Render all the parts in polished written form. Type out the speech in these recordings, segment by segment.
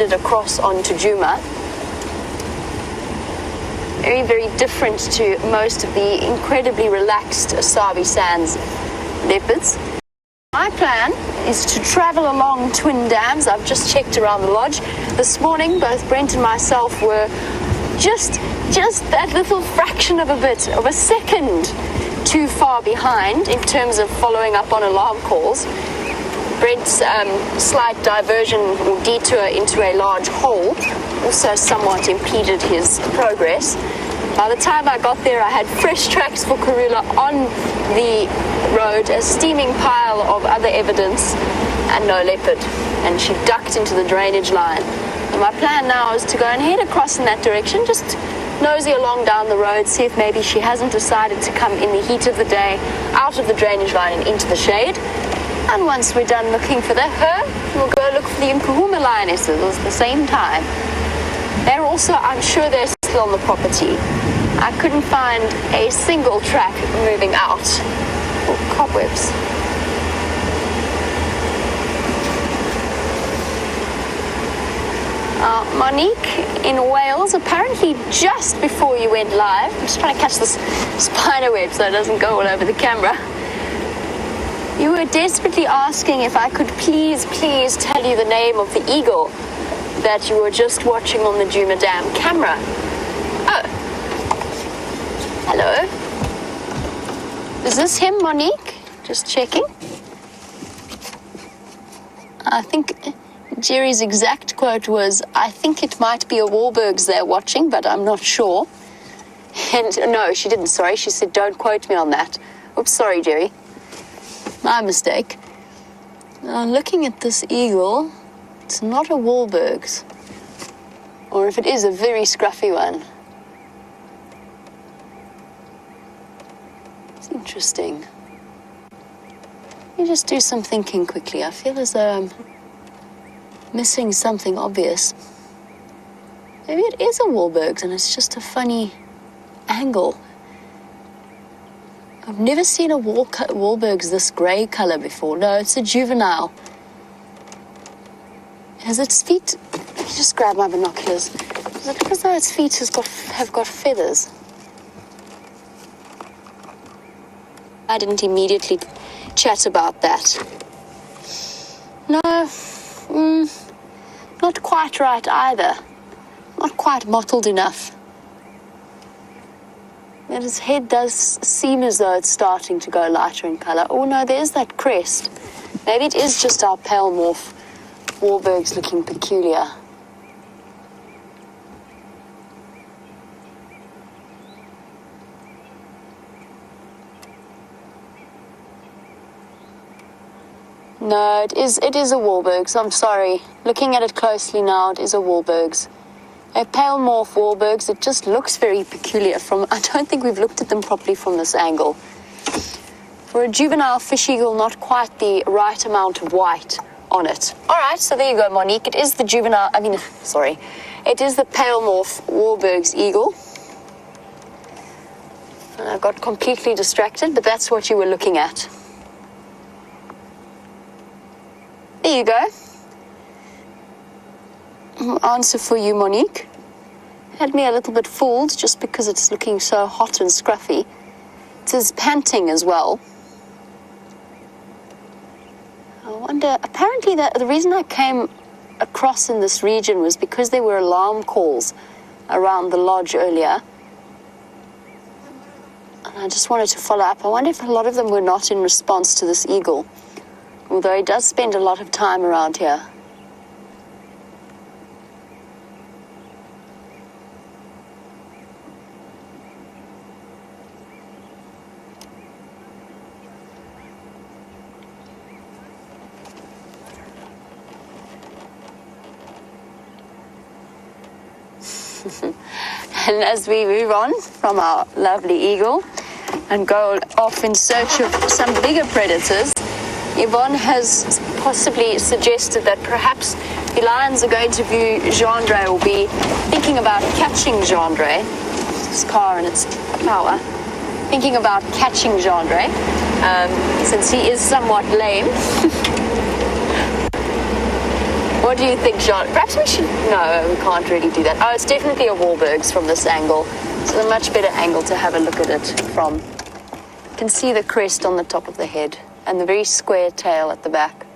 across onto Djuma. Very, very different to most of the incredibly relaxed Asabi Sands leopards. My plan is to travel along twin dams. I've just checked around the lodge. This morning, both Brent and myself were just that little fraction of a second too far behind in terms of following up on alarm calls. Brent's slight diversion or detour into a large hole also somewhat impeded his progress. By the time I got there, I had fresh tracks for Karula on the road, a steaming pile of other evidence, and no leopard. And she ducked into the drainage line. And my plan now is to go and head across in that direction, just nosy along down the road, see if maybe she hasn't decided to come in the heat of the day out of the drainage line and into the shade. And once we're done looking for her, we'll go look for the Nkuhuma lionesses at the same time. They're also, I'm sure they're still on the property. I couldn't find a single track moving out. Oh, cobwebs. Monique in Wales, apparently just before you went live. I'm just trying to catch this spider web so it doesn't go all over the camera. You were desperately asking if I could please tell you the name of the eagle that you were just watching on the Djuma Dam camera. Oh. Hello. Is this him, Monique? Just checking. I think Jerry's exact quote was, I think it might be a Wahlbergs they're watching, but I'm not sure. And no, she didn't, sorry. She said, don't quote me on that. Oops, sorry, Jerry. My mistake. Now, looking at this eagle, it's not a Wahlbergs. Or if it is, a very scruffy one. It's interesting. Let me just do some thinking quickly. I feel as though I'm missing something obvious. Maybe it is a Wahlbergs and it's just a funny angle. I've never seen a Wahlbergs this grey colour before. No, it's a juvenile. Has its feet... Let me just grab my binoculars. Does it look as though its feet have got feathers? I didn't immediately chat about that. No, not quite right either. Not quite mottled enough. And his head does seem as though it's starting to go lighter in colour. Oh no, there's that crest. Maybe it is just our pale morph Wahlbergs looking peculiar. No, it is a Wahlbergs, I'm sorry. Looking at it closely now, it is a Wahlbergs. A pale morph Wahlbergs, it just looks very peculiar from, I don't think we've looked at them properly from this angle. For a juvenile fish eagle, not quite the right amount of white on it. All right, so there you go, Monique. It is the juvenile, it is the pale morph Wahlbergs eagle. And I got completely distracted, but that's what you were looking at. There you go. Answer for you, Monique. Had me a little bit fooled just because it's looking so hot and scruffy. It is panting as well. I wonder, apparently the reason I came across in this region was because there were alarm calls around the lodge earlier. And I just wanted to follow up. I wonder if a lot of them were not in response to this eagle, although he does spend a lot of time around here. And as we move on from our lovely eagle and go off in search of some bigger predators, Yvonne has possibly suggested that perhaps the lions are going to view Gendre or be thinking about catching Gendre. This car and its power. Thinking about catching Gendre, since he is somewhat lame. What do you think, Jean? Perhaps we should... No, we can't really do that. Oh, it's definitely a Wahlberg's from this angle. It's a much better angle to have a look at it from. You can see the crest on the top of the head and the very square tail at the back.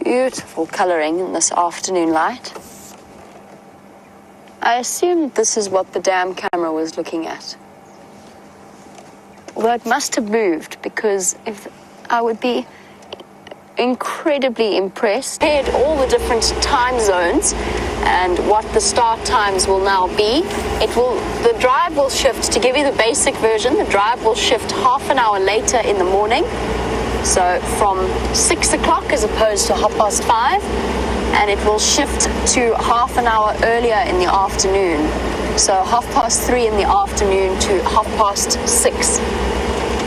Beautiful colouring in this afternoon light. I assume this is what the dam camera was looking at. Although it must have moved, because if I would be incredibly impressed. Compared all the different time zones and what the start times will now be. The drive will shift, to give you the basic version, the drive will shift half an hour later in the morning. So from 6 o'clock as opposed to 5:30, and it will shift to half an hour earlier in the afternoon. So 3:30 in the afternoon to 6:30.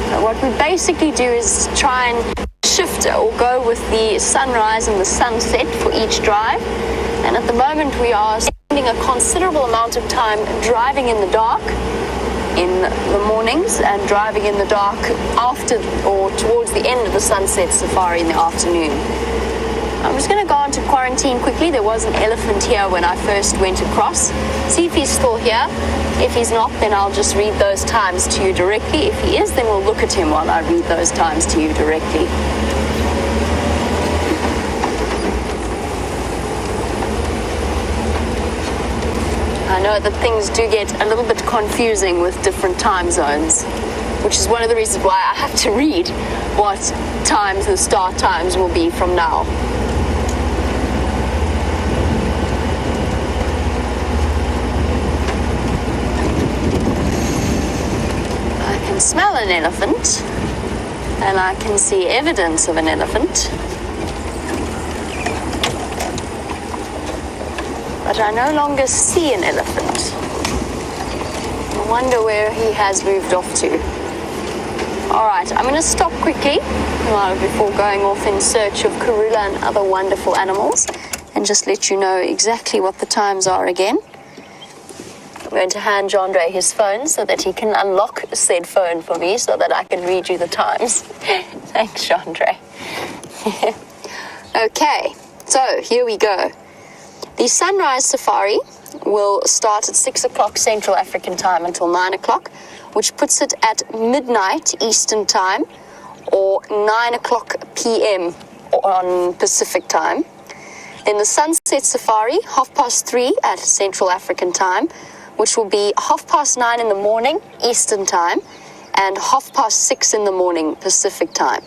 So what we basically do is try and shift or go with the sunrise and the sunset for each drive. And at the moment we are spending a considerable amount of time driving in the dark in the mornings and driving in the dark after or towards the end of the sunset safari in the afternoon. I'm just going to go into quarantine quickly. There was an elephant here when I first went across. See if he's still here. If he's not, then I'll just read those times to you directly. If he is, then we'll look at him while I read those times to you directly. I know that things do get a little bit confusing with different time zones, which is one of the reasons why I have to read what times the start times will be from now. I can smell an elephant, and I can see evidence of an elephant. But I no longer see an elephant. I wonder where he has moved off to. All right, I'm going to stop quickly before going off in search of Karula and other wonderful animals, and just let you know exactly what the times are again. I'm going to hand Jandre his phone so that he can unlock said phone for me so that I can read you the times. Thanks, Jandre. Okay, so here we go. The sunrise safari will start at 6 o'clock Central African time until 9 o'clock, which puts it at midnight Eastern time or 9 o'clock p.m. on Pacific time. Then the sunset safari, 3:30 at Central African time, which will be 9:30 in the morning Eastern time and 6:30 in the morning Pacific time.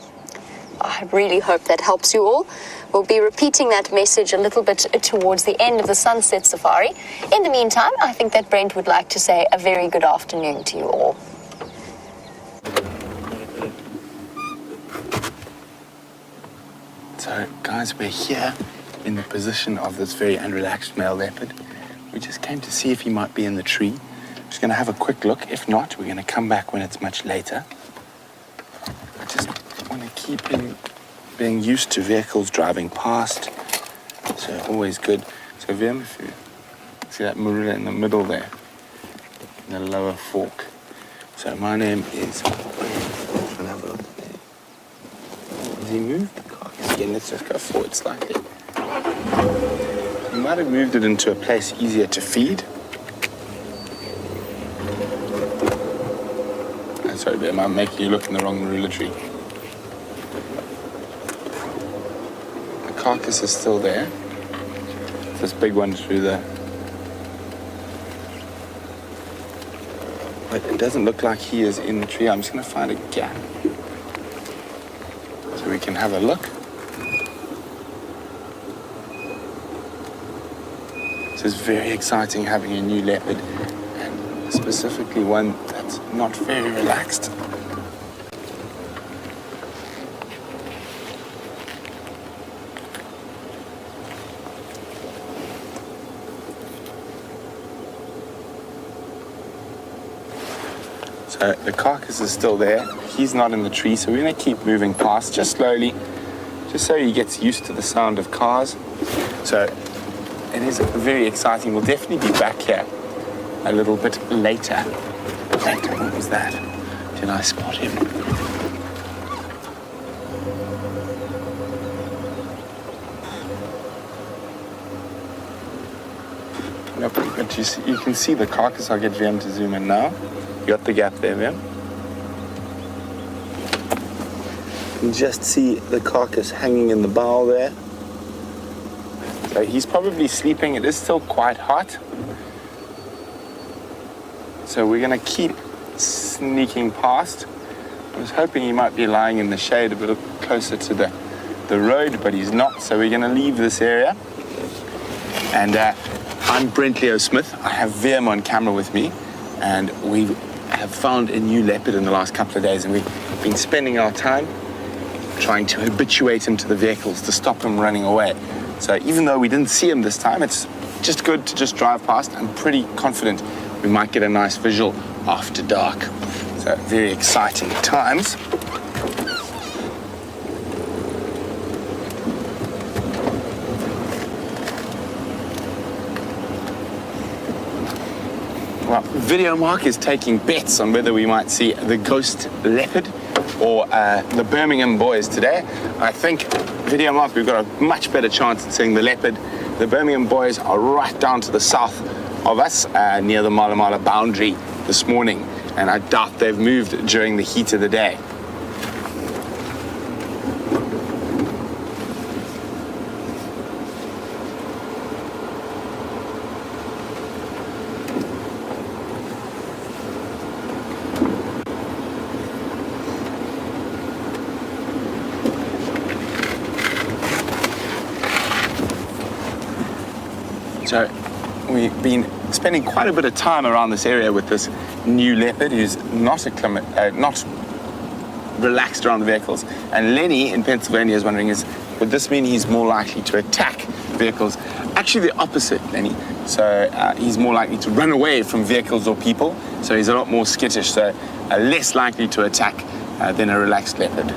I really hope that helps you all. We'll be repeating that message a little bit towards the end of the sunset safari. In the meantime, I think that Brent would like to say a very good afternoon to you all. So, guys, we're here in the position of this very unrelaxed male leopard. We just came to see if he might be in the tree. Just going to have a quick look. If not, we're going to come back when it's much later. I just want to keep him being used to vehicles driving past, so always good. So Vim, if you see that marula in the middle there, in the lower fork. So my name is... Has he moved the carcass again? Let's just go forward slightly. You might have moved it into a place easier to feed. Oh, sorry, Vim, I'm making you look in the wrong marula tree. Carcass is still there. This big one through there. But it doesn't look like he is in the tree. I'm just going to find a gap so we can have a look. So it's very exciting having a new leopard, and specifically one that's not very relaxed. So the carcass is still there. He's not in the tree, so we're going to keep moving past just slowly, just so he gets used to the sound of cars. So it is very exciting. We'll definitely be back here a little bit later. Wait, what was that? Did I spot him? Nope, but you can see the carcass. I'll get VM to zoom in now. You got the gap there, VM? You can just see the carcass hanging in the bow there. So he's probably sleeping. It is still quite hot. So we're going to keep sneaking past. I was hoping he might be lying in the shade a bit closer to the road, but he's not. So we're going to leave this area. And I'm Brent Leo Smith. I have VM on camera with me. And we have found a new leopard in the last couple of days. And we've been spending our time trying to habituate him to the vehicles to stop him running away. So even though we didn't see him this time, it's just good to just drive past. I'm pretty confident we might get a nice visual after dark. So very exciting times. Well, Video Mark is taking bets on whether we might see the ghost leopard or the Birmingham boys today. I think Video Mark, we've got a much better chance at seeing the leopard. The Birmingham boys are right down to the south of us, near the Mala Mala boundary this morning, and I doubt they've moved during the heat of the day. So we've been spending quite a bit of time around this area with this new leopard who's not relaxed around the vehicles. And Lenny in Pennsylvania is wondering, would this mean he's more likely to attack vehicles? Actually the opposite, Lenny. So he's more likely to run away from vehicles or people. So he's a lot more skittish, so less likely to attack than a relaxed leopard.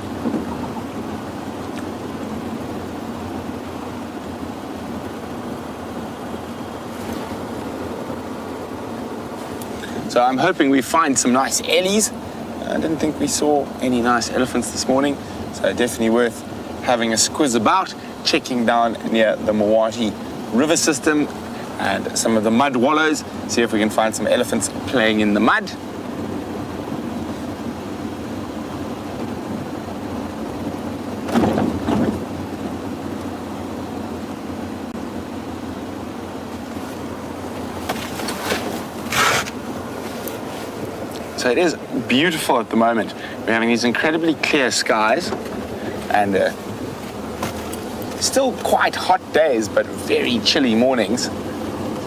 So I'm hoping we find some nice ellies. I didn't think we saw any nice elephants this morning, so definitely worth having a squiz about, checking down near the Mawati river system and some of the mud wallows, see if we can find some elephants playing in the mud. So it is beautiful at the moment. We're having these incredibly clear skies and still quite hot days, but very chilly mornings.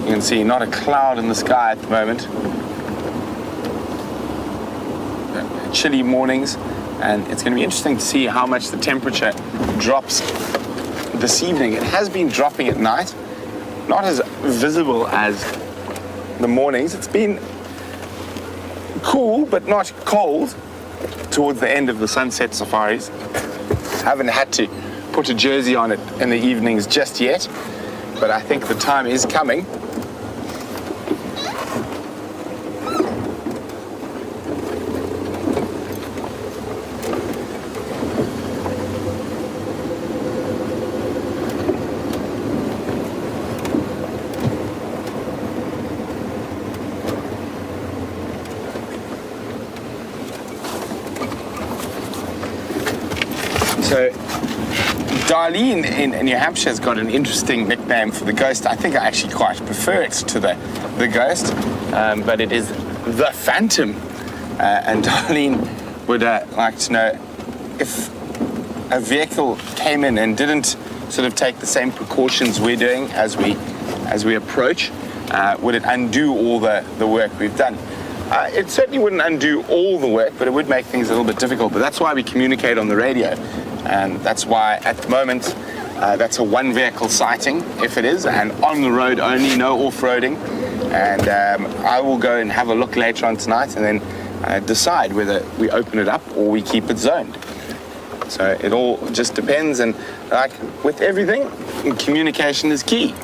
You can see not a cloud in the sky at the moment. Chilly mornings, and it's going to be interesting to see how much the temperature drops this evening. It has been dropping at night, not as visible as the mornings. It's been cool, but not cold towards the end of the sunset safaris. Haven't had to put a jersey on it in the evenings just yet, but I think the time is coming. So Darlene in New Hampshire has got an interesting nickname for the ghost. I think I actually quite prefer it to the ghost, but it is the Phantom. And Darlene would like to know if a vehicle came in and didn't sort of take the same precautions we're doing as we approach, would it undo all the work we've done? It certainly wouldn't undo all the work, but it would make things a little bit difficult. But that's why we communicate on the radio. And that's why at the moment, that's a one vehicle sighting, if it is, and on the road only, no off-roading. And I will go and have a look later on tonight and then decide whether we open it up or we keep it zoned. So it all just depends, and like with everything, communication is key.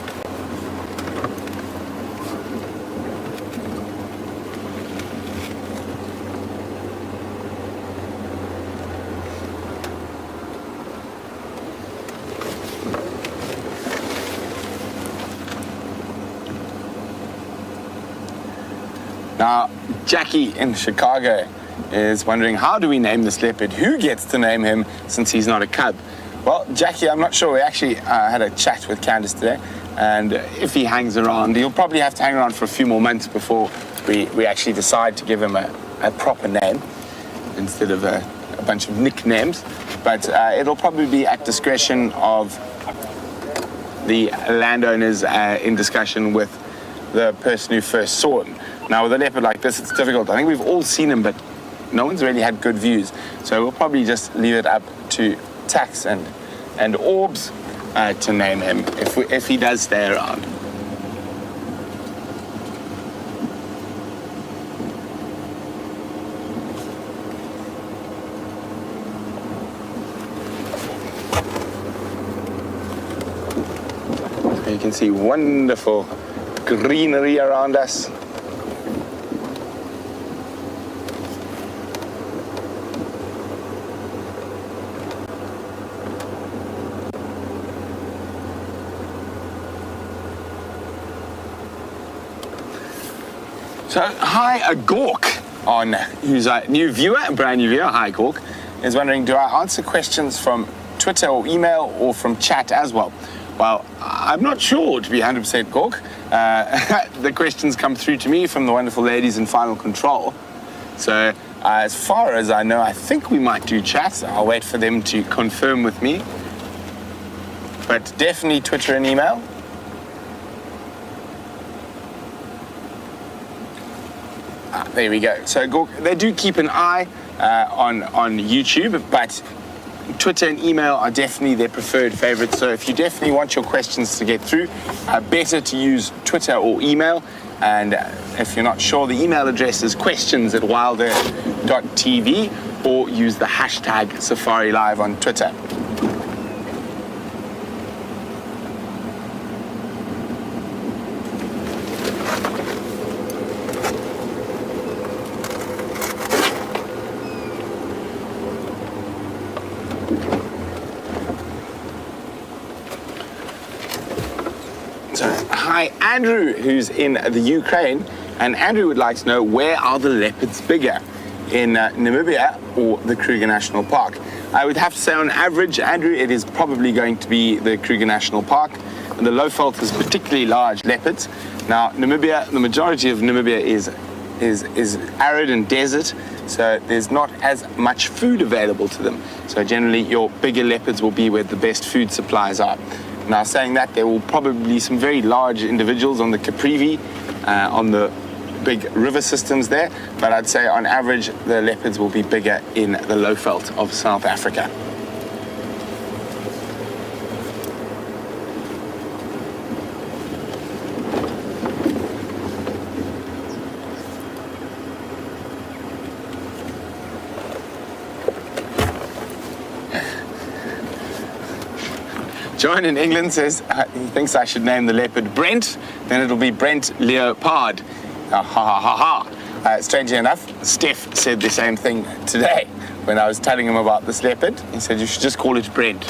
Now, Jackie in Chicago is wondering, how do we name this leopard? Who gets to name him since he's not a cub? Well, Jackie, I'm not sure. We actually had a chat with Candace today, and if he hangs around, he'll probably have to hang around for a few more months before we actually decide to give him a proper name instead of a bunch of nicknames. But it'll probably be at discretion of the landowners in discussion with the person who first saw him. Now, with a leopard like this, it's difficult. I think we've all seen him, but no one's really had good views. So we'll probably just leave it up to Tax and Orbs to name him if he does stay around. So you can see wonderful greenery around us. So, hi, Gork, who's a new viewer, a brand new viewer, hi Gork, is wondering, do I answer questions from Twitter or email or from chat as well? Well, I'm not sure, to be 100% Gork. The questions come through to me from the wonderful ladies in Final Control. So, as far as I know, I think we might do chat. I'll wait for them to confirm with me. But definitely Twitter and email. There we go. So they do keep an eye on YouTube, but Twitter and email are definitely their preferred favorites. So if you definitely want your questions to get through, better to use Twitter or email. And if you're not sure, the email address is questions@wilder.tv, or use the hashtag Safari Live on Twitter. Hi, Andrew, who's in the Ukraine, and Andrew would like to know, where are the leopards bigger, in Namibia or the Kruger National Park? I would have to say, on average, Andrew, it is probably going to be the Kruger National Park. And the Lowveld has particularly large leopards. Now, Namibia, the majority of Namibia is arid and desert, so there's not as much food available to them. So generally, your bigger leopards will be where the best food supplies are. Now, saying that, there will probably be some very large individuals on the Caprivi, on the big river systems there, but I'd say on average the leopards will be bigger in the Lowveld of South Africa. John in England says he thinks I should name the leopard Brent, then it'll be Brent Leopard. Ha ha ha ha. Strangely enough, Steph said the same thing today when I was telling him about this leopard. He said you should just call it Brent.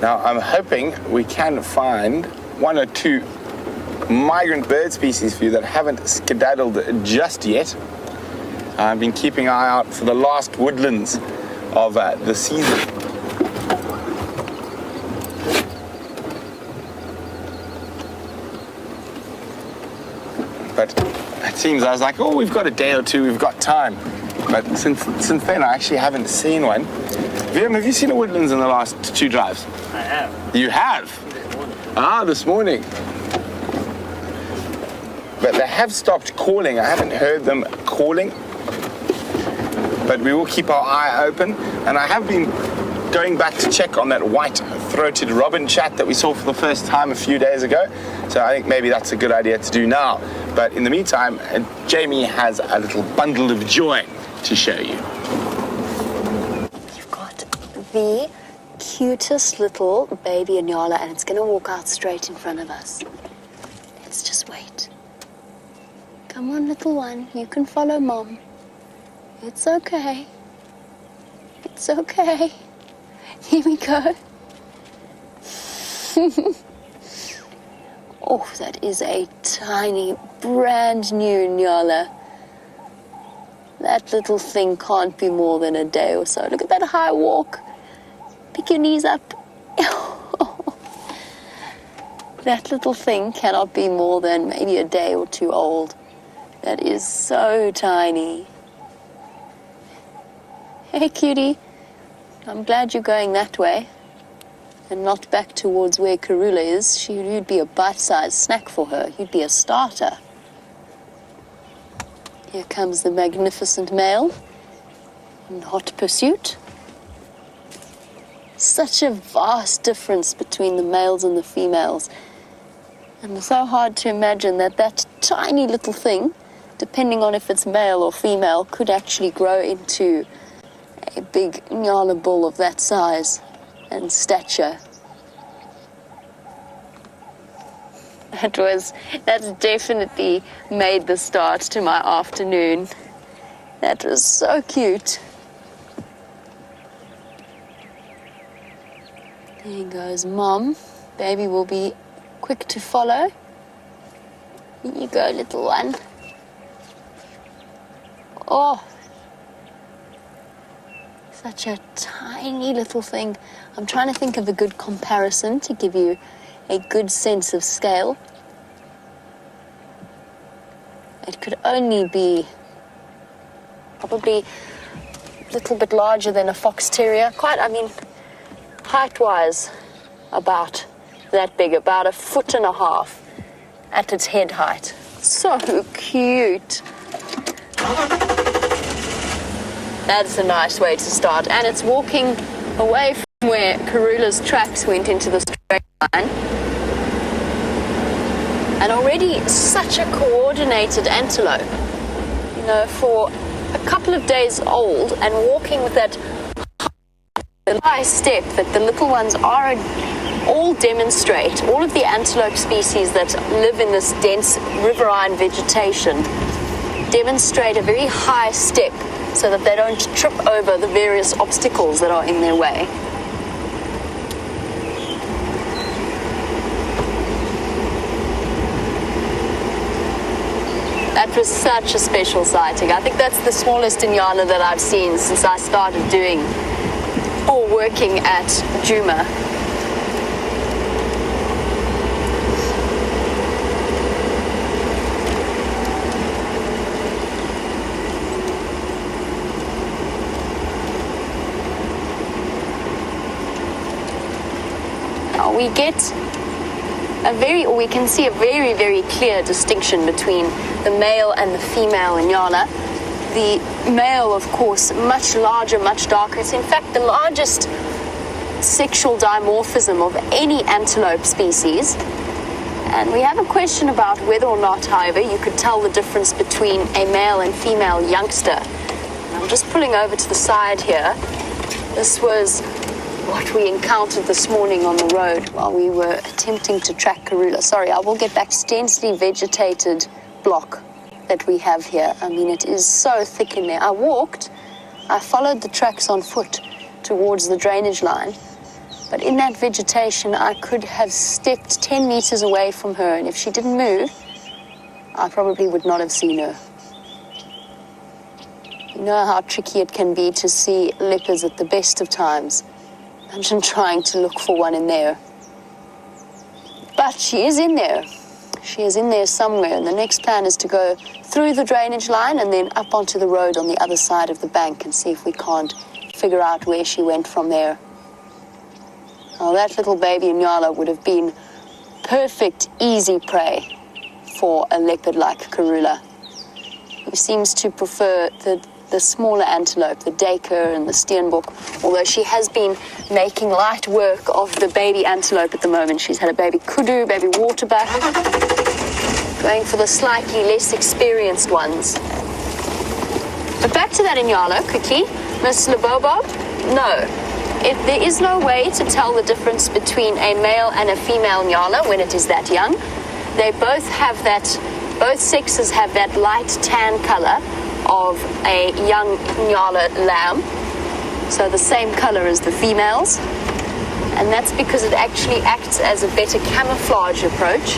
Now I'm hoping we can find one or two migrant bird species for you that haven't skedaddled just yet. I've been keeping an eye out for the last woodlands of the season. But it seems, I was like, oh, we've got a day or two, we've got time. But since then, I actually haven't seen one. Liam, have you seen a woodlands in the last 2 drives? I have. You have? This morning. But they have stopped calling. I haven't heard them calling. But we will keep our eye open. And I have been going back to check on that white-throated robin chat that we saw for the first time a few days ago. So I think maybe that's a good idea to do now. But in the meantime, Jamie has a little bundle of joy to show you. You've got the cutest little baby Inyala, and it's going to walk out straight in front of us. Let's just wait. Come on, little one. You can follow Mom. It's okay. It's okay. Here we go. Oh, that is a tiny, brand new Nyala. That little thing can't be more than a day or so. Look at that high walk. Pick your knees up. That little thing cannot be more than maybe a day or two old. That is so tiny. Hey, cutie. I'm glad you're going that way and not back towards where Karula is. You'd be a bite-sized snack for her. You'd be a starter. Here comes the magnificent male in hot pursuit. Such a vast difference between the males and the females. And it's so hard to imagine that that tiny little thing, depending on if it's male or female, could actually grow into a big Nyala bull of that size and stature. That's definitely made the start to my afternoon. That was so cute. There goes Mom. Baby will be quick to follow. Here you go, little one. Oh, such a tiny little thing. I'm trying to think of a good comparison to give you a good sense of scale. It could only be probably a little bit larger than a fox terrier. Height-wise, about that big, about 1.5 feet at its head height. So cute. That's a nice way to start. And it's walking away from where Karula's tracks went into the straight line. And already such a coordinated antelope. You know, for a couple of days old and walking with that high step that the little ones all demonstrate. All of the antelope species that live in this dense riverine vegetation demonstrate a very high step so that they don't trip over the various obstacles that are in their way. That was such a special sighting. I think that's the smallest Nyala that I've seen since I started doing or working at Djuma. We can see a very, very clear distinction between the male and the female Nyala. The male, of course, much larger, much darker. It's in fact the largest sexual dimorphism of any antelope species. And we have a question about whether or not, however, you could tell the difference between a male and female youngster. I'm just pulling over to the side here. This was what we encountered this morning on the road while we were attempting to track Karula. Sorry, I will get back to densely vegetated block that we have here. I mean, it is so thick in there. I followed the tracks on foot towards the drainage line, but in that vegetation, I could have stepped 10 meters away from her, and if she didn't move, I probably would not have seen her. You know how tricky it can be to see leopards at the best of times. Imagine trying to look for one in there. But she is in there. She is in there somewhere, and the next plan is to go through the drainage line and then up onto the road on the other side of the bank and see if we can't figure out where she went from there. Now, that little baby Nyala would have been perfect, easy prey for a leopard like Karula. He seems to prefer the smaller antelope, the duiker and the steenbok, although she has been making light work of the baby antelope at the moment. She's had a baby kudu, baby waterbuck, going for the slightly less experienced ones. But back to that Nyala quickly. Miss Lebobo, no. There is no way to tell the difference between a male and a female Nyala when it is that young. They both sexes have that light tan color of a young Nyala lamb, so the same color as the females. And that's because it actually acts as a better camouflage approach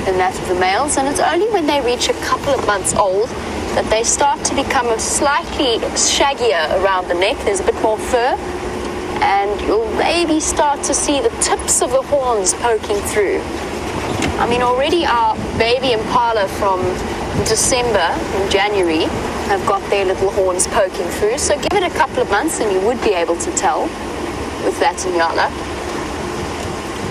than that of the males. And it's only when they reach a couple of months old that they start to become slightly shaggier around the neck. There's a bit more fur, and you'll maybe start to see the tips of the horns poking through. I mean, already our baby impala from December and January have got their little horns poking through. So give it a couple of months and you would be able to tell with that Inyala.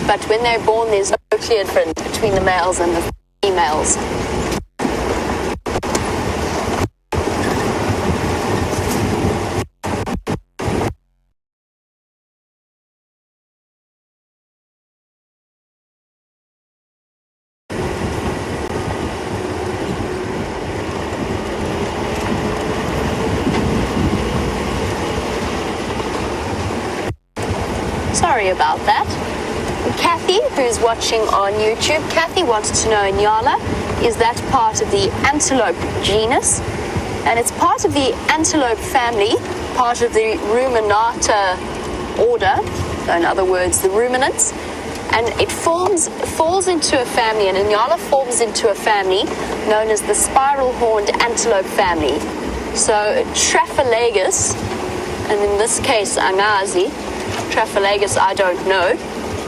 But when they're born, there's no clear difference between the males and the females. Sorry about that. Kathy, who's watching on YouTube, Kathy wanted to know, Inyala, is that part of the antelope genus? And it's part of the antelope family, part of the Ruminata order, so in other words, the ruminants. And it falls into a family, and Inyala falls into a family known as the spiral-horned antelope family. So Traphalagus, and in this case, Angazi. Traphalagus, I don't know.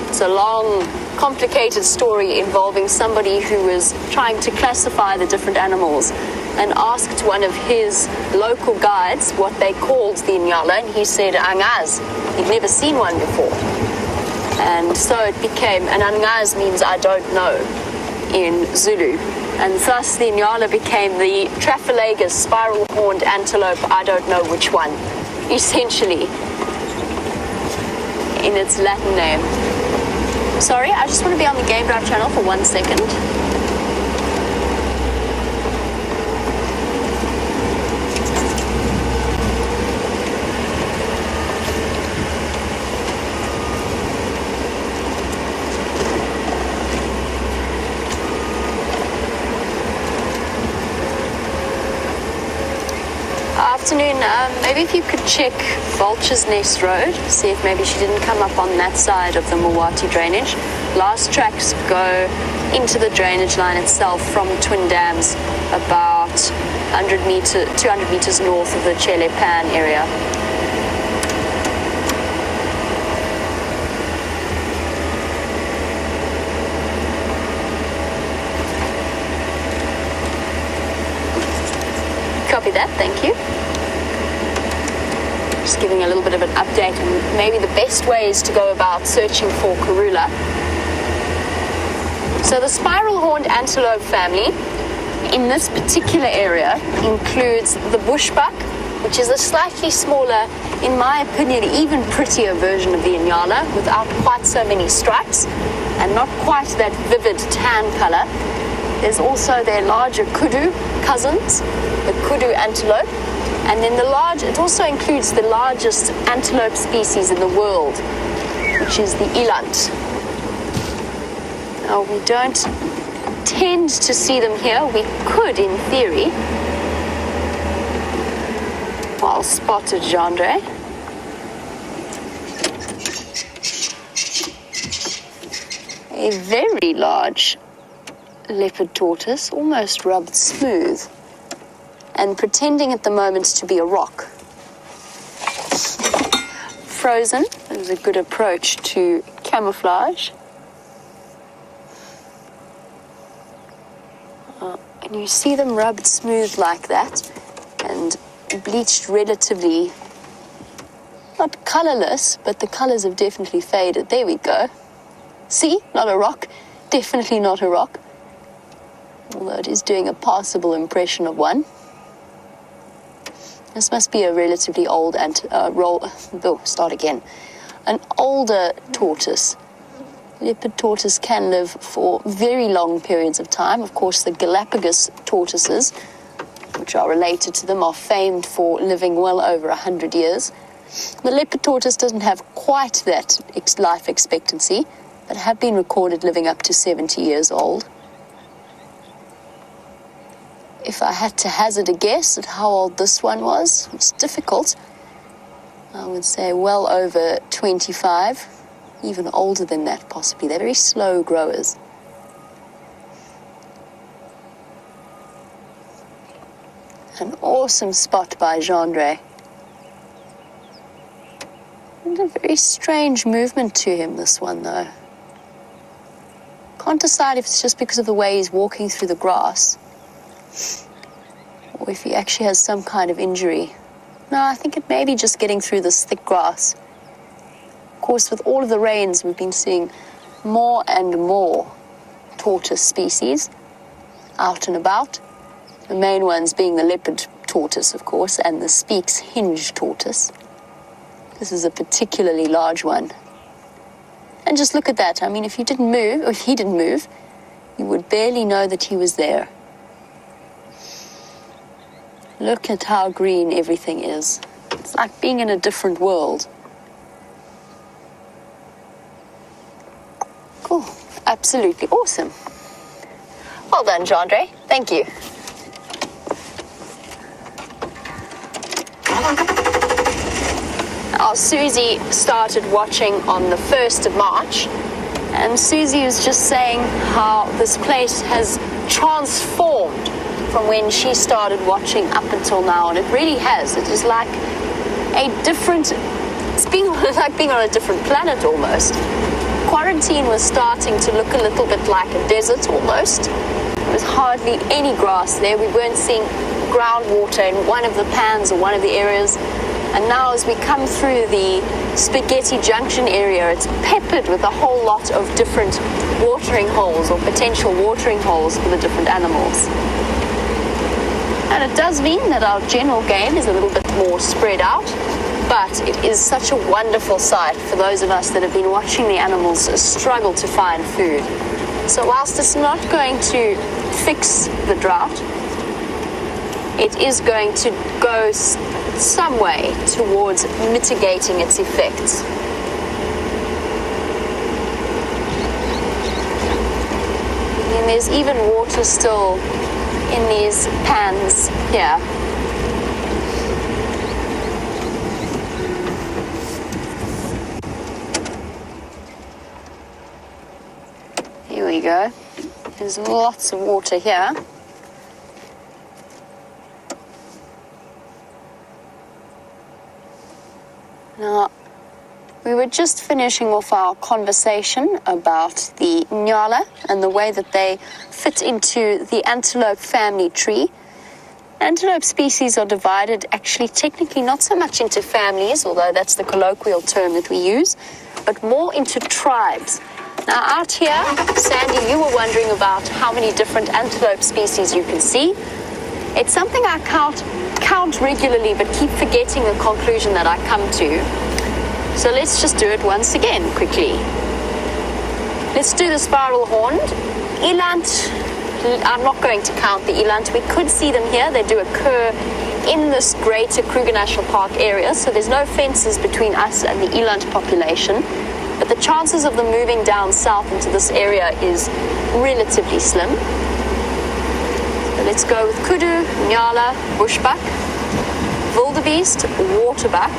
It's a long, complicated story involving somebody who was trying to classify the different animals and asked one of his local guides what they called the Inyala, and he said Angaz. He'd never seen one before. And so it became, and Angaz means I don't know in Zulu. And thus the Inyala became the Traphalagus spiral-horned antelope, I don't know which one, essentially, in its Latin name. Sorry, I just want to be on the Game Drive channel for 1 second. Afternoon, maybe if you could check Vulture's Nest Road, see if maybe she didn't come up on that side of the Mawati drainage. Last tracks go into the drainage line itself from Twin Dams, about 200 meters north of the Chele Pan area. Copy that, thank you. Just giving a little bit of an update on maybe the best ways to go about searching for Karula. So the spiral-horned antelope family in this particular area includes the bushbuck, which is a slightly smaller, in my opinion, even prettier version of the Inyala, without quite so many stripes and not quite that vivid tan color. There's also their larger kudu cousins, the kudu antelope. And then it also includes the largest antelope species in the world, which is the eland. Now, we don't tend to see them here. We could, in theory. Well spotted, Jandre. A very large leopard tortoise, almost rubbed smooth, and pretending at the moment to be a rock. Frozen is a good approach to camouflage. And you see them rubbed smooth like that and bleached relatively, not colorless, but the colors have definitely faded. There we go. See, not a rock, definitely not a rock, although it is doing a passable impression of one. This must be a relatively old an older tortoise. Leopard tortoise can live for very long periods of time. Of course, the Galapagos tortoises, which are related to them, are famed for living well over 100 years. The leopard tortoise doesn't have quite that life expectancy, but have been recorded living up to 70 years old. If I had to hazard a guess at how old this one was, it's difficult. I would say well over 25 even older than that possibly. They're very slow growers. An awesome spot by Gendre. And a very strange movement to him, this one though. Can't decide if it's just because of the way he's walking through the grass or if he actually has some kind of injury. No, I think it may be just getting through this thick grass. Of course, with all of the rains, we've been seeing more and more tortoise species out and about. The main ones being the leopard tortoise, of course, and the Speke's hinge tortoise. This is a particularly large one. And just look at that. I mean, if he didn't move, you would barely know that he was there. Look at how green everything is. It's like being in a different world. Cool. Absolutely awesome. Well done, Gendre. Thank you. Now, Susie started watching on the 1st of March, and Susie was just saying how this place has transformed from when she started watching up until now, and it really has. It is like a different, it's been like being on a different planet almost. Quarantine was starting to look a little bit like a desert almost. There was hardly any grass there. We weren't seeing groundwater in one of the pans or one of the areas. And now as we come through the Spaghetti Junction area, it's peppered with a whole lot of different watering holes or potential watering holes for the different animals. And it does mean that our general game is a little bit more spread out, but it is such a wonderful sight for those of us that have been watching the animals struggle to find food. So whilst it's not going to fix the drought, it is going to go some way towards mitigating its effects. And there's even water still in these pans here. Here we go. There's lots of water here. Now, we were just finishing off our conversation about the nyala and the way that they fit into the antelope family tree. Antelope species are divided actually technically not so much into families, although that's the colloquial term that we use, but more into tribes. Now out here, Sandy, you were wondering about how many different antelope species you can see. It's something I count regularly, but keep forgetting the conclusion that I come to. So let's just do it once again, quickly. Let's do the spiral horned. Eland, I'm not going to count the eland. We could see them here. They do occur in this greater Kruger National Park area, so there's no fences between us and the eland population. But the chances of them moving down south into this area is relatively slim. So let's go with kudu, nyala, bushbuck, wildebeest, waterbuck,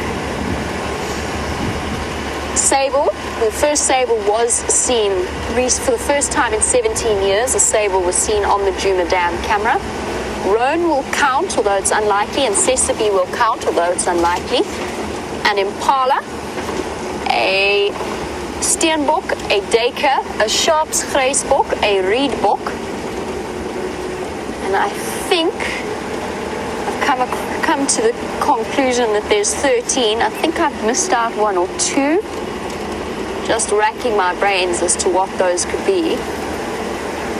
sable. The first sable was seen for the first time in 17 years. A sable was seen on the Djuma Dam camera. Roan will count, although it's unlikely, and Sesame will count, although it's unlikely. An impala, a steenbok, a duiker, a sharpsgrijsbok, a reedbok. And I think I've come to the conclusion that there's 13. I think I've missed out one or two. Just racking my brains as to what those could be.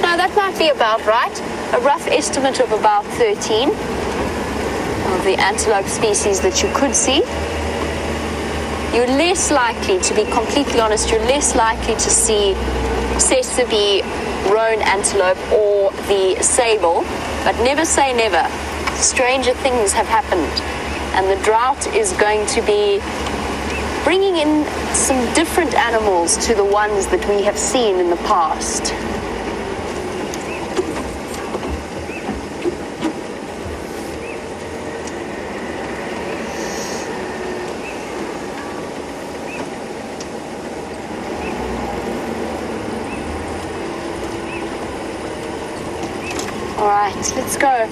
No, that might be about right. A rough estimate of about 13 of the antelope species that you could see. You're less likely, to be completely honest, you're less likely to see Sesame, roan antelope, or the sable, but never say never. Stranger things have happened, and the drought is going to be bringing in some different animals to the ones that we have seen in the past. All right, let's go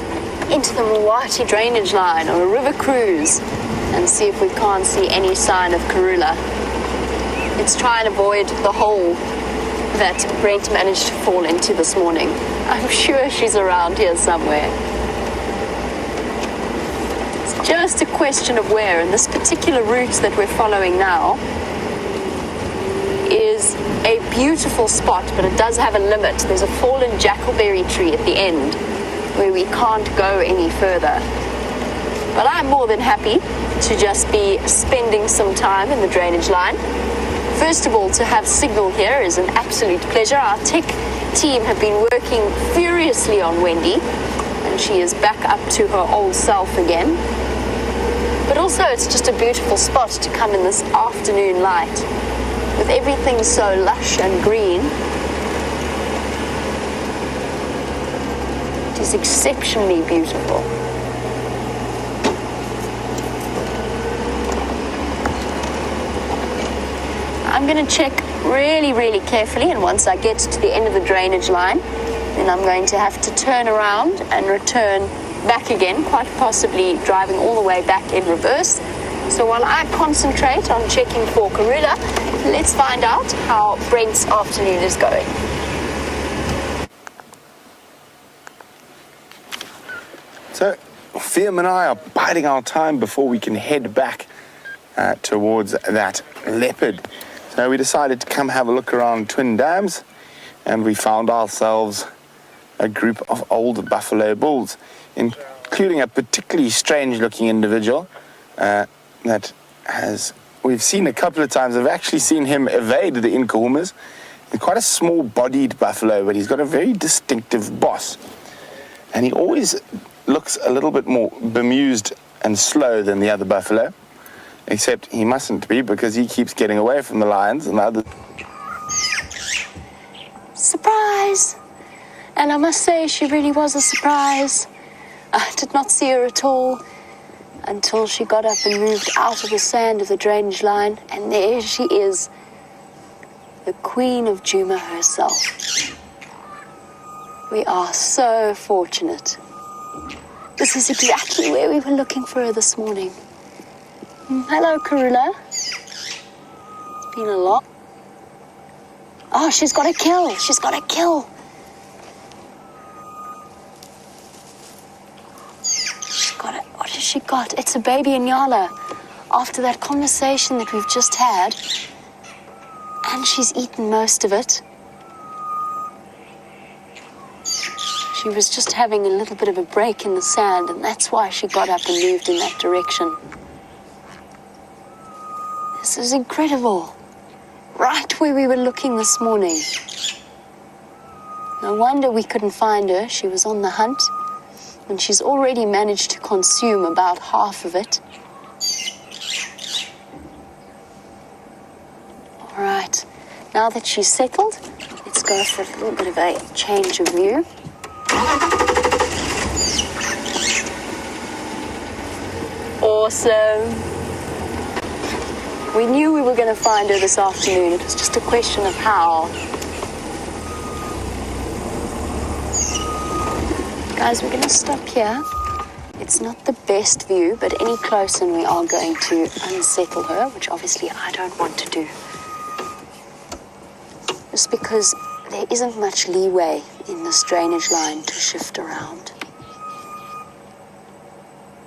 into the Mwati drainage line on a river cruise and see if we can't see any sign of Karula. Let's try and avoid the hole that Brent managed to fall into this morning. I'm sure she's around here somewhere. It's just a question of where, and this particular route that we're following now is a beautiful spot, but it does have a limit. There's a fallen jackalberry tree at the end where we can't go any further. But I'm more than happy to just be spending some time in the drainage line. First of all, to have signal here is an absolute pleasure. Our tech team have been working furiously on Wendy, and she is back up to her old self again. But also, it's just a beautiful spot to come in this afternoon light, with everything so lush and green. It is exceptionally beautiful. I'm going to check really, really carefully, and once I get to the end of the drainage line, then I'm going to have to turn around and return back again, quite possibly driving all the way back in reverse. So while I concentrate on checking for Karula, let's find out how Brent's afternoon is going. So, Fiam and I are biding our time before we can head back towards that leopard. So we decided to come have a look around Twin Dams, and we found ourselves a group of old buffalo bulls, including a particularly strange-looking individual that we've seen a couple of times. I've actually seen him evade the Inkahumas. He's quite a small-bodied buffalo, but he's got a very distinctive boss. And he always looks a little bit more bemused and slow than the other buffalo, except he mustn't be because he keeps getting away from the lions and the others. Surprise! And I must say, she really was a surprise. I did not see her at all until she got up and moved out of the sand of the drainage line, and there she is, the Queen of Djuma herself. We are so fortunate. This is exactly where we were looking for her this morning. Hello, Karula. It's been a lot. Oh, she's got a kill. She's got a kill. She's got it. What has she got? It's a baby Inyala. After that conversation that we've just had, and she's eaten most of it. She was just having a little bit of a break in the sand, and that's why she got up and moved in that direction. This is incredible. Right where we were looking this morning. No wonder we couldn't find her. She was on the hunt, and she's already managed to consume about half of it. All right, now that she's settled, let's go for a little bit of a change of view. Awesome. We knew we were going to find her this afternoon. It was just a question of how. Guys, we're going to stop here. It's not the best view, but any closer and we are going to unsettle her, which obviously I don't want to do. Just because there isn't much leeway in this drainage line to shift around.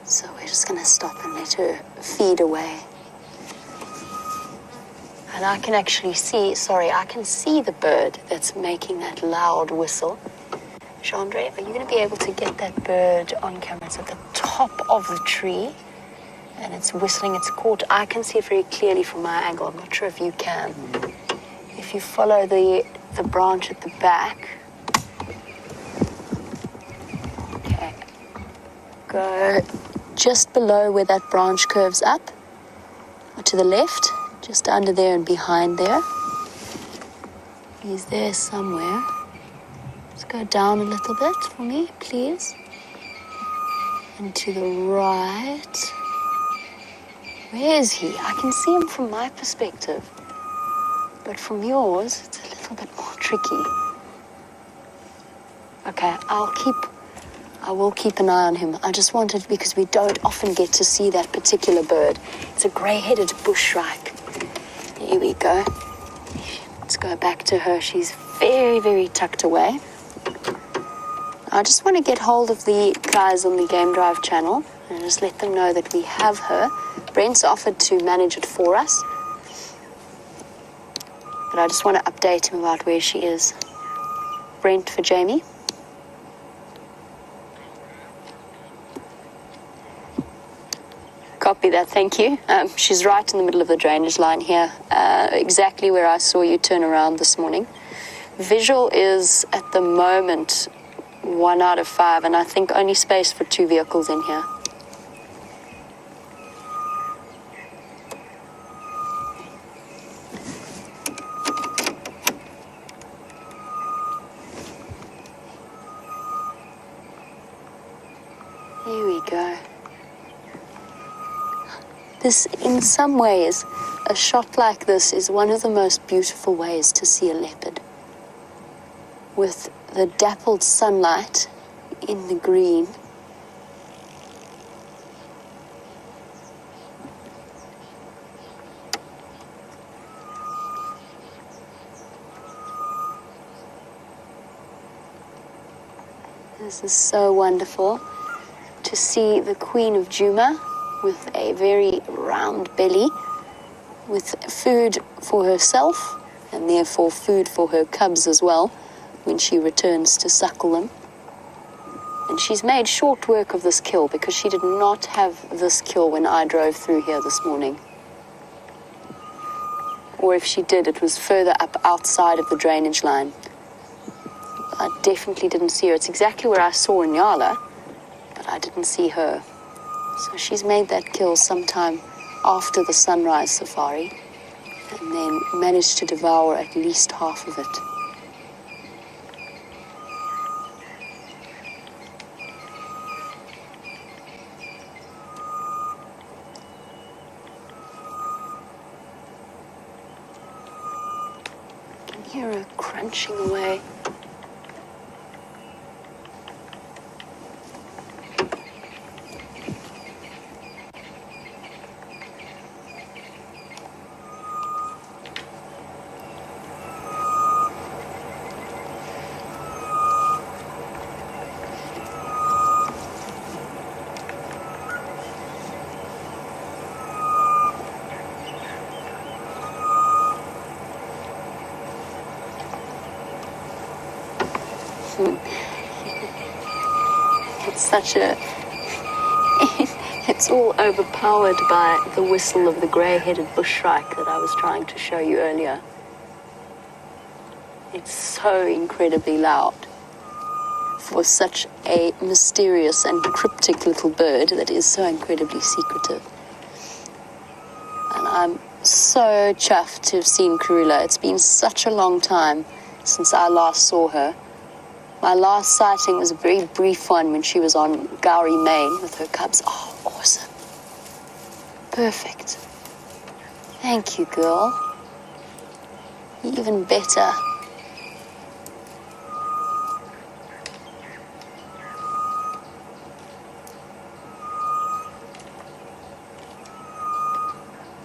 So we're just going to stop and let her feed away. And I can actually see, I can see the bird that's making that loud whistle. Chandra, are you going to be able to get that bird on camera? It's at the top of the tree, and it's whistling. It's caught. I can see it very clearly from my angle. I'm not sure if you can. If you follow the branch at the back. Okay. Go just below where that branch curves up, or to the left. Just under there and behind there. He's there somewhere. Let's go down a little bit for me, please. And to the right. Where is he? I can see him from my perspective. But from yours, it's a little bit more tricky. Okay, I'll keep I will keep an eye on him. I just wanted, because we don't often get to see that particular bird. It's a grey-headed bushshrike. Here we go. Let's go back to her. She's very, very tucked away. I just want to get hold of the guys on the Game Drive channel and just let them know that we have her. Brent's offered to manage it for us, but I just want to update him about where she is. Brent for Jamie. Copy that, thank you. She's right in the middle of the drainage line here, exactly where I saw you turn around this morning. Visual is, at the moment, 1 out of 5, and I think only space for 2 vehicles in here. Here we go. This, in some ways, a shot like this is one of the most beautiful ways to see a leopard. With the dappled sunlight in the green. This is so wonderful to see the Queen of Djuma with a very round belly, with food for herself, and therefore food for her cubs as well, when she returns to suckle them. And she's made short work of this kill, because she did not have this kill when I drove through here this morning. Or if she did, it was further up outside of the drainage line. I definitely didn't see her. It's exactly where I saw Nyala, but I didn't see her. So she's made that kill sometime after the sunrise safari, and then managed to devour at least half of it. I can hear her crunching away. It's such a... it's all overpowered by the whistle of the grey-headed bushshrike that I was trying to show you earlier. It's so incredibly loud for such a mysterious and cryptic little bird that is so incredibly secretive. And I'm so chuffed to have seen Karula. It's been such a long time since I last saw her. My last sighting was a very brief one when she was on Gowrie Main with her cubs. Oh, awesome. Perfect. Thank you, girl. Even better.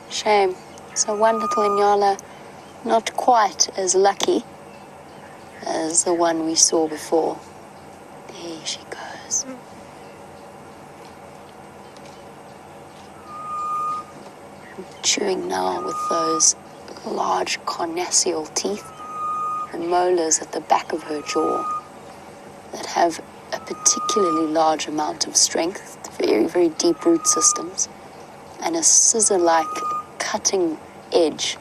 Shame. So one little Inyala, not quite as lucky as the one we saw before. There she goes. Chewing now with those large carnassial teeth and molars at the back of her jaw that have a particularly large amount of strength, very, very deep root systems, and a scissor-like cutting edge.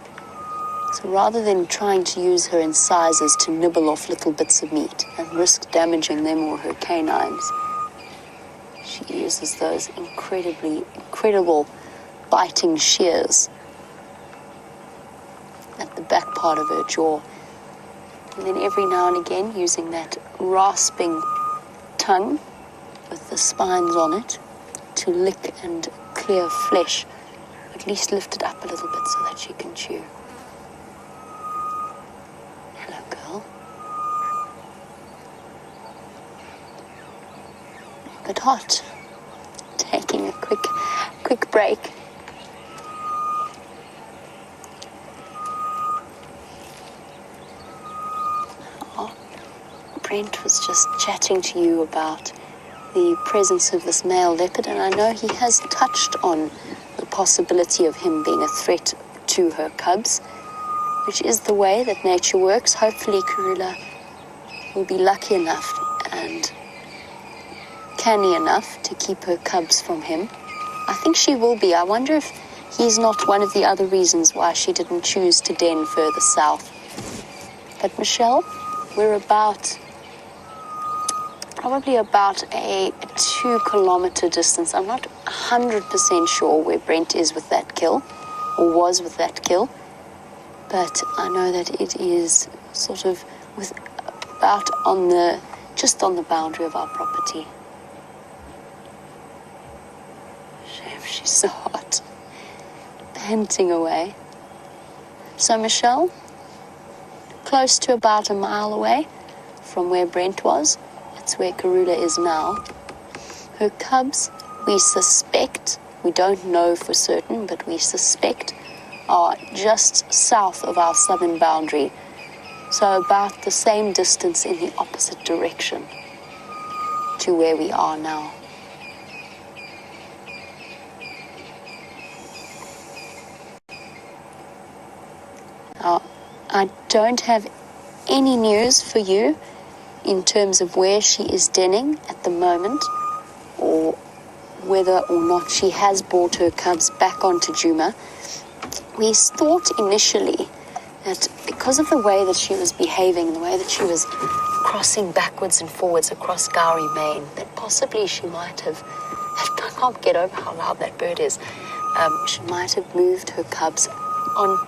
So rather than trying to use her incisors to nibble off little bits of meat and risk damaging them or her canines, she uses those incredible biting shears at the back part of her jaw. And then every now and again using that rasping tongue with the spines on it to lick and clear flesh, at least lift it up a little bit so that she can chew. Hello, girl. but hot. Taking a quick break. Oh, Brent was just chatting to you about the presence of this male leopard, and I know he has touched on the possibility of him being a threat to her cubs, which is the way that nature works. Hopefully Karula will be lucky enough and canny enough to keep her cubs from him. I think she will be. I wonder if he's not one of the other reasons why she didn't choose to den further south. But Michelle, we're probably about a 2-kilometer distance. I'm not 100% sure where Brent is with that kill, or was with that kill, but I know that it is sort of just on the boundary of our property. Shame she's so hot, panting away. So Michelle, close to about a mile away from where Brent was. That's where Karula is now. Her cubs, we suspect, we don't know for certain, but we suspect are just south of our southern boundary. So about the same distance in the opposite direction to where we are now. Now, I don't have any news for you in terms of where she is denning at the moment, or whether or not she has brought her cubs back onto Djuma. We thought initially that because of the way that she was behaving, the way that she was crossing backwards and forwards across Gowrie Main, that possibly she might have, I can't get over how loud that bird is, she might have moved her cubs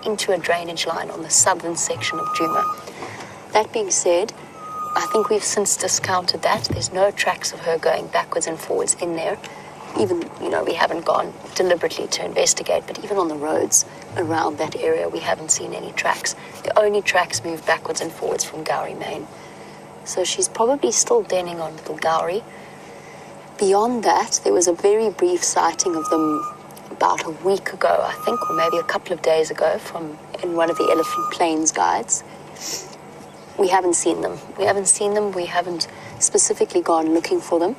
into a drainage line on the southern section of Djuma. That being said, I think we've since discounted that. There's no tracks of her going backwards and forwards in there. Even, we haven't gone deliberately to investigate, but even on the roads around that area, we haven't seen any tracks. The only tracks move backwards and forwards from Gowrie Main. So she's probably still denning on Little Gowrie. Beyond that, there was a very brief sighting of them about a week ago, I think, or maybe a couple of days ago, in one of the Elephant Plains guides. We haven't seen them. We haven't specifically gone looking for them.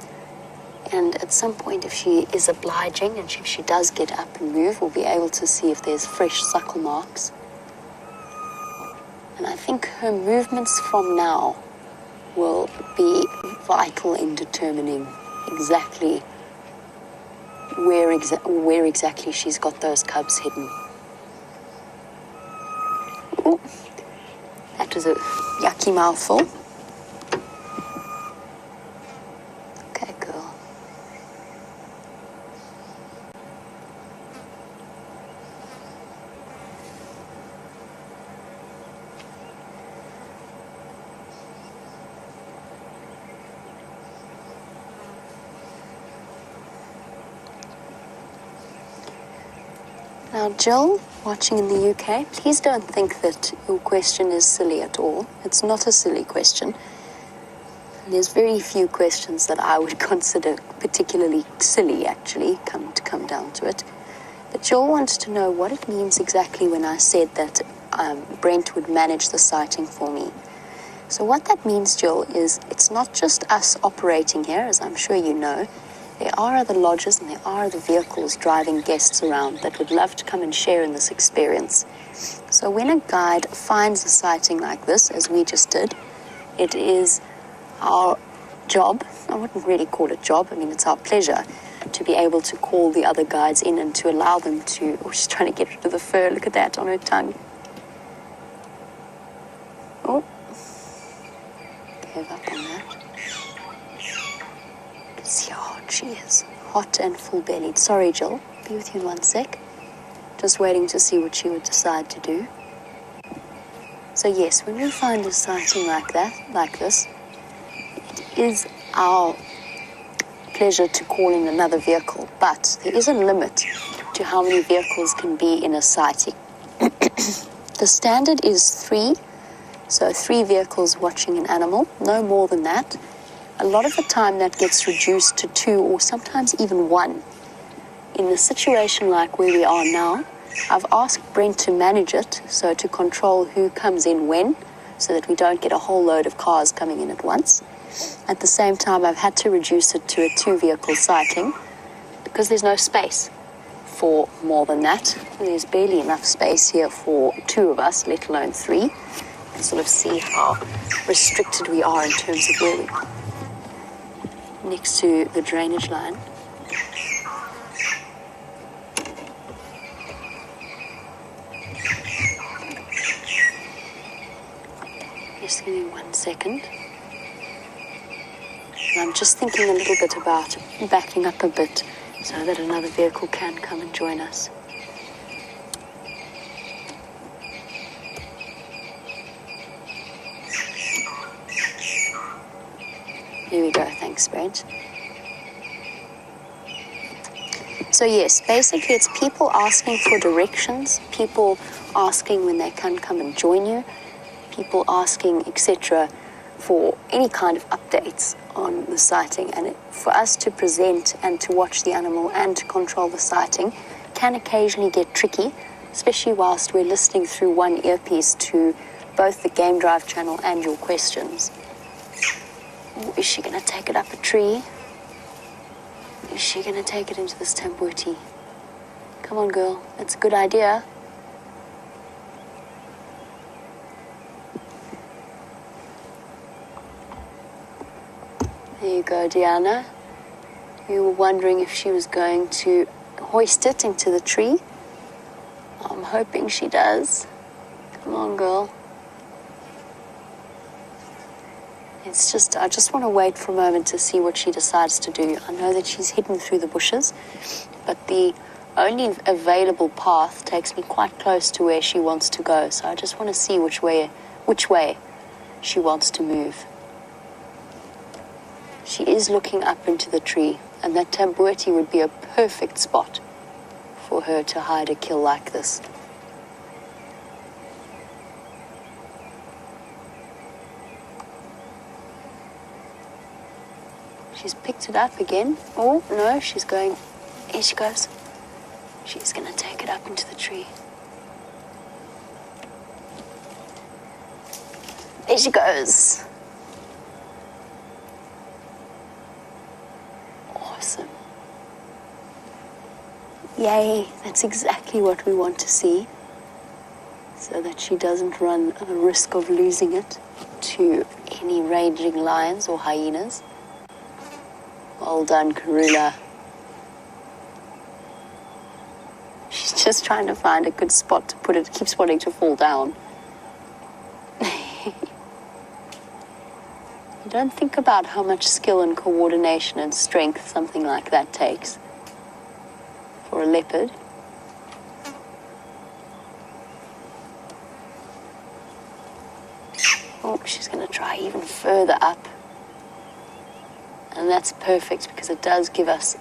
And at some point, if she is obliging and if she does get up and move, we'll be able to see if there's fresh suckle marks. And I think her movements from now will be vital in determining exactly where exactly she's got those cubs hidden. Ooh, that was a yucky mouthful. Okay, girl. Now, Jill, watching in the UK, please don't think that your question is silly at all. It's not a silly question. There's very few questions that I would consider particularly silly, actually, come down to it. But Jill wants to know what it means exactly when I said that Brent would manage the sighting for me. So what that means, Jill, is it's not just us operating here, as I'm sure you know. There are other lodges and there are other vehicles driving guests around that would love to come and share in this experience. So when a guide finds a sighting like this, as we just did, it is our job, I wouldn't really call it job, it's our pleasure to be able to call the other guides in and to allow them to, she's trying to get rid of the fur, look at that on her tongue. Oh, gave up on that. See how hot she is. Hot and full-bellied. Sorry, Jill. Be with you in 1 sec. Just waiting to see what she would decide to do. So yes, when we find a sighting like this, it is our pleasure to call in another vehicle, but there is a limit to how many vehicles can be in a sighting. The standard is 3, so 3 vehicles watching an animal, no more than that. A lot of the time that gets reduced to 2 or sometimes even 1. In a situation like where we are now, I've asked Brent to manage it, so to control who comes in when, so that we don't get a whole load of cars coming in at once. At the same time, I've had to reduce it to a 2-vehicle sighting because there's no space for more than that. There's barely enough space here for 2 of us, let alone 3. You can sort of see how restricted we are in terms of where we are. Next to the drainage line. Just give me 1 second. And I'm just thinking a little bit about backing up a bit so that another vehicle can come and join us. Here we go, thanks Brent. So yes, basically it's people asking for directions, people asking when they can come and join you, people asking, etc., for any kind of updates on the sighting. And for us to present and to watch the animal and to control the sighting can occasionally get tricky, especially whilst we're listening through one earpiece to both the Game Drive channel and your questions. Ooh, is she going to take it up a tree? Is she going to take it into this tambuti? Come on, girl. It's a good idea. There you go, Diana. You were wondering if she was going to hoist it into the tree. I'm hoping she does. Come on, girl. It's just, I just want to wait for a moment to see what she decides to do. I know that she's hidden through the bushes, but the only available path takes me quite close to where she wants to go. So I just want to see which way she wants to move. She is looking up into the tree, and that tambuti would be a perfect spot for her to hide a kill like this. She's picked it up again. Oh, no, she's going... Here she goes. She's going to take it up into the tree. There she goes. Awesome. Yay, that's exactly what we want to see, so that she doesn't run the risk of losing it to any raging lions or hyenas. Well done, Karula. She's just trying to find a good spot to put it. It keeps wanting to fall down. You don't think about how much skill and coordination and strength something like that takes for a leopard. Oh, she's going to try even further up. And that's perfect because it does give us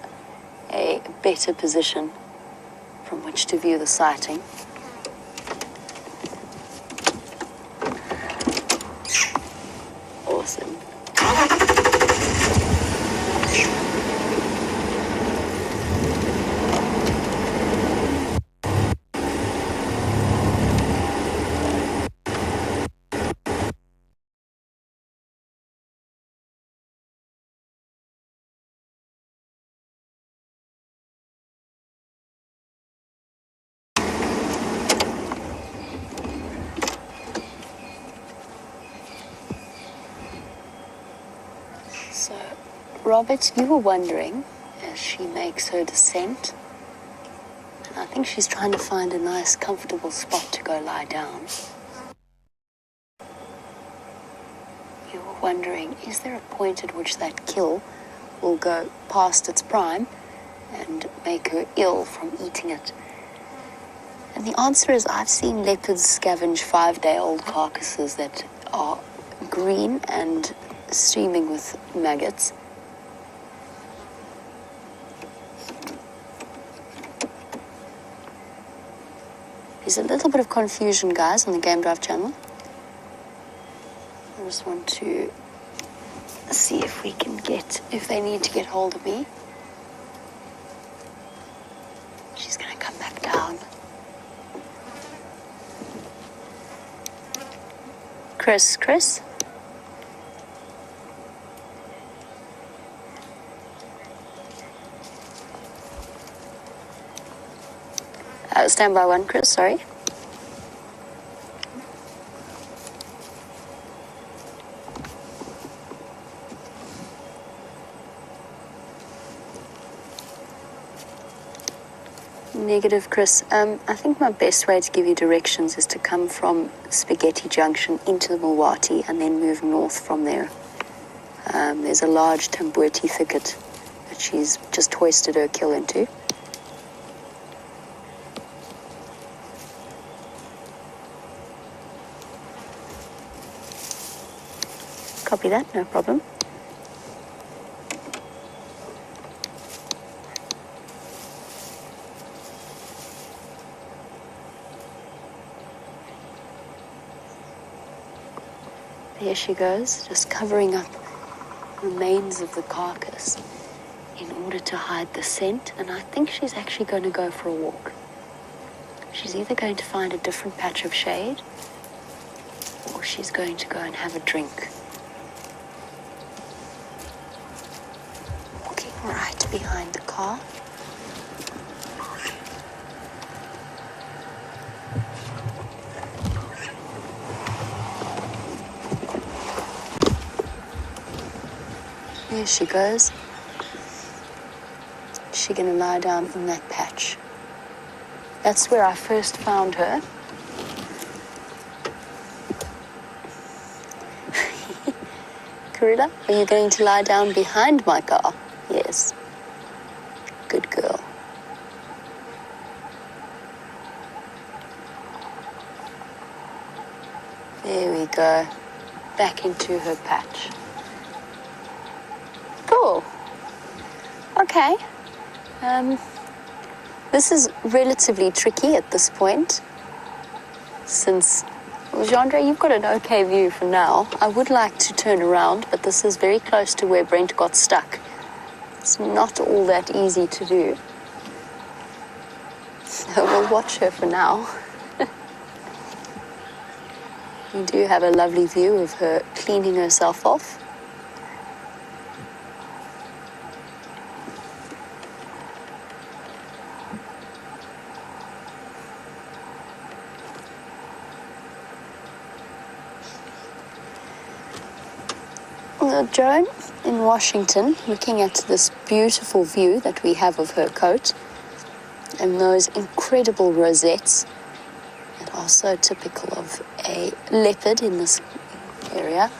a better position from which to view the sighting. Awesome. So, Robert, you were wondering, as she makes her descent, and I think she's trying to find a nice, comfortable spot to go lie down. You were wondering, is there a point at which that kill will go past its prime and make her ill from eating it? And the answer is, I've seen leopards scavenge 5-day-old carcasses that are green and streaming with maggots. There's a little bit of confusion, guys, on the Game Drive channel. I just want to see see if we can if they need to get hold of me. She's gonna come back down. Chris. Stand by one, Chris, sorry. Negative, Chris. I think my best way to give you directions is to come from Spaghetti Junction into Mulwati and then move north from there. There's a large Tambweti thicket that she's just hoisted her kill into. Copy that, no problem. There she goes, just covering up remains of the carcass in order to hide the scent, and I think she's actually going to go for a walk. She's either going to find a different patch of shade, or she's going to go and have a drink. Walking right behind the car. There she goes. Is she gonna lie down in that patch? That's where I first found her. Karula, are you going to lie down behind my car? Yes. Good girl. There we go. Back into her patch. Cool. Okay. This is relatively tricky at this point, since, well, Jandre, you've got an okay view for now. I would like to turn around, but this is very close to where Brent got stuck. It's not all that easy to do. So we'll watch her for now. You do have a lovely view of her cleaning herself off. Joan in Washington, looking at this beautiful view that we have of her coat and those incredible rosettes that are so typical of a leopard in this area.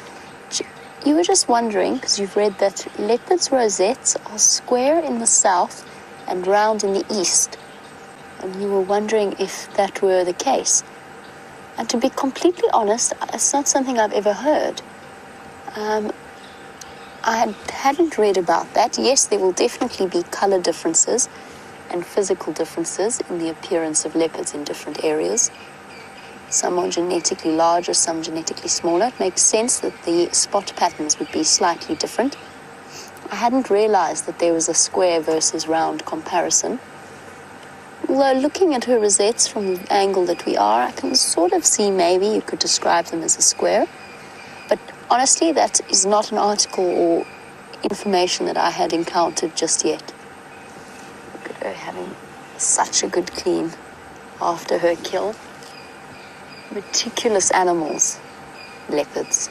You were just wondering, because you've read that leopards' rosettes are square in the south and round in the east, and you were wondering if that were the case. And to be completely honest, it's not something I've ever heard. I hadn't read about that. Yes, there will definitely be color differences and physical differences in the appearance of leopards in different areas. Some are genetically larger, some genetically smaller. It makes sense that the spot patterns would be slightly different. I hadn't realized that there was a square versus round comparison. Although looking at her rosettes from the angle that we are, I can sort of see maybe you could describe them as a square. But honestly, that is not an article or information that I had encountered just yet. Look at her having such a good clean after her kill. Meticulous animals, leopards.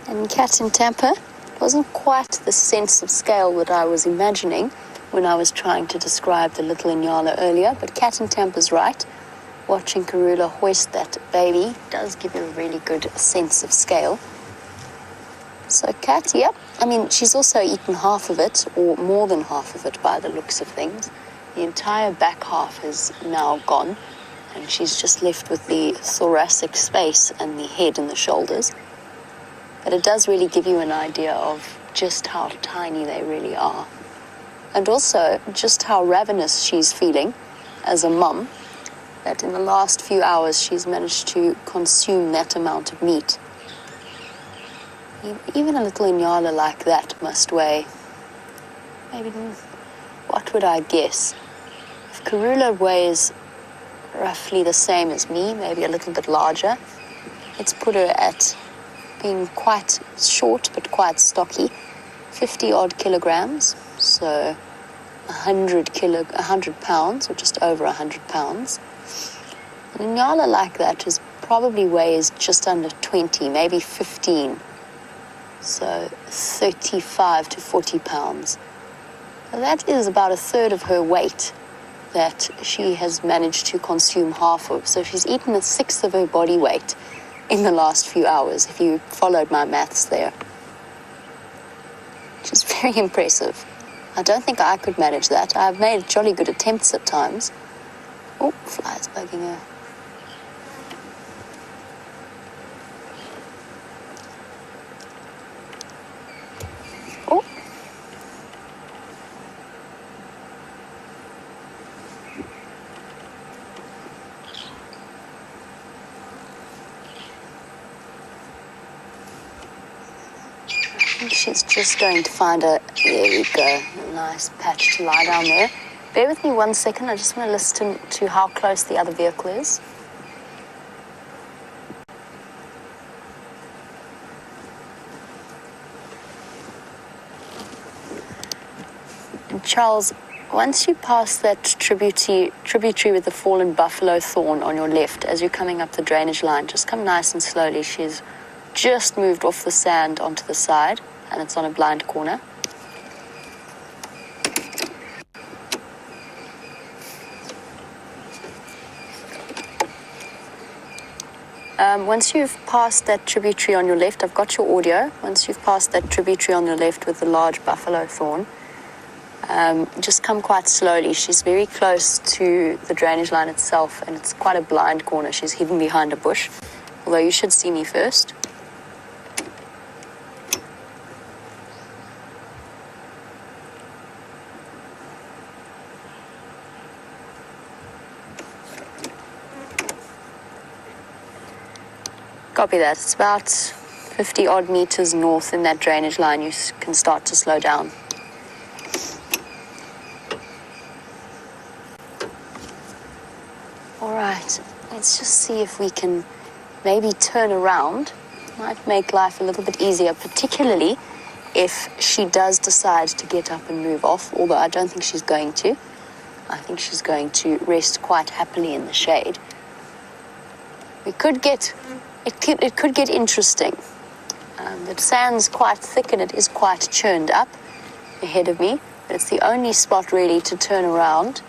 And cat in Tampa wasn't quite the sense of scale that I was imagining when I was trying to describe the little Inyala earlier, but cat in Tampa's right. Watching Karula hoist that baby does give you a really good sense of scale. So cat, yep. I mean, she's also eaten half of it, or more than half of it by the looks of things. The entire back half is now gone, and she's just left with the thoracic space and the head and the shoulders. but it does really give you an idea of just how tiny they really are. And also just how ravenous she's feeling as a mum, that in the last few hours she's managed to consume that amount of meat. Even a little Inyala like that must weigh, maybe, what would I guess? If Karula weighs roughly the same as me, maybe a little bit larger, let's put her at being quite short but quite stocky, 50 odd kilograms, so 100 pounds, or just over 100 pounds. An Inyala like that probably weighs just under 20, maybe 15. So 35 to 40 pounds. So that is about a third of her weight that she has managed to consume half of. So she's eaten a sixth of her body weight in the last few hours, if you followed my maths there. Which is very impressive. I don't think I could manage that. I've made jolly good attempts at times. Oh, flies bugging her. Oh. I think she's just going to find there we go, a nice patch to lie down there. Bear with me 1 second, I just want to listen to how close the other vehicle is. And Charles, once you pass that tributary with the fallen buffalo thorn on your left, as you're coming up the drainage line, just come nice and slowly. She's just moved off the sand onto the side, and it's on a blind corner. Once you've passed that tributary on your left, I've got your audio. Once you've passed that tributary on your left with the large buffalo thorn, just come quite slowly. She's very close to the drainage line itself, and it's quite a blind corner. She's hidden behind a bush, although you should see me first. Copy that. It's about 50 odd meters north in that drainage line. You can start to slow down. All right, let's just see if we can maybe turn around. Might make life a little bit easier, particularly if she does decide to get up and move off, although I don't think she's going to. I think she's going to rest quite happily in the shade. It could get interesting. The sand's quite thick and it is quite churned up ahead of me, but it's the only spot really to turn around.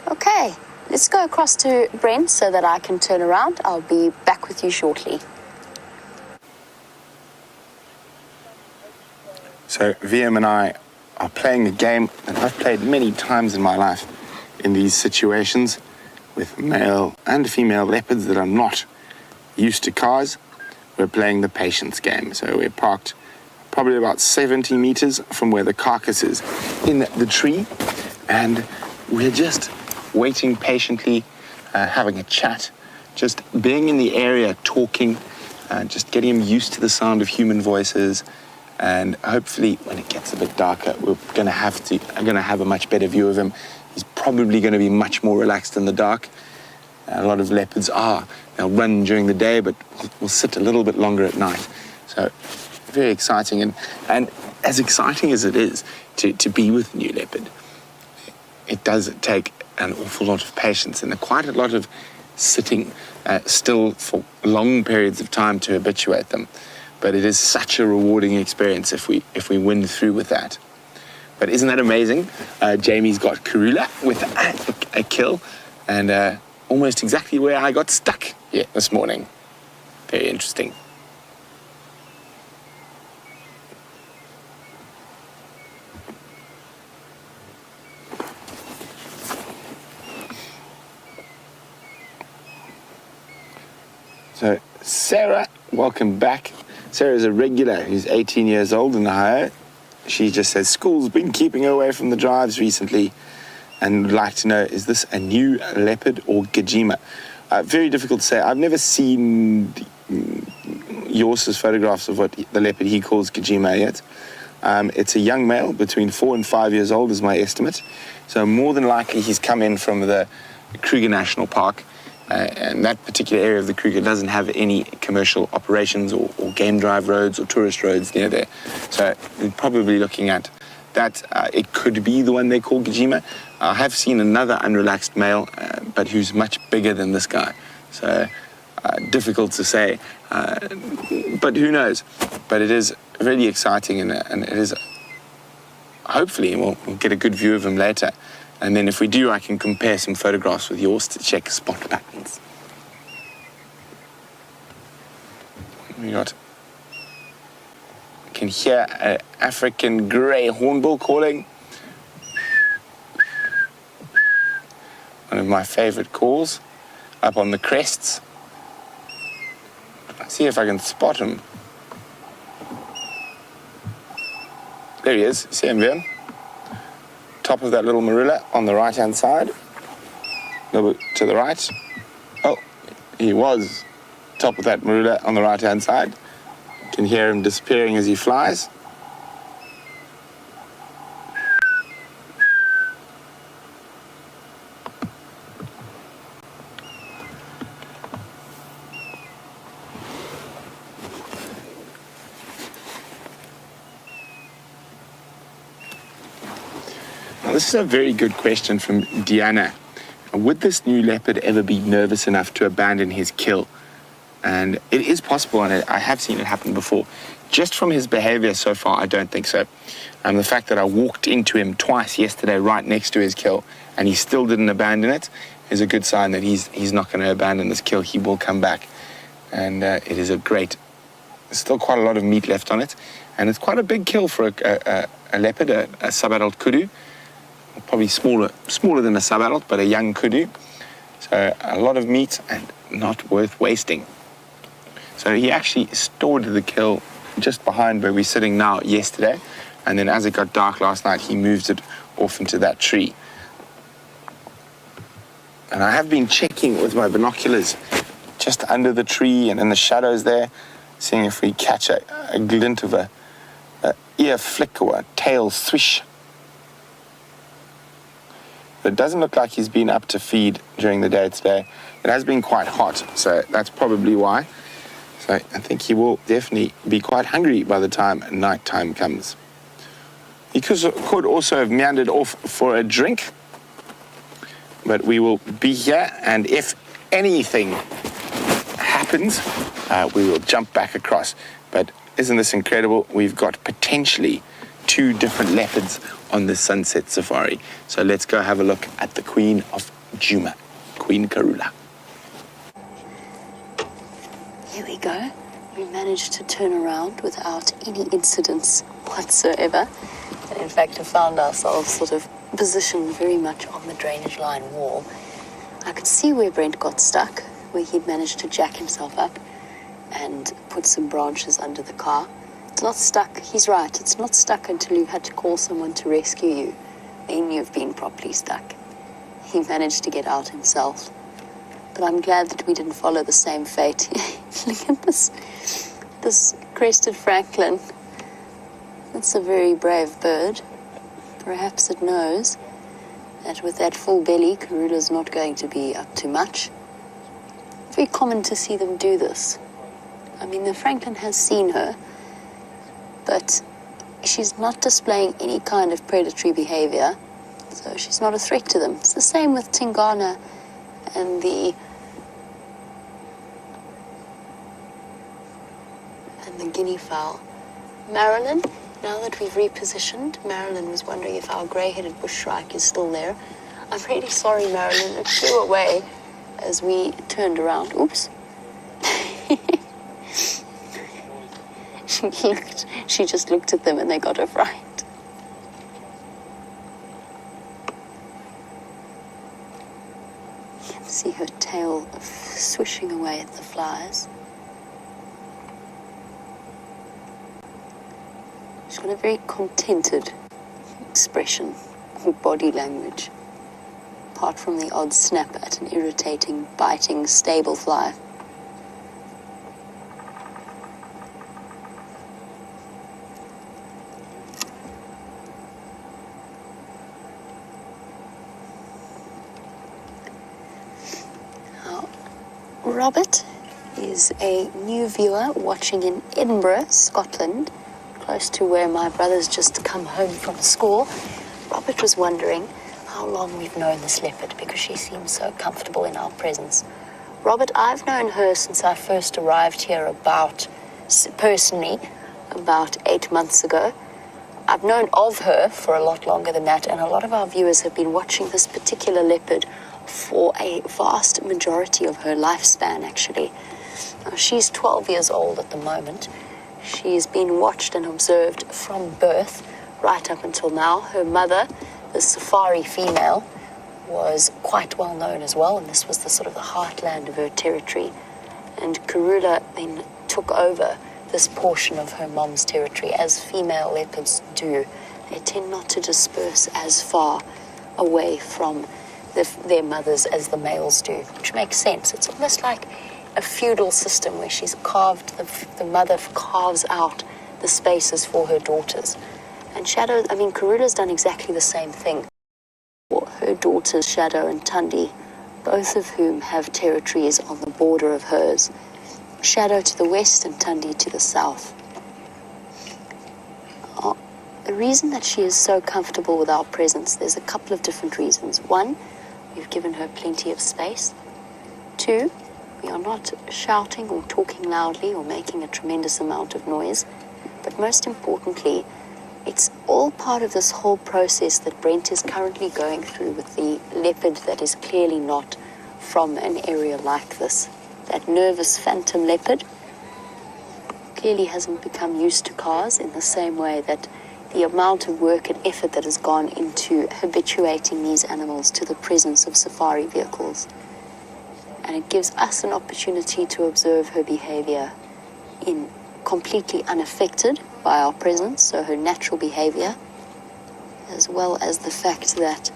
Okay, let's go across to Brent so that I can turn around. I'll be back with you shortly. So VM and I are playing a game that I've played many times in my life in these situations with male and female leopards that are not used to cars. We're playing the patience game. So we're parked probably about 70 meters from where the carcass is in the tree, and we're just waiting patiently, having a chat, just being in the area, talking, just getting him used to the sound of human voices. And hopefully when it gets a bit darker, I'm going to have a much better view of him. He's probably going to be much more relaxed in the dark. A lot of leopards they'll run during the day, but will sit a little bit longer at night. So very exciting. And as exciting as it is to be with a new leopard, it does take an awful lot of patience and quite a lot of sitting still for long periods of time to habituate them. But it is such a rewarding experience if we win through with that. But isn't that amazing? Jamie's got Karula with a kill, and almost exactly where I got stuck here this morning. Very interesting. So, Sarah, welcome back. Sarah is a regular who's 18 years old in Ohio. She just says school's been keeping her away from the drives recently and would like to know, is this a new leopard or Djuma? Very difficult to say. I've never seen Jors's photographs of what the leopard he calls Djuma yet. It's a young male, between 4 and 5 years old is my estimate. So more than likely he's come in from the Kruger National Park. And that particular area of the Kruger doesn't have any commercial operations or game drive roads or tourist roads near there. So we're probably looking at that. It could be the one they call Djuma. I have seen another unrelaxed male, but who's much bigger than this guy. So difficult to say, but who knows? But it is really exciting, and it is, hopefully we'll get a good view of him later. And then if we do, I can compare some photographs with yours to check spot patterns. We can hear an African grey hornbill calling. One of my favorite calls, up on the crests. Let's see if I can spot him. There he is, see him there? Top of that little marilla on the right-hand side. A little bit to the right. Oh, he was top of that marilla on the right-hand side. You can hear him disappearing as he flies. This is a very good question from Deanna. Would this new leopard ever be nervous enough to abandon his kill? And it is possible, and I have seen it happen before. Just from his behavior so far, I don't think so. The fact that I walked into him twice yesterday right next to his kill, and he still didn't abandon it, is a good sign that he's not going to abandon this kill. He will come back. And it is there's still quite a lot of meat left on it. And it's quite a big kill for a leopard, a sub-adult kudu. Probably smaller than a sub-adult, but a young kudu. So a lot of meat and not worth wasting. So he actually stored the kill just behind where we're sitting now yesterday. And then as it got dark last night, he moved it off into that tree. And I have been checking with my binoculars just under the tree and in the shadows there, seeing if we catch a glint of a ear flick or a tail swish. It doesn't look like he's been up to feed during the day today. It has been quite hot, so that's probably why. So I think he will definitely be quite hungry by the time night time comes. He could also have meandered off for a drink, but we will be here, and if anything happens, we will jump back across. But isn't this incredible? We've got potentially 2 different leopards on the sunset safari. So let's go have a look at the Queen of Djuma, Queen Karula. Here we go. We managed to turn around without any incidents whatsoever. And in fact, we found ourselves sort of positioned very much on the drainage line wall. I could see where Brent got stuck, where he'd managed to jack himself up and put some branches under the car. It's not stuck. He's right. It's not stuck until you've had to call someone to rescue you. Then you've been properly stuck. He managed to get out himself. But I'm glad that we didn't follow the same fate. Look at this crested francolin. It's a very brave bird. Perhaps it knows that with that full belly, Karula's not going to be up to much. Very common to see them do this. I mean, the francolin has seen her, but she's not displaying any kind of predatory behavior, so she's not a threat to them. It's the same with Tingana and the guinea fowl. Marilyn, now that we've repositioned, Marilyn was wondering if our grey-headed bush shrike is still there. I'm really sorry, Marilyn. It flew away as we turned around. Oops. She just looked at them and they got her fright. You can see her tail swishing away at the flies. She's got a very contented expression or body language, apart from the odd snap at an irritating, biting, stable fly. Now, Robert is a new viewer watching in Edinburgh, Scotland, close to where my brother's just come home from school. Robert was wondering how long we've known this leopard because she seems so comfortable in our presence. Robert, I've known her since I first arrived here personally, about 8 months ago. I've known of her for a lot longer than that, and a lot of our viewers have been watching this particular leopard for a vast majority of her lifespan, actually. Now, she's 12 years old at the moment. She's been watched and observed from birth right up until now. Her mother, the safari female, was quite well known as well, and this was the sort of the heartland of her territory. And Karula then took over this portion of her mom's territory, as female leopards do. They tend not to disperse as far away from their mothers as the males do, which makes sense. It's almost like a feudal system where she's carved, the mother carves out the spaces for her daughters. And Karula's done exactly the same thing for her daughters, Shadow and Tundi, both of whom have territories on the border of hers. Shadow to the west and Tundi to the south. The reason that she is so comfortable with our presence, there's a couple of different reasons. One, we've given her plenty of space. Two, we are not shouting or talking loudly or making a tremendous amount of noise. But most importantly, it's all part of this whole process that Brent is currently going through with the leopard that is clearly not from an area like this. That nervous phantom leopard clearly hasn't become used to cars in the same way that the amount of work and effort that has gone into habituating these animals to the presence of safari vehicles. And it gives us an opportunity to observe her behavior in completely unaffected by our presence, so her natural behavior, as well as the fact that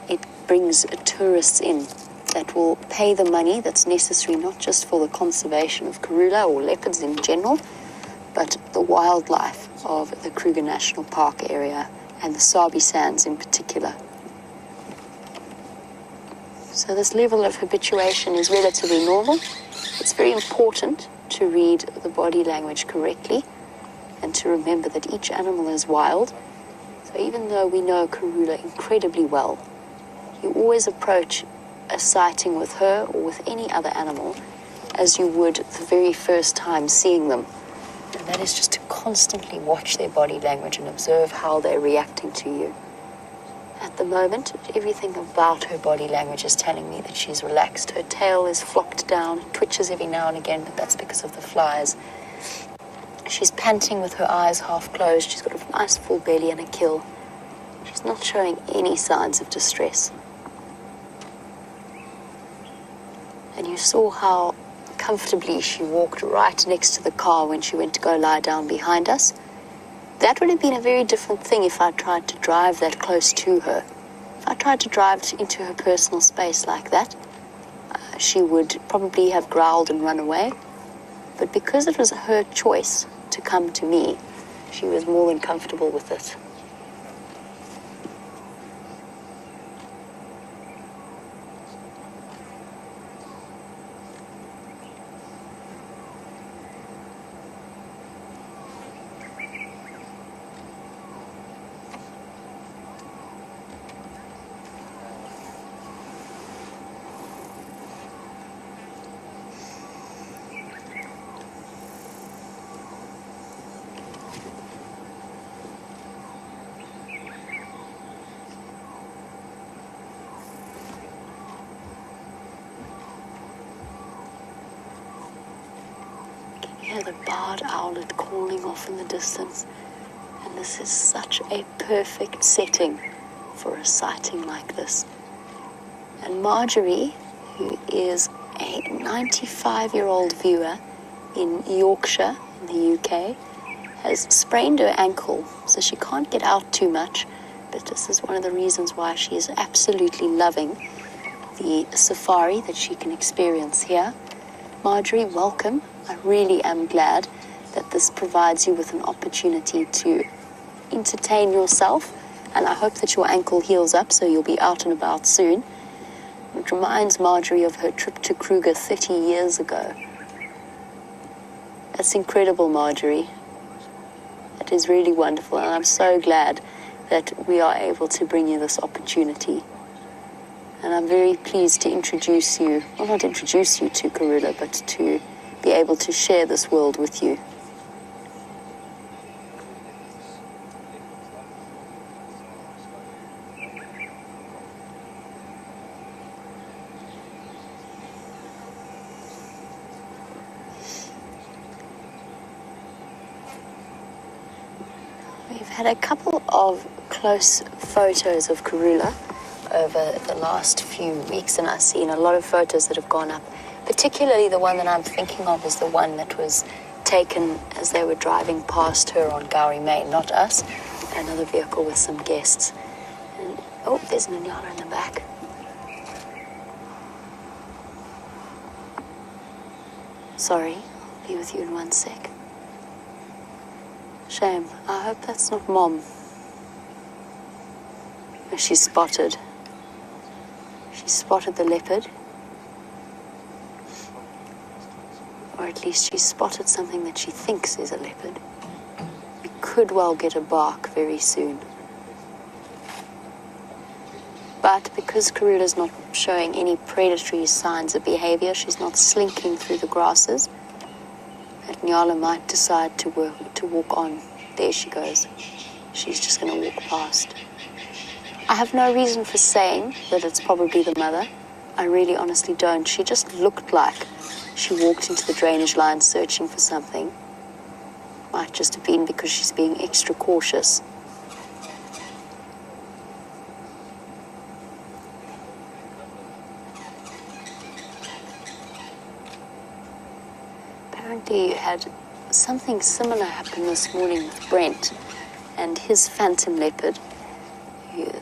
it brings tourists in that will pay the money that's necessary not just for the conservation of Karula or leopards in general, but the wildlife of the Kruger National Park area and the Sabi Sands in particular. So this level of habituation is relatively normal. It's very important to read the body language correctly and to remember that each animal is wild. So even though we know Karula incredibly well, you always approach a sighting with her or with any other animal as you would the very first time seeing them. And that is just to constantly watch their body language and observe how they're reacting to you. At the moment, everything about her body language is telling me that she's relaxed. Her tail is flopped down, twitches every now and again, but that's because of the flies. She's panting with her eyes half closed. She's got a nice full belly and a kill. She's not showing any signs of distress. And you saw how comfortably she walked right next to the car when she went to go lie down behind us. That would have been a very different thing if I tried to drive that close to her. If I tried to drive into her personal space like that, she would probably have growled and run away. But because it was her choice to come to me, she was more than comfortable with it. Hear the barred owlet calling off in the distance, and this is such a perfect setting for a sighting like this. And Marjorie who is a 95-year-old viewer in Yorkshire, in the UK, has sprained her ankle, so she can't get out too much, but this is one of the reasons why she is absolutely loving the safari that she can experience here. Marjorie, welcome. I really am glad that this provides you with an opportunity to entertain yourself, and I hope that your ankle heals up so you'll be out and about soon. It reminds Marjorie of her trip to Kruger 30 years ago. That's incredible, Marjorie. That is really wonderful, and I'm so glad that we are able to bring you this opportunity. And I'm very pleased to introduce you, well, not introduce you to Karula, but to be able to share this world with you. We've had a couple of close photos of Karula over the last few weeks, and I've seen a lot of photos that have gone up. Particularly the one that I'm thinking of is the one that was taken as they were driving past her on Gowrie Main, not us, another vehicle with some guests. And, oh, there's Minyana in the back. Sorry, I'll be with you in 1 sec. Shame. I hope that's not Mom. She's spotted. She spotted the leopard. Or at least she spotted something that she thinks is a leopard. We could well get a bark very soon. But because Karula's not showing any predatory signs of behavior, she's not slinking through the grasses, that Nyala might decide to walk on. There she goes. She's just going to walk past. I have no reason for saying that it's probably the mother. I really honestly don't. She just looked like she walked into the drainage line searching for something. Might just have been because she's being extra cautious. Apparently you had something similar happen this morning with Brent and his phantom leopard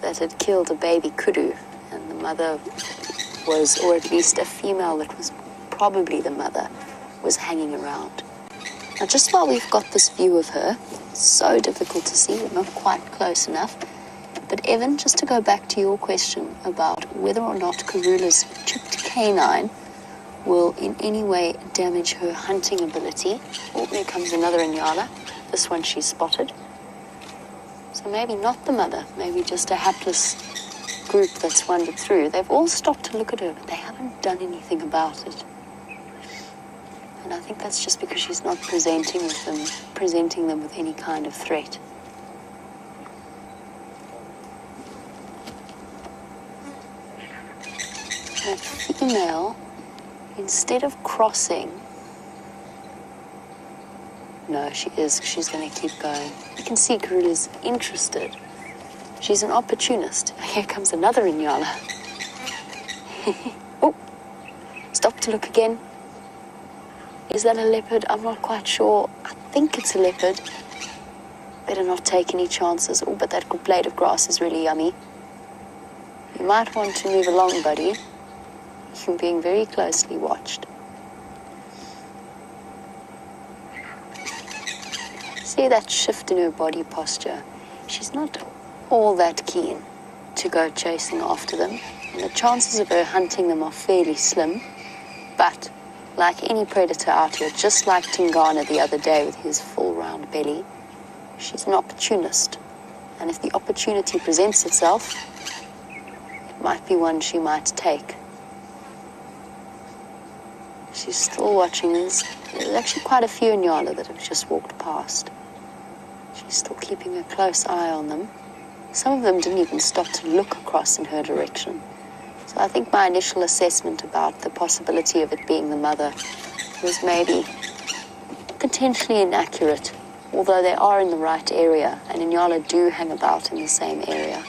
that had killed a baby kudu, and the mother was, or at least a female that was probably the mother, was hanging around. Now just while we've got this view of her, it's so difficult to see, we're not quite close enough, but Evan, just to go back to your question about whether or not Karula's chipped canine will in any way damage her hunting ability. Oh, there comes another Inyala. This one she's spotted. So maybe not the mother, maybe just a hapless group that's wandered through. They've all stopped to look at her, but they haven't done anything about it. And I think that's just because she's not presenting them with any kind of threat. That female, instead of crossing, no, she's going to keep going. You can see Karula's interested. She's an opportunist. Here comes another Inyala. Oh, stop to look again. Is that a leopard? I'm not quite sure. I think it's a leopard. Better not take any chances. Oh, but that blade of grass is really yummy. You might want to move along, buddy. You're being very closely watched. See that shift in her body posture? She's not all that keen to go chasing after them, and the chances of her hunting them are fairly slim. But like any predator out here, just like Tingana the other day with his full round belly, she's an opportunist. And if the opportunity presents itself, it might be one she might take. She's still watching. There's actually quite a few Inyala that have just walked past. She's still keeping a close eye on them. Some of them didn't even stop to look across in her direction. So I think my initial assessment about the possibility of it being the mother was maybe potentially inaccurate, although they are in the right area, and Inyala do hang about in the same area.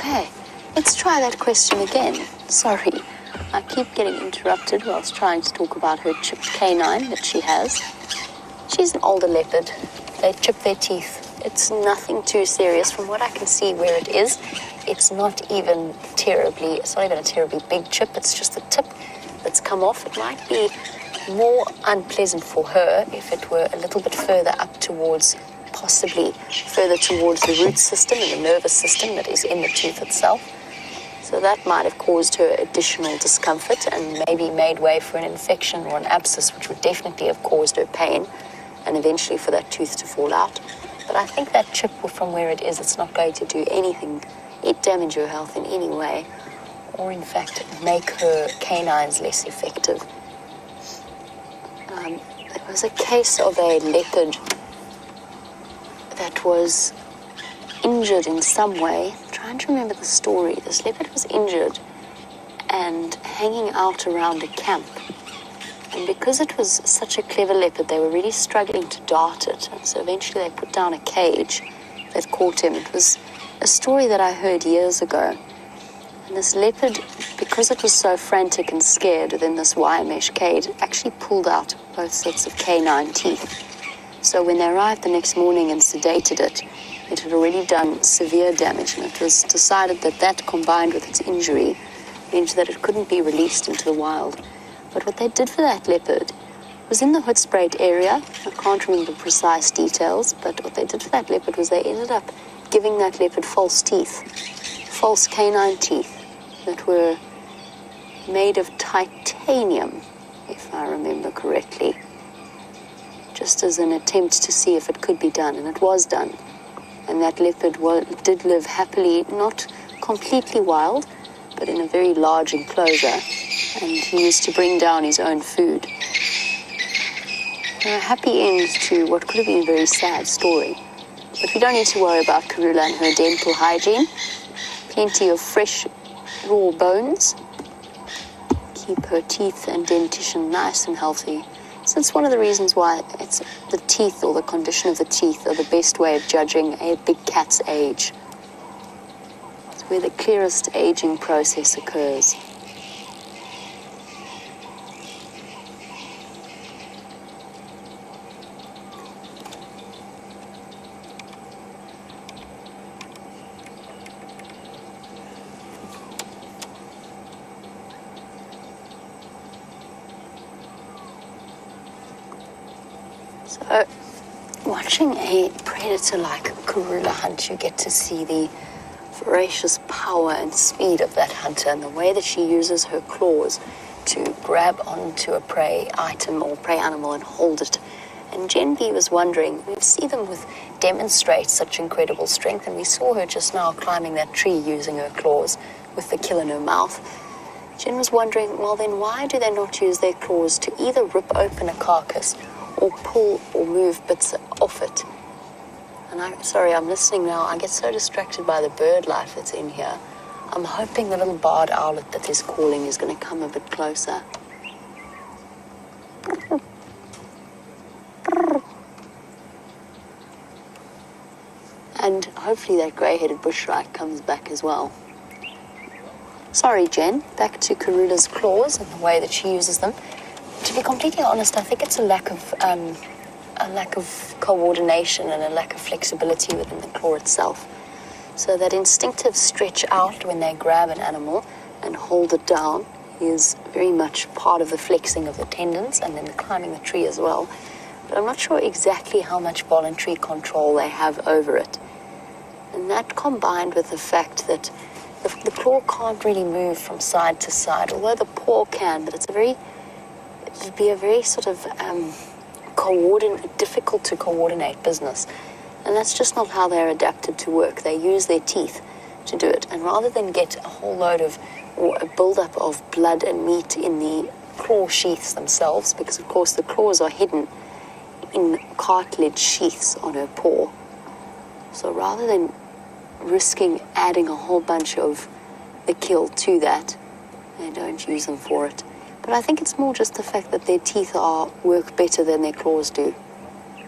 Okay, let's try that question again. Sorry, I keep getting interrupted whilst trying to talk about her chipped canine that she has. She's an older leopard. They chip their teeth. It's nothing too serious from what I can see where it is. It's not even a terribly big chip. It's just the tip that's come off. It might be more unpleasant for her if it were a little bit further up towards, possibly further towards the root system and the nervous system that is in the tooth itself. So that might have caused her additional discomfort and maybe made way for an infection or an abscess, which would definitely have caused her pain and eventually for that tooth to fall out. But I think that chip from where it is, it's not going to do anything, damage her health in any way, or in fact make her canines less effective. There was a case of a leopard that was injured in some way. I'm trying to remember the story. This leopard was injured and hanging out around a camp. And because it was such a clever leopard, they were really struggling to dart it. And so eventually they put down a cage that caught him. It was a story that I heard years ago. And this leopard, because it was so frantic and scared within this wire mesh cage, actually pulled out both sets of canine teeth. So when they arrived the next morning and sedated it, it had already done severe damage. And it was decided that that combined with its injury meant that it couldn't be released into the wild. But what they did for that leopard was in the Hoedspruit area. I can't remember the precise details, but what they did for that leopard was they ended up giving that leopard false teeth, false canine teeth that were made of titanium, if I remember correctly, just as an attempt to see if it could be done, and it was done. And that leopard did live happily, not completely wild, but in a very large enclosure, and he used to bring down his own food. A happy end to what could have been a very sad story. But we don't need to worry about Karula and her dental hygiene. Plenty of fresh, raw bones. Keep her teeth and dentition nice and healthy. So it's one of the reasons why it's the teeth or the condition of the teeth are the best way of judging a big cat's age. It's where the clearest aging process occurs. So, watching a predator like Karula hunt, you get to see the voracious power and speed of that hunter and the way that she uses her claws to grab onto a prey item or prey animal and hold it. And Jen B was wondering, we see them demonstrate such incredible strength, and we saw her just now climbing that tree using her claws with the kill in her mouth. Jen was wondering, well then why do they not use their claws to either rip open a carcass or pull or move bits off it? And I'm listening now. I get so distracted by the bird life that's in here. I'm hoping the little barred owlet that is calling is going to come a bit closer. And hopefully that grey-headed bushrat comes back as well. Sorry, Jen. Back to Karula's claws and the way that she uses them. To be completely honest, I think it's a lack of coordination and a lack of flexibility within the claw itself. So that instinctive stretch out when they grab an animal and hold it down is very much part of the flexing of the tendons and then the climbing the tree as well. But I'm not sure exactly how much voluntary control they have over it. And that combined with the fact that the claw can't really move from side to side, although the paw can, but it'd be a very sort of difficult to coordinate business. And that's just not how they're adapted to work. They use their teeth to do it. And rather than get a whole load of, or a buildup of blood and meat in the claw sheaths themselves, because of course the claws are hidden in cartilage sheaths on her paw. So rather than risking adding a whole bunch of the kill to that, they don't use them for it. But I think it's more just the fact that their teeth work better than their claws do.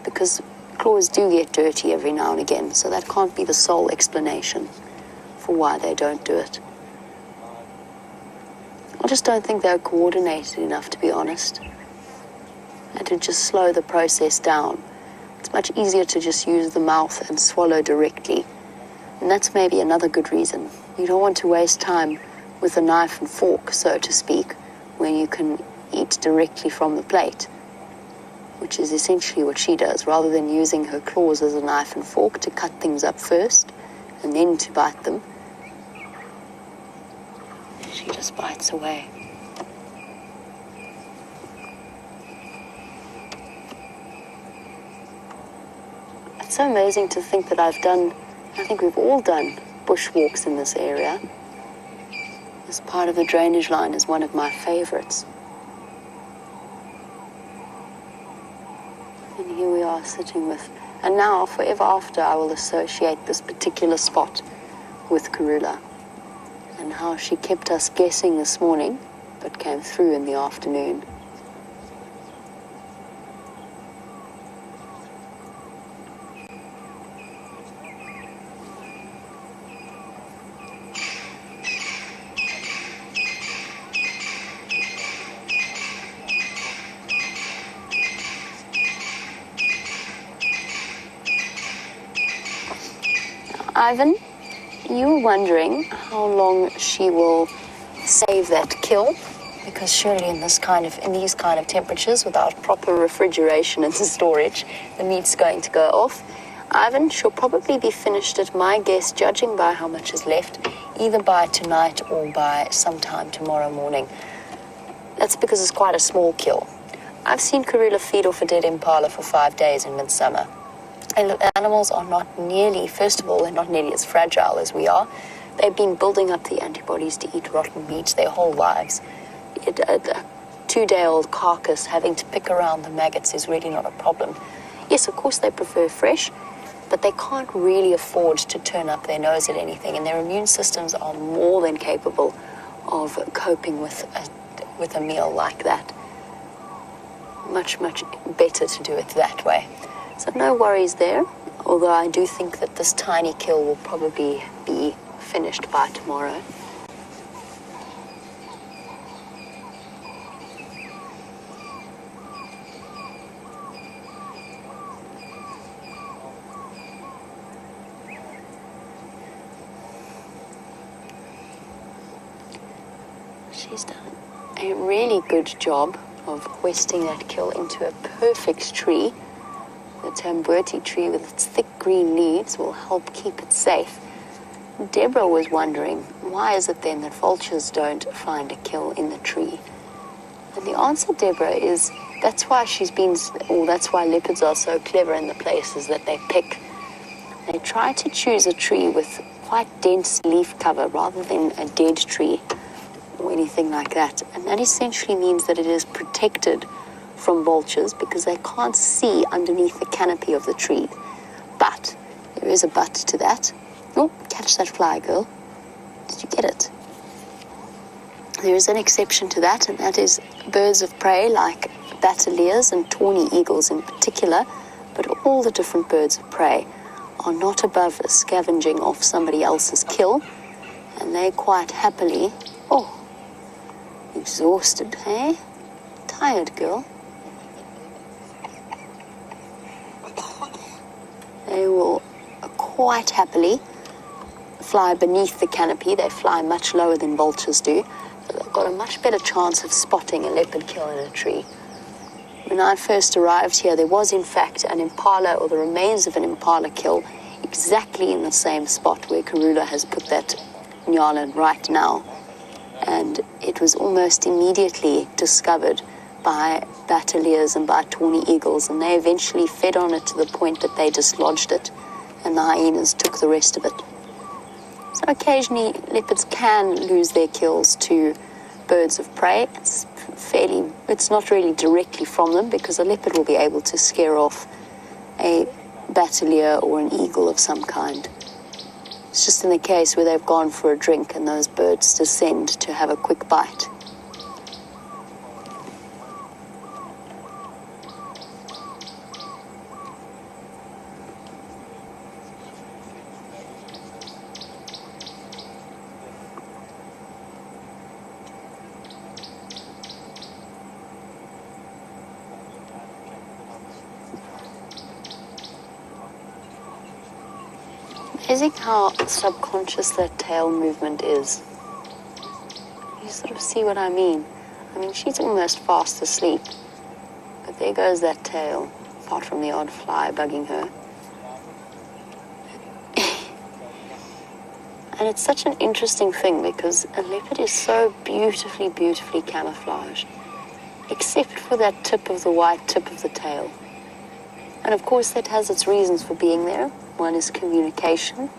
Because claws do get dirty every now and again, so that can't be the sole explanation for why they don't do it. I just don't think they're coordinated enough, to be honest. And to just slow the process down. It's much easier to just use the mouth and swallow directly. And that's maybe another good reason. You don't want to waste time with a knife and fork, so to speak, when you can eat directly from the plate, which is essentially what she does, rather than using her claws as a knife and fork to cut things up first and then to bite them. She just bites away. It's so amazing to think that I think we've all done bushwalks in this area. This part of the drainage line is one of my favorites. And here we are sitting with, and now forever after I will associate this particular spot with Karula and how she kept us guessing this morning but came through in the afternoon. Ivan, you were wondering how long she will save that kill, because surely in these kind of temperatures, without proper refrigeration and storage, the meat's going to go off. Ivan, she'll probably be finished, at my guess, judging by how much is left, either by tonight or by sometime tomorrow morning. That's because it's quite a small kill. I've seen Karula feed off a dead impala for 5 days in midsummer. And animals are not nearly, first of all, they're not nearly as fragile as we are. They've been building up the antibodies to eat rotten meat their whole lives. A 2-day-old carcass having to pick around the maggots is really not a problem. Yes, of course they prefer fresh, but they can't really afford to turn up their nose at anything, and their immune systems are more than capable of coping with a meal like that. Much, much better to do it that way. So no worries there, although I do think that this tiny kill will probably be finished by tomorrow. She's done a really good job of hoisting that kill into a perfect tree. The tamboti tree with its thick green leaves will help keep it safe. Deborah was wondering, why is it then that vultures don't find a kill in the tree? And the answer, Deborah, is that's why that's why leopards are so clever in the places that they pick. They try to choose a tree with quite dense leaf cover rather than a dead tree or anything like that. And that essentially means that it is protected from vultures because they can't see underneath the canopy of the tree. But there is a but to that. Oh, catch that fly, girl. Did you get it? There is an exception to that, and that is birds of prey like bataliers and tawny eagles in particular, but all the different birds of prey are not above scavenging off somebody else's kill, and they quite happily, exhausted, hey? Tired, girl. They will quite happily fly beneath the canopy. They fly much lower than vultures do. So they've got a much better chance of spotting a leopard kill in a tree. When I first arrived here, there was in fact an impala, or the remains of an impala kill, exactly in the same spot where Karula has put that nyala right now. And it was almost immediately discovered by bataliers and by tawny eagles, and they eventually fed on it to the point that they dislodged it, and the hyenas took the rest of it. So occasionally leopards can lose their kills to birds of prey. It's not really directly from them, because a leopard will be able to scare off a batalier or an eagle of some kind. It's just in the case where they've gone for a drink and those birds descend to have a quick bite. Amazing how subconscious that tail movement is. You sort of see what I mean. I mean, she's almost fast asleep. But there goes that tail, apart from the odd fly bugging her. And it's such an interesting thing because a leopard is so beautifully, beautifully camouflaged, except for that tip of the white tip of the tail. And of course that has its reasons for being there. One is communication,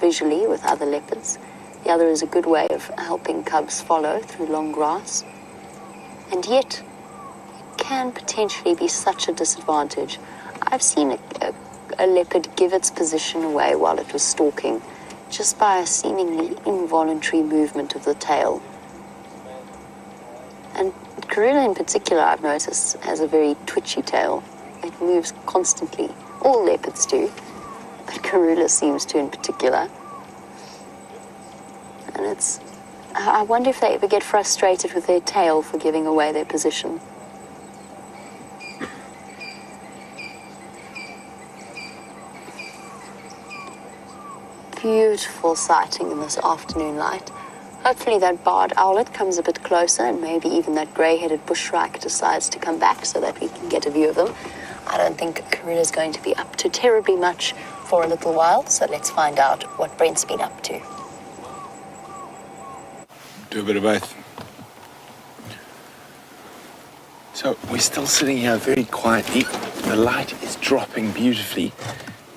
visually, with other leopards. The other is a good way of helping cubs follow through long grass. And yet, it can potentially be such a disadvantage. I've seen a leopard give its position away while it was stalking, just by a seemingly involuntary movement of the tail. And Karula in particular, I've noticed, has a very twitchy tail. It moves constantly. All leopards do, but Karula seems to in particular. And I wonder if they ever get frustrated with their tail for giving away their position. Beautiful sighting in this afternoon light. Hopefully that barred owlet comes a bit closer and maybe even that grey-headed bushshrike decides to come back so that we can get a view of them. I don't think Karula's going to be up to terribly much for a little while, so let's find out what Brent's been up to. Do a bit of both. So we're still sitting here very quietly. The light is dropping beautifully,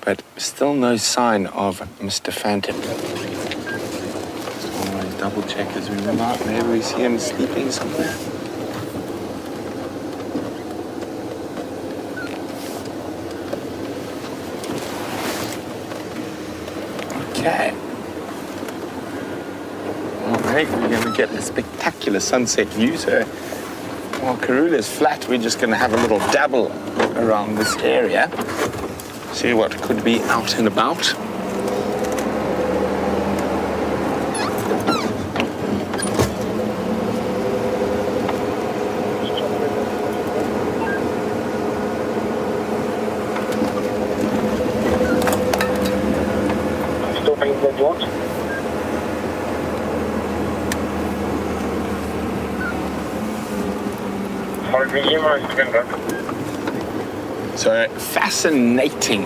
but still no sign of Mr. Phantom. Just always double check as we run out. Maybe we see him sleeping somewhere. Okay. Alright, we're going to get a spectacular sunset view. So while Karula's flat, we're just going to have a little dabble around this area. See what could be out and about. Stopping the boat. So fascinating.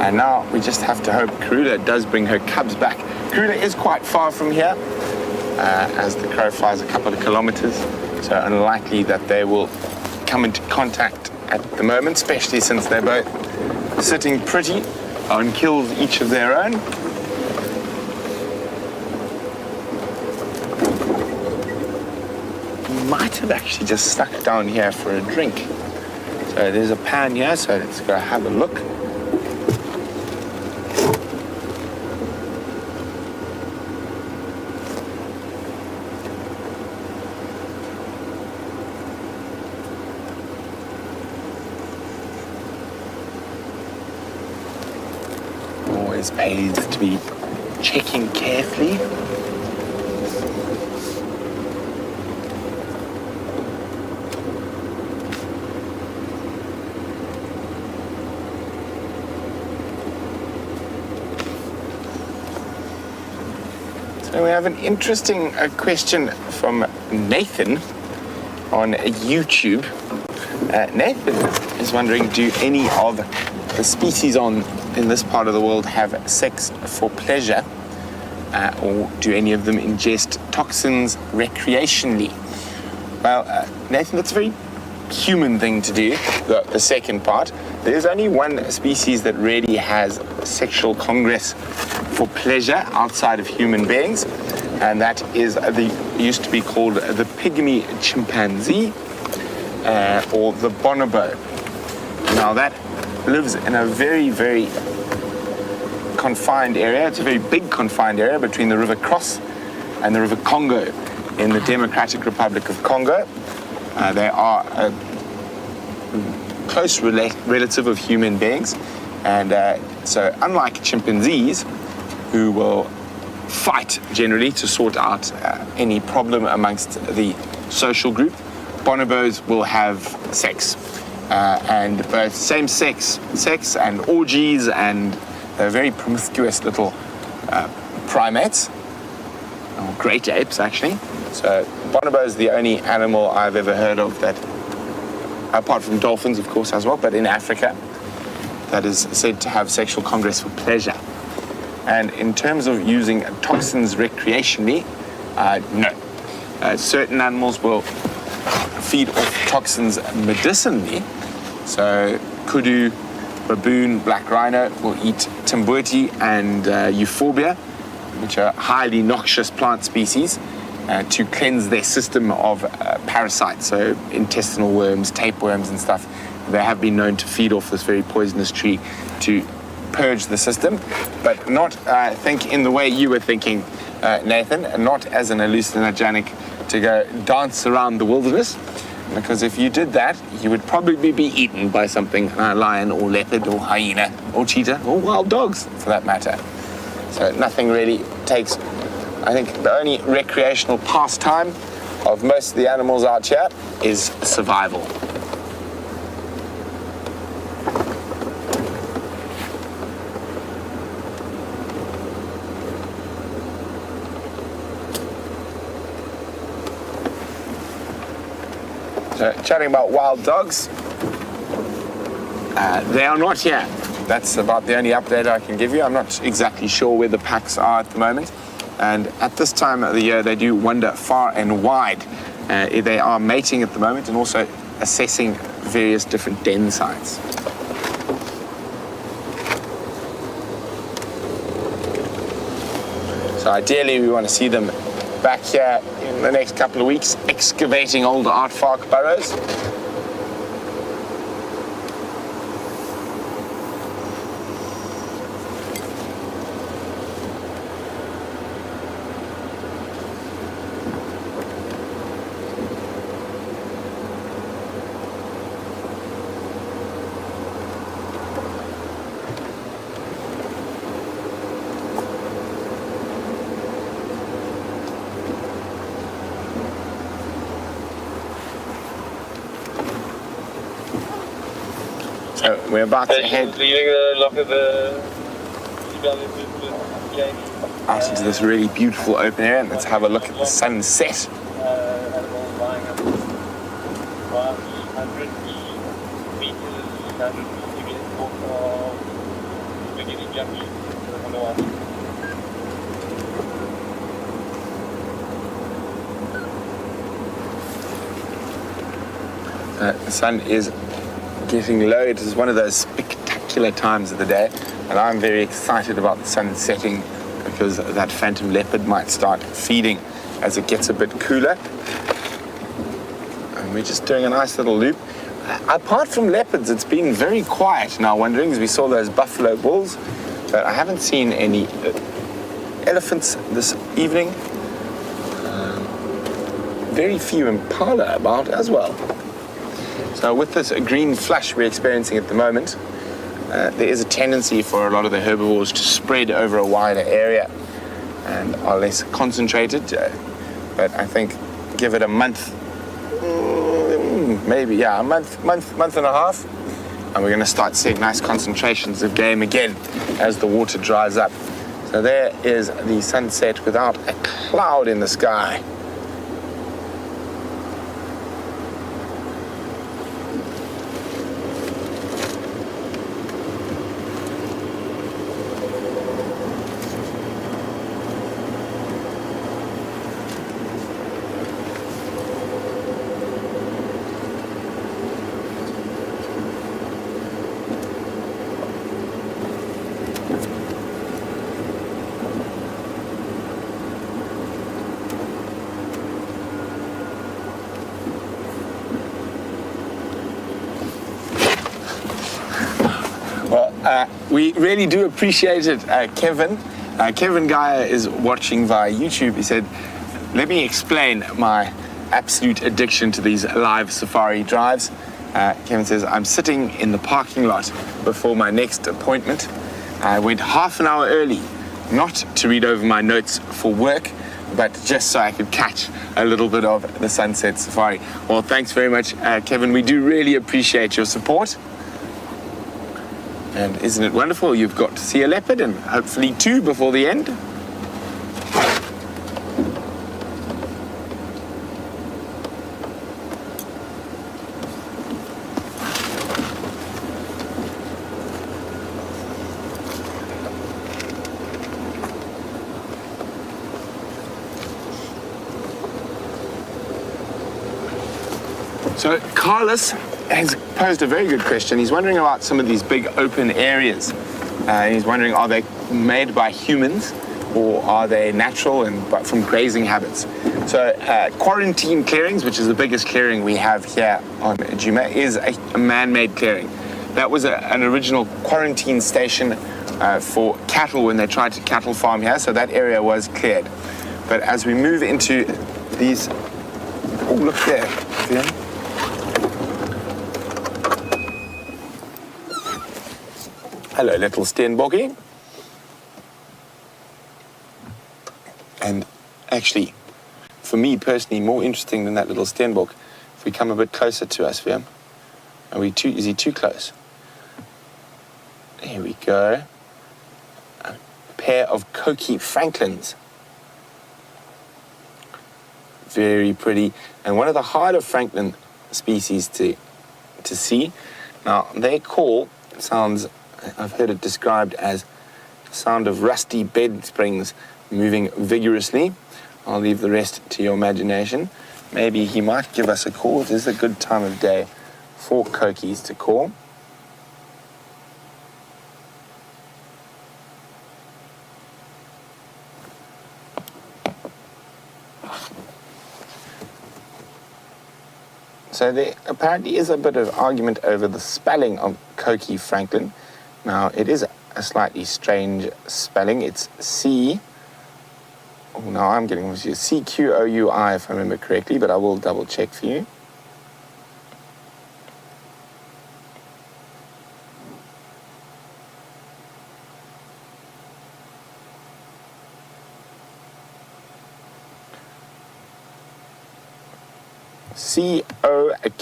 And now we just have to hope Karula does bring her cubs back. Karula is quite far from here, as the crow flies a couple of kilometers. So unlikely that they will come into contact at the moment, especially since they're both sitting pretty on kills each of their own. Might have actually just stuck down here for a drink. So there's a pan here, so let's go have a look. Always pays to be checking carefully. So we have an interesting question from Nathan on YouTube. Nathan is wondering, do any of the species in this part of the world have sex for pleasure, or do any of them ingest toxins recreationally? Well, Nathan, that's a very human thing to do, the second part. There's only one species that really has sexual congress for pleasure outside of human beings, and that is used to be called the pygmy chimpanzee, or the bonobo. Now that lives in a very, very confined area. It's a very big confined area between the River Cross and the River Congo in the Democratic Republic of Congo. They are a close relative of human beings, and so unlike chimpanzees, who will fight generally to sort out any problem amongst the social group, bonobos will have sex, and both same-sex sex and orgies and They're very promiscuous little primates, or great apes actually. So bonobo is the only animal I've ever heard of that, apart from dolphins of course as well, but in Africa, that is said to have sexual congress for pleasure. And in terms of using toxins recreationally, no. Certain animals will feed off toxins medicinally. So kudu, baboon, black rhino will eat timbuti and euphorbia, which are highly noxious plant species, to cleanse their system of parasites, so intestinal worms, tapeworms and stuff. They have been known to feed off this very poisonous tree to purge the system, but not, I think, in the way you were thinking, Nathan, and not as an hallucinogenic to go dance around the wilderness, because if you did that, you would probably be eaten by something, a lion or leopard or hyena or cheetah or wild dogs, for that matter. So nothing really takes, I think the only recreational pastime of most of the animals out here is survival. So, chatting about wild dogs, they are not here. That's about the only update I can give you. I'm not exactly sure where the packs are at the moment. And at this time of the year, they do wander far and wide. They are mating at the moment and also assessing various different den sites. So ideally, we want to see them back here in the next couple of weeks, excavating old aardvark burrows. So we're about to head out into this really beautiful open area and let's have a look at the sunset. The sun is getting low. It is one of those spectacular times of the day, and I'm very excited about the sun setting because that phantom leopard might start feeding as it gets a bit cooler. And we're just doing a nice little loop. Apart from leopards, it's been very quiet in our wanderings. We saw those buffalo bulls, but I haven't seen any elephants this evening. Very few impala about as well. So with this green flush we're experiencing at the moment, there is a tendency for a lot of the herbivores to spread over a wider area and are less concentrated. But I think give it a month, maybe, yeah, a month and a half, and we're going to start seeing nice concentrations of game again as the water dries up. So there is the sunset without a cloud in the sky. We really do appreciate it, Kevin. Kevin Geyer is watching via YouTube. He said, let me explain my absolute addiction to these live safari drives. Kevin says, I'm sitting in the parking lot before my next appointment. I went half an hour early, not to read over my notes for work, but just so I could catch a little bit of the sunset safari. Well, thanks very much, Kevin. We do really appreciate your support. And isn't it wonderful? You've got to see a leopard and hopefully 2 before the end. So Carlos has posed a very good question. He's wondering about some of these big open areas. He's wondering, are they made by humans or are they natural and but from grazing habits? So quarantine clearings, which is the biggest clearing we have here on Djuma, is a man-made clearing. That was an original quarantine station for cattle when they tried to cattle farm here, so that area was cleared. But as we move into these, oh look there, Ian. Hello, little steenbokkie. And actually, for me personally, more interesting than that little steenbok, if we come a bit closer to us, Willem. Is he too close? Here we go. A pair of Coqui francolins. Very pretty. And one of the harder francolin species to see. Now, their call sounds, I've heard it described as the sound of rusty bed springs moving vigorously. I'll leave the rest to your imagination. Maybe he might give us a call. It is a good time of day for Coquis to call. So there apparently is a bit of argument over the spelling of Coqui francolin. Now, it is a slightly strange spelling. It's C. Oh, now I'm getting confused. C-Q-O-U-I, if I remember correctly, but I will double check for you. C-O-Q-U-I.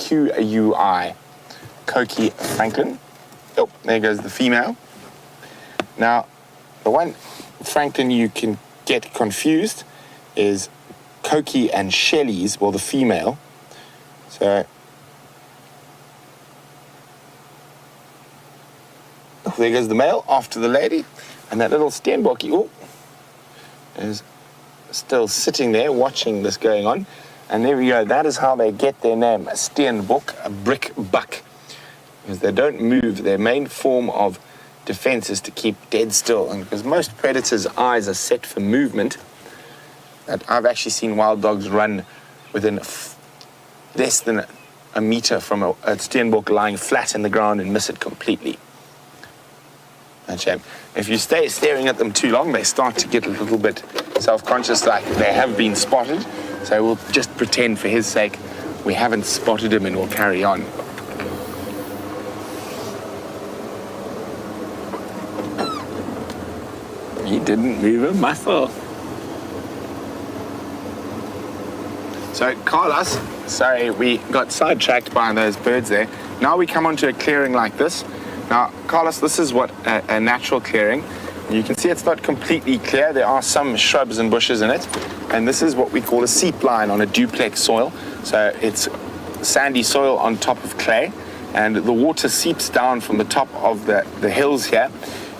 Coqui francolin. Oh, there goes the female. Now, the one francolin you can get confused is Coqui and Shelley's, well, the female. So, oh, there goes the male after the lady. And that little steenbokkie, oh, is still sitting there watching this going on. And there we go. That is how they get their name, a steenbok, a brick buck. Because they don't move. Their main form of defense is to keep dead still. And because most predators' eyes are set for movement, that I've actually seen wild dogs run within less than a meter from a steenbok lying flat in the ground and miss it completely. A shame. If you stay staring at them too long, they start to get a little bit self-conscious, like they have been spotted. So we'll just pretend, for his sake, we haven't spotted him and we'll carry on. He didn't move a muscle. So, Carlos, sorry, we got sidetracked by those birds there. Now we come onto a clearing like this. Now, Carlos, this is what a natural clearing. You can see it's not completely clear. There are some shrubs and bushes in it. And this is what we call a seep line on a duplex soil. So it's sandy soil on top of clay. And the water seeps down from the top of the hills here.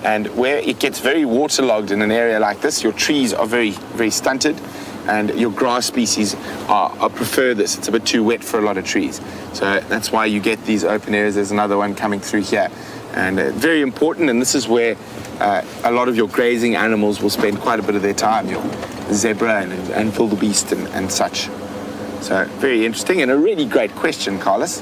And where it gets very waterlogged in an area like this, your trees are very, very stunted. And your grass species prefer this. It's a bit too wet for a lot of trees. So that's why you get these open areas. There's another one coming through here. And very important, and this is where a lot of your grazing animals will spend quite a bit of their time, your zebra and wildebeest and such. So very interesting and a really great question, Carlos.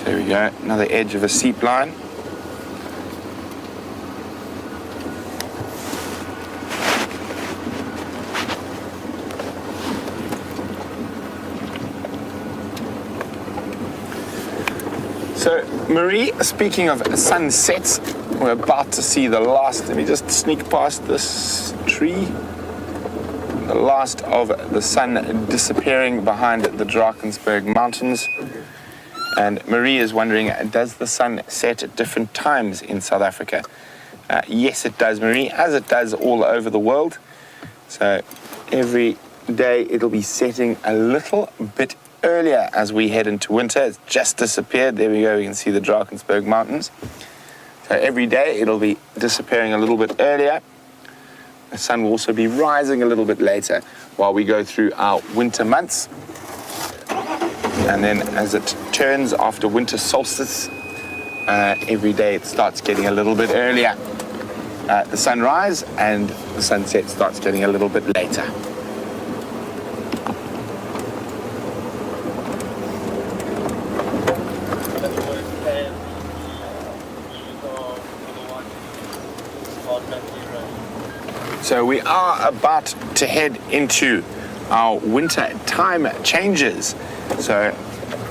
There we go, another edge of a seep line. So, Marie, speaking of sunsets, we're about to see the last. Let me just sneak past this tree. the last of the sun disappearing behind the Drakensberg Mountains. And Marie is wondering, does the sun set at different times in South Africa? Yes, it does, Marie, as it does all over the world. So every day it'll be setting a little bit earlier as we head into winter. It's just disappeared. There we go. You can see the Drakensberg Mountains. So every day it'll be disappearing a little bit earlier. The sun will also be rising a little bit later while we go through our winter months. And then as it turns after winter solstice, every day it starts getting a little bit earlier. The sunrise and the sunset starts getting a little bit later. So we are about to head into our winter time changes. So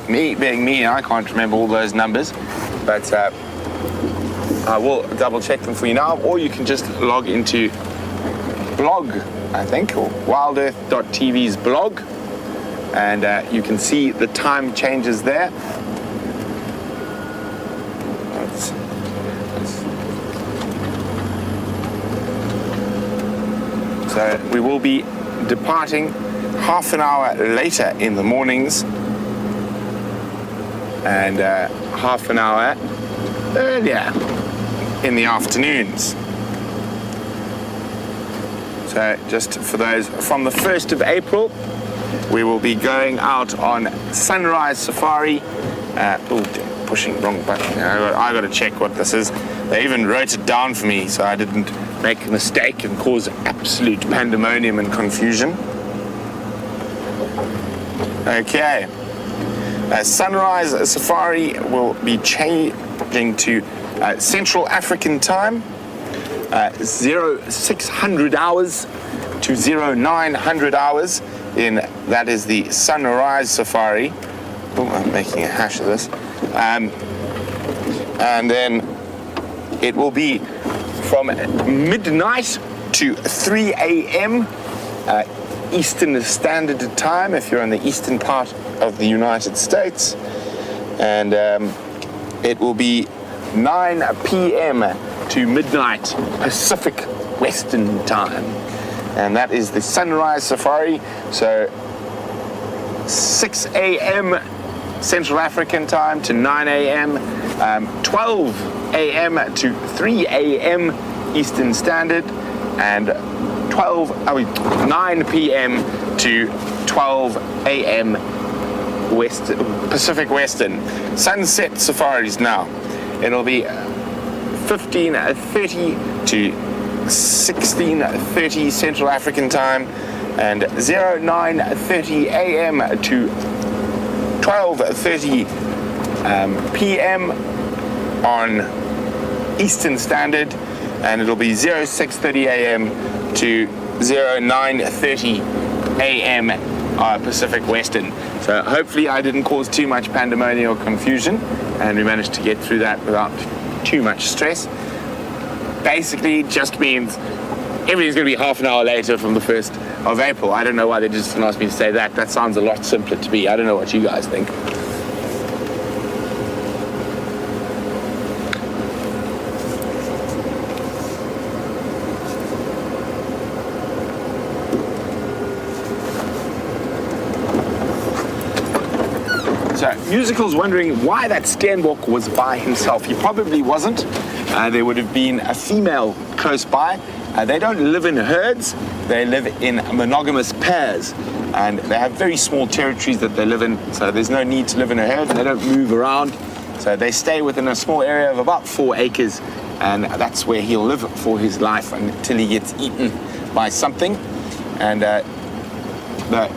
me being me, I can't remember all those numbers, but I will double check them for you now, or you can just log into blog, I think, or wildearth.tv's blog, and you can see the time changes there. So we will be departing half an hour later in the mornings and half an hour earlier in the afternoons. So just for those, from the 1st of April, we will be going out on sunrise safari. Pushing wrong button. I got to check what this is. They even wrote it down for me so I didn't make a mistake and cause absolute pandemonium and confusion. Okay. Sunrise safari will be changing to Central African time, 0600 hours to 0900 hours. That is the sunrise safari. Oh, I'm making a hash of this. And then it will be from midnight to 3 a.m. Eastern Standard Time if you're in the eastern part of the United States. And it will be 9 p.m. to midnight Pacific Western Time. And that is the sunrise safari. So 6 a.m. Central African Time to 9 a.m., 12 a.m. to 3 a.m. Eastern Standard, and 9 p.m. to 12 a.m. Pacific Western. Sunset safaris now. It'll be 15:30 to 16:30 Central African Time, and 09:30 a.m. to 12:30 p.m. on Eastern Standard, and it'll be 06:30 a.m. to 09:30 a.m. Pacific Western. So hopefully I didn't cause too much pandemonium or confusion, and we managed to get through that without too much stress. Basically, it just means everything's going to be half an hour later from the 1st of April. I don't know why they just didn't ask me to say that. That sounds a lot simpler to me. I don't know what you guys think. So, Musical's wondering why that Steenbok was by himself. He probably wasn't. There would have been a female close by. They don't live in herds. They live in monogamous pairs. And they have very small territories that they live in. So there's no need to live in a herd. They don't move around. So they stay within a small area of about 4 acres. And that's where he'll live for his life until he gets eaten by something. And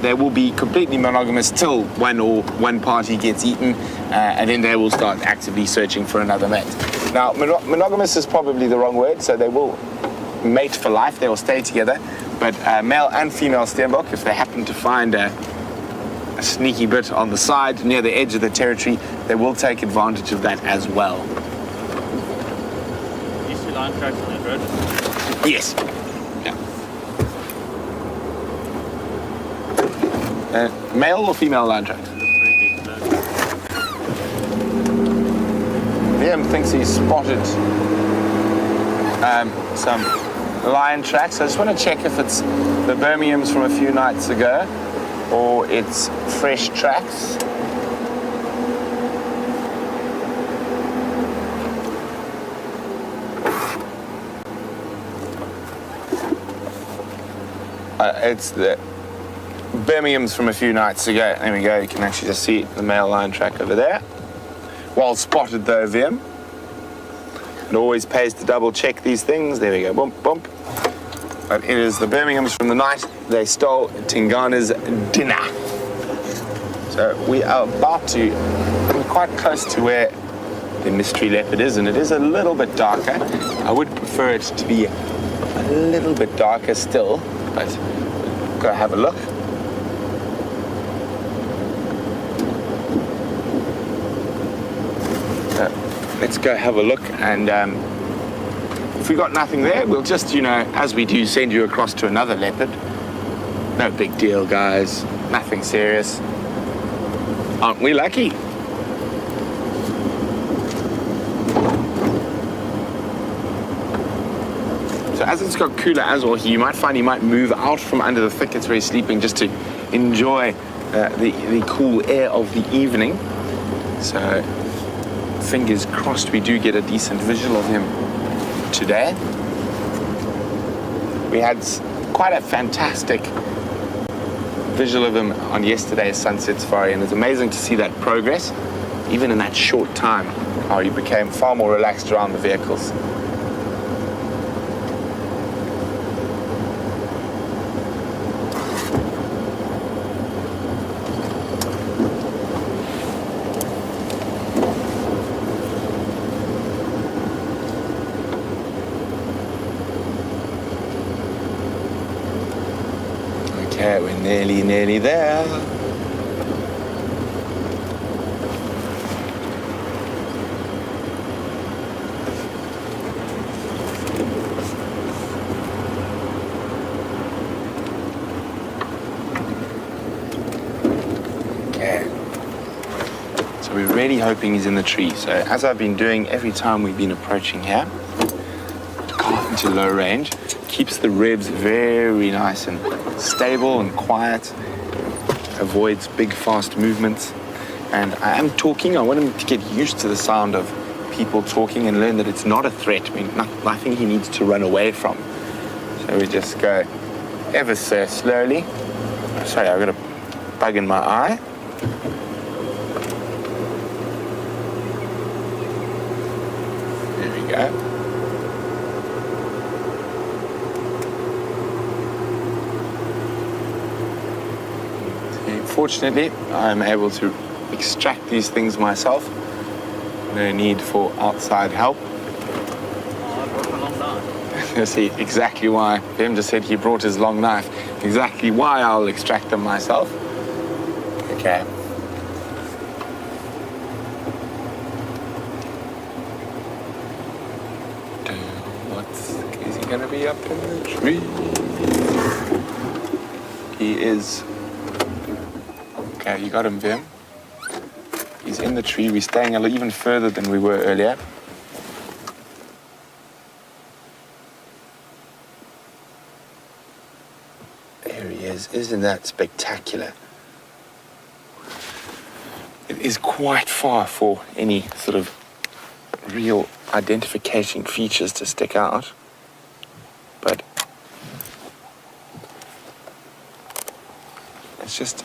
they will be completely monogamous till one party gets eaten, and then they will start actively searching for another mate. Now, monogamous is probably the wrong word, so they will mate for life, they will stay together, but male and female Steenbok, if they happen to find a sneaky bit on the side near the edge of the territory, they will take advantage of that as well. You see line tracks on that road? Yes. Yeah. Male or female lion tracks? Liam thinks he's spotted some lion tracks. I just want to check if it's the Birminghams from a few nights ago or it's fresh tracks. It's the Birminghams from a few nights ago. There we go. You can actually just see the male lion track over there. Well spotted though, Liam. It always pays to double check these things. There we go. Bump, bump. But it is the Birminghams from the night they stole Tingana's dinner. So we are we're quite close to where the mystery leopard is, and it is a little bit darker. I would prefer it to be a little bit darker still, but go have a look. Let's go have a look, and if we got nothing there, we'll just, as we do, send you across to another leopard. No big deal, guys. Nothing serious. Aren't we lucky? So as it's got cooler as well, you might find he might move out from under the thickets where he's sleeping just to enjoy the cool air of the evening. So fingers crossed we do get a decent visual of him today. We had quite a fantastic visual of him on yesterday's sunset safari, and it's amazing to see that progress, even in that short time, how he became far more relaxed around the vehicles. Okay, we're nearly there. Okay. So we're really hoping he's in the tree. So as I've been doing every time we've been approaching here, into low range, keeps the revs very nice and stable and quiet, avoids big fast movements. And I am talking, I want him to get used to the sound of people talking and learn that it's not a threat. I mean, nothing he needs to run away from. So we just go ever so slowly. Sorry, I've got a bug in my eye. There we go. Fortunately, I'm able to extract these things myself. No need for outside help. You see exactly why. Him just said he brought his long knife. Exactly why I'll extract them myself. Okay. Is he gonna be up in the tree? He is. Okay, you got him, Vim. He's in the tree. We're staying a little even further than we were earlier. There he is. Isn't that spectacular? It is quite far for any sort of real identification features to stick out. But it's just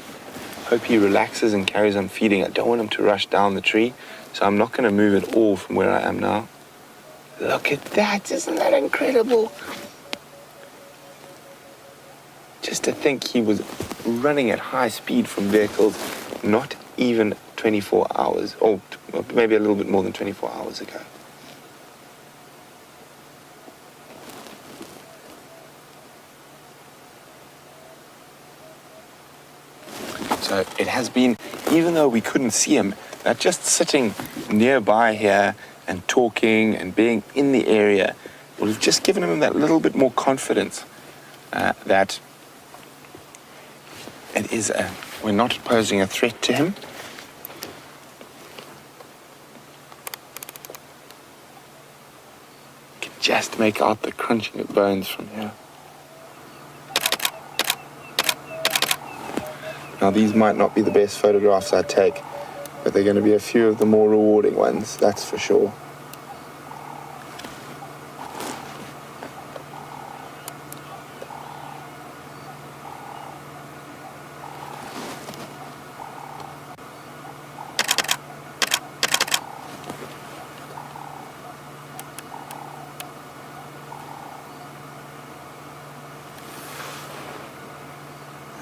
hope he relaxes and carries on feeding. I don't want him to rush down the tree, so I'm not going to move at all from where I am now. Look at that, isn't that incredible? Just to think he was running at high speed from vehicles not even 24 hours, or maybe a little bit more than 24 hours ago. So it has been, even though we couldn't see him, just sitting nearby here and talking and being in the area would have just given him that little bit more confidence that it is a we're not posing a threat to him. You can just make out the crunching of bones from here. Now, these might not be the best photographs I take, but they're going to be a few of the more rewarding ones, that's for sure.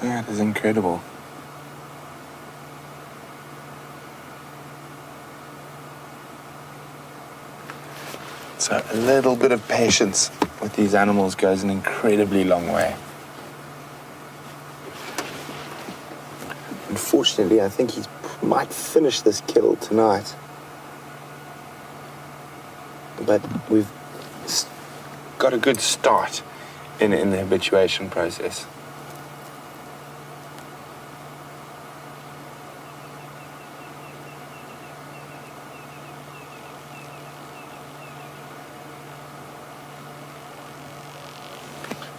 That is incredible. So a little bit of patience with these animals goes an incredibly long way. Unfortunately, I think he might finish this kill tonight. But we've got a good start in the habituation process.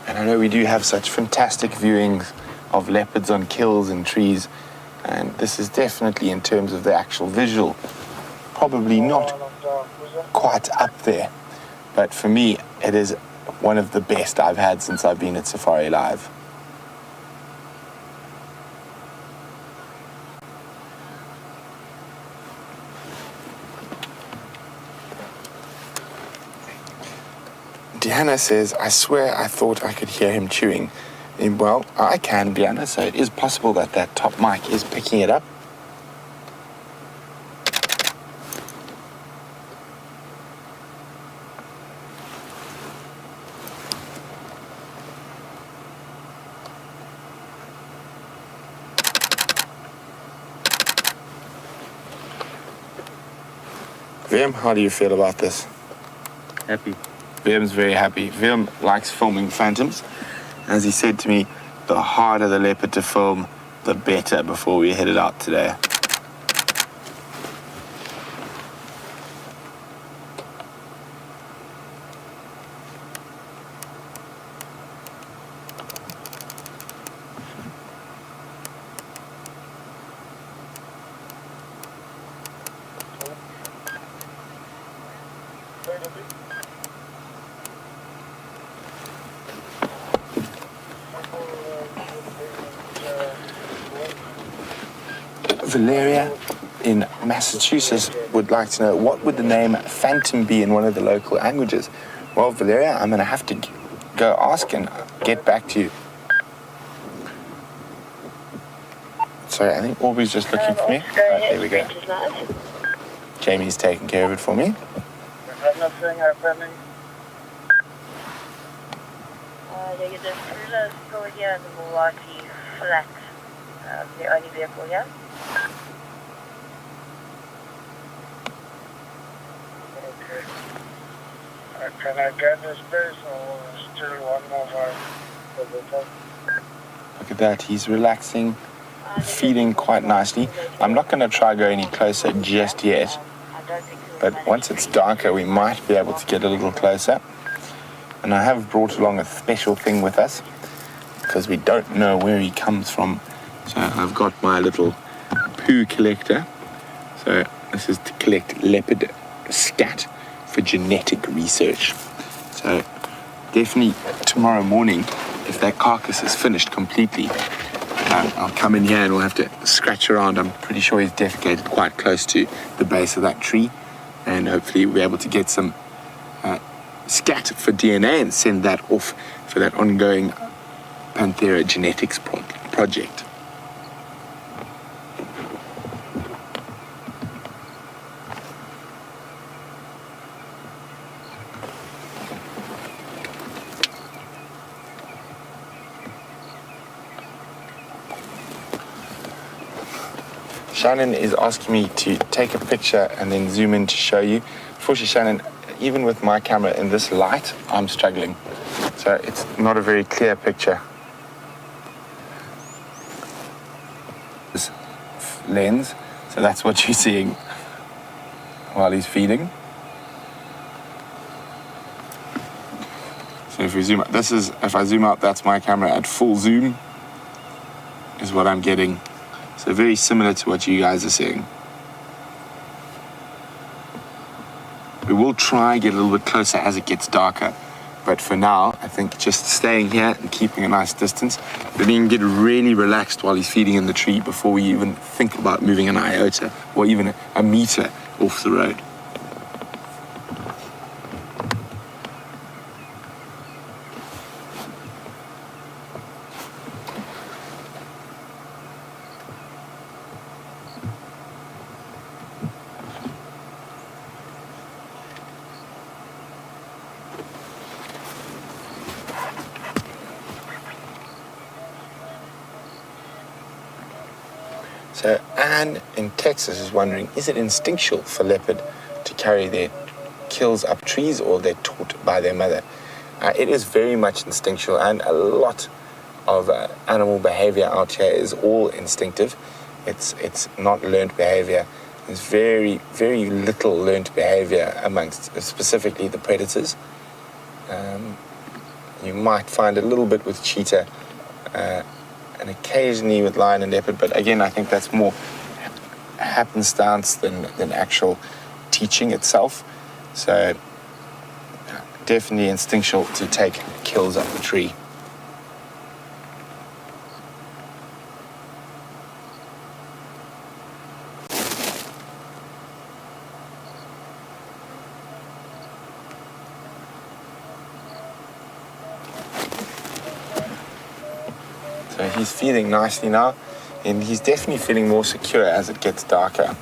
And I know we do have such fantastic viewings of leopards on kills and trees, and this is definitely, in terms of the actual visual, probably not quite up there. But for me, it is one of the best I've had since I've been at Safari Live. Deanna says, I swear I thought I could hear him chewing. And well, I can, Deanna, so it is possible that that top mic is picking it up. Vim, how do you feel about this? Happy. Vim's very happy. Vim likes filming phantoms. As he said to me, the harder the leopard to film, the better before we headed out today. Valeria in Massachusetts would like to know, what would the name phantom be in one of the local languages? Well, Valeria, I'm going to have to go ask and get back to you. Sorry, I think Aubrey's just looking for me. There we go. Jamie's taking care of it for me. Nothing happening. The trailer is still here in the Milwaukee flat. The only vehicle here. Okay. Can I get the space or still one more file? Look at that, he's relaxing, feeding quite nicely. I'm not going to try go any closer just yet, but once it's darker we might be able to get a little closer. And I have brought along a special thing with us because we don't know where he comes from. So I've got my little poo collector. So this is to collect leopard scat for genetic research. So definitely tomorrow morning, if that carcass is finished completely, I'll come in here and we'll have to scratch around. I'm pretty sure he's defecated quite close to the base of that tree, and hopefully we'll be able to get some scat for DNA and send that off for that ongoing Panthera genetics project. Shannon is asking me to take a picture and then zoom in to show you. Unfortunately, Shannon, even with my camera in this light, I'm struggling. So it's not a very clear picture. lens. So that's what you're seeing while he's feeding. So if we zoom out, if I zoom out, that's my camera at full zoom, is what I'm getting. So very similar to what you guys are seeing. We will try and get a little bit closer as it gets darker. But for now, I think just staying here and keeping a nice distance. But we can get really relaxed while he's feeding in the tree before we even think about moving an iota or even a meter off the road. So Anne in Texas is wondering, is it instinctual for leopard to carry their kills up trees, or they're taught by their mother? It is very much instinctual, and a lot of animal behavior out here is all instinctive. It's not learned behavior. There's very, very little learned behavior amongst specifically the predators. You might find a little bit with cheetah, and occasionally with lion and leopard, but again, I think that's more happenstance than actual teaching itself. So definitely instinctual to take kills up the tree. So he's feeding nicely now, and he's definitely feeling more secure as it gets darker.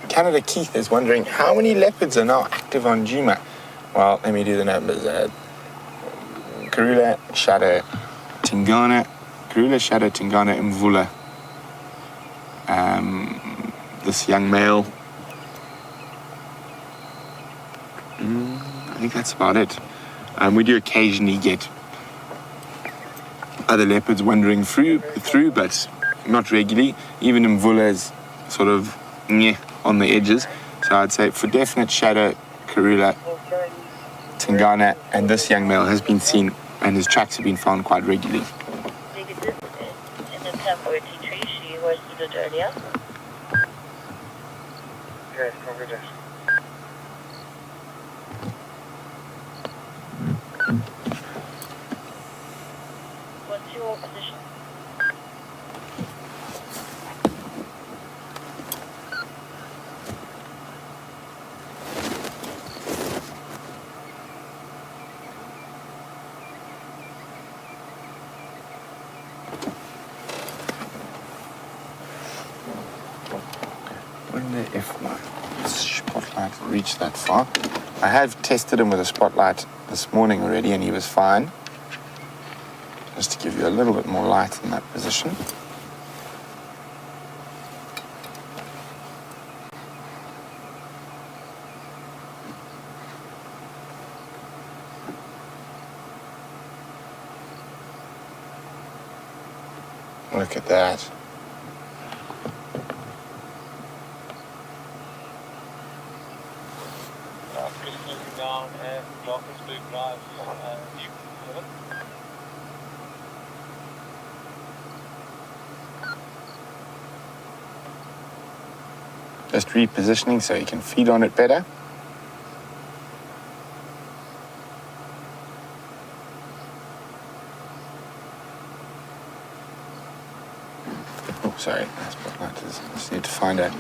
Canada Keith is wondering how many leopards are now active on Djuma. Well, let me do the numbers. Karula, Shadow, Tingana, Mvula. This young male. I think that's about it. We do occasionally get other leopards wandering through, but not regularly. Even Mvula is sort of on the edges. So I'd say for definite Shadow, Karula, Tingana, and this young male has been seen, and his tracks have been found quite regularly. In the temporary tree, she was stood earlier. Yes, copy that. What's your position? If my spotlight will reach that far. I have tested him with a spotlight this morning already, and he was fine. Just to give you a little bit more light in that position. Look at that. Down and Glockenspiel Drive, Just repositioning so you can feed on it better. Oh, sorry, that spotlight is. I just need to find a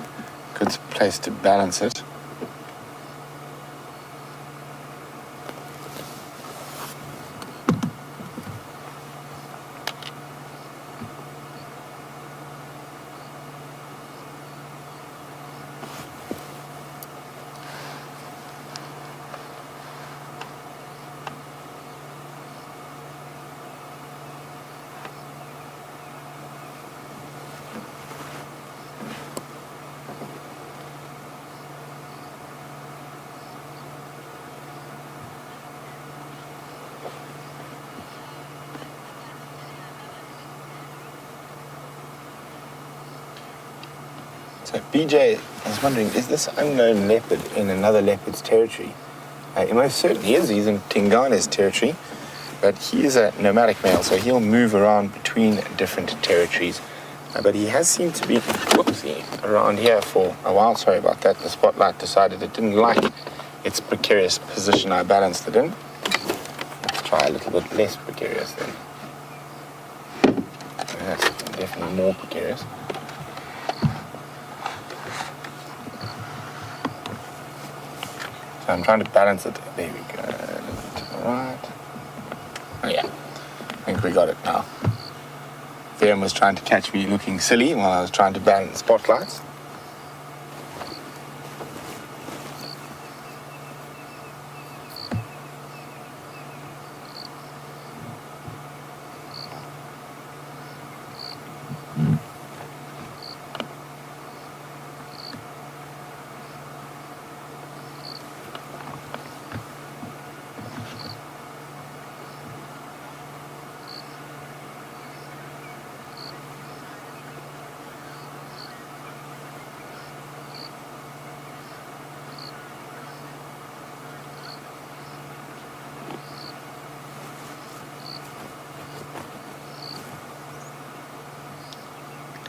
good place to balance it. So BJ, I was wondering, is this unknown leopard in another leopard's territory? He most certainly is. He's in Tingane's territory, but he is a nomadic male, so he'll move around between different territories. But he has seemed to be, whoopsie, around here for a while. Sorry about that. The spotlight decided it didn't like its precarious position I balanced it in. Let's try a little bit less precarious then. That's definitely more precarious. So I'm trying to balance it. There we go. To the right. Oh yeah, I think we got it now. Verum was trying to catch me looking silly while I was trying to balance spotlights.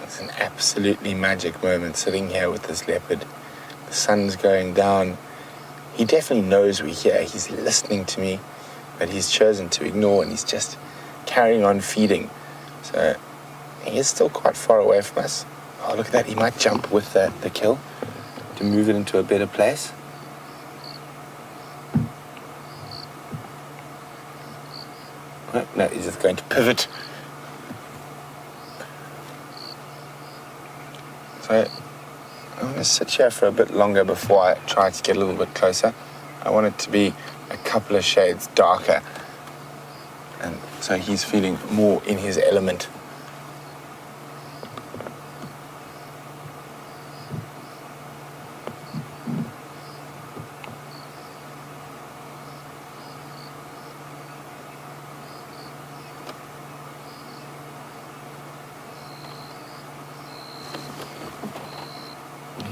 It's an absolutely magic moment sitting here with this leopard. The sun's going down. He definitely knows we're here. He's listening to me, but he's chosen to ignore, and he's just carrying on feeding. So he is still quite far away from us. Oh, look at that. He might jump with the kill to move it into a better place. Oh, no, he's just going to pivot. So I'm going to sit here for a bit longer before I try to get a little bit closer. I want it to be a couple of shades darker, and so he's feeling more in his element.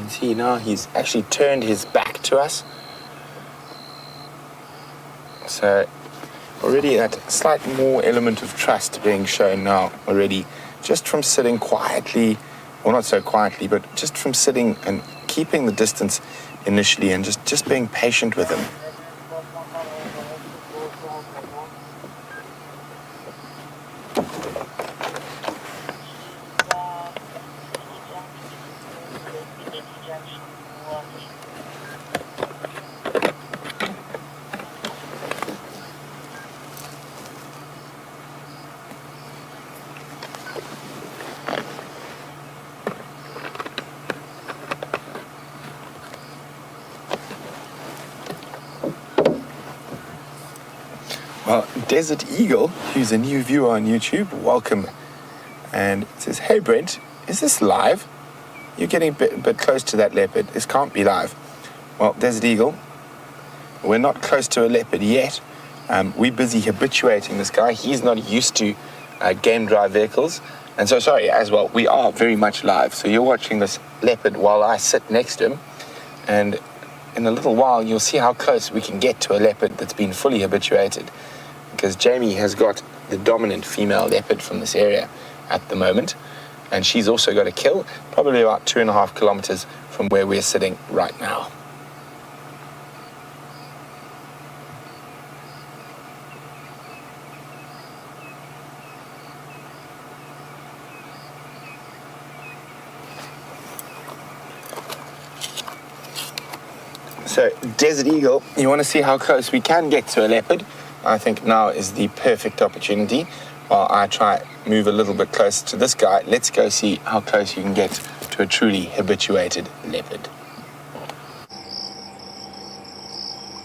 See, now he's actually turned his back to us. So already that slight more element of trust being shown now already, just from sitting quietly, or not so quietly, but just from sitting and keeping the distance initially and just being patient with him. Well, Desert Eagle, who's a new viewer on YouTube, welcome. And it says, hey Brent, is this live? You're getting a bit close to that leopard. This can't be live. Well, Desert Eagle, we're not close to a leopard yet. We're busy habituating this guy. He's not used to game drive vehicles. And so, sorry, as well, we are very much live. So you're watching this leopard while I sit next to him. And in a little while, you'll see how close we can get to a leopard that's been fully habituated. Because Jamie has got the dominant female leopard from this area at the moment. And she's also got a kill, probably about 2.5 kilometers from where we're sitting right now. So, Desert Eagle, you want to see how close we can get to a leopard? I think now is the perfect opportunity. While I try move a little bit closer to this guy, let's go see how close you can get to a truly habituated leopard.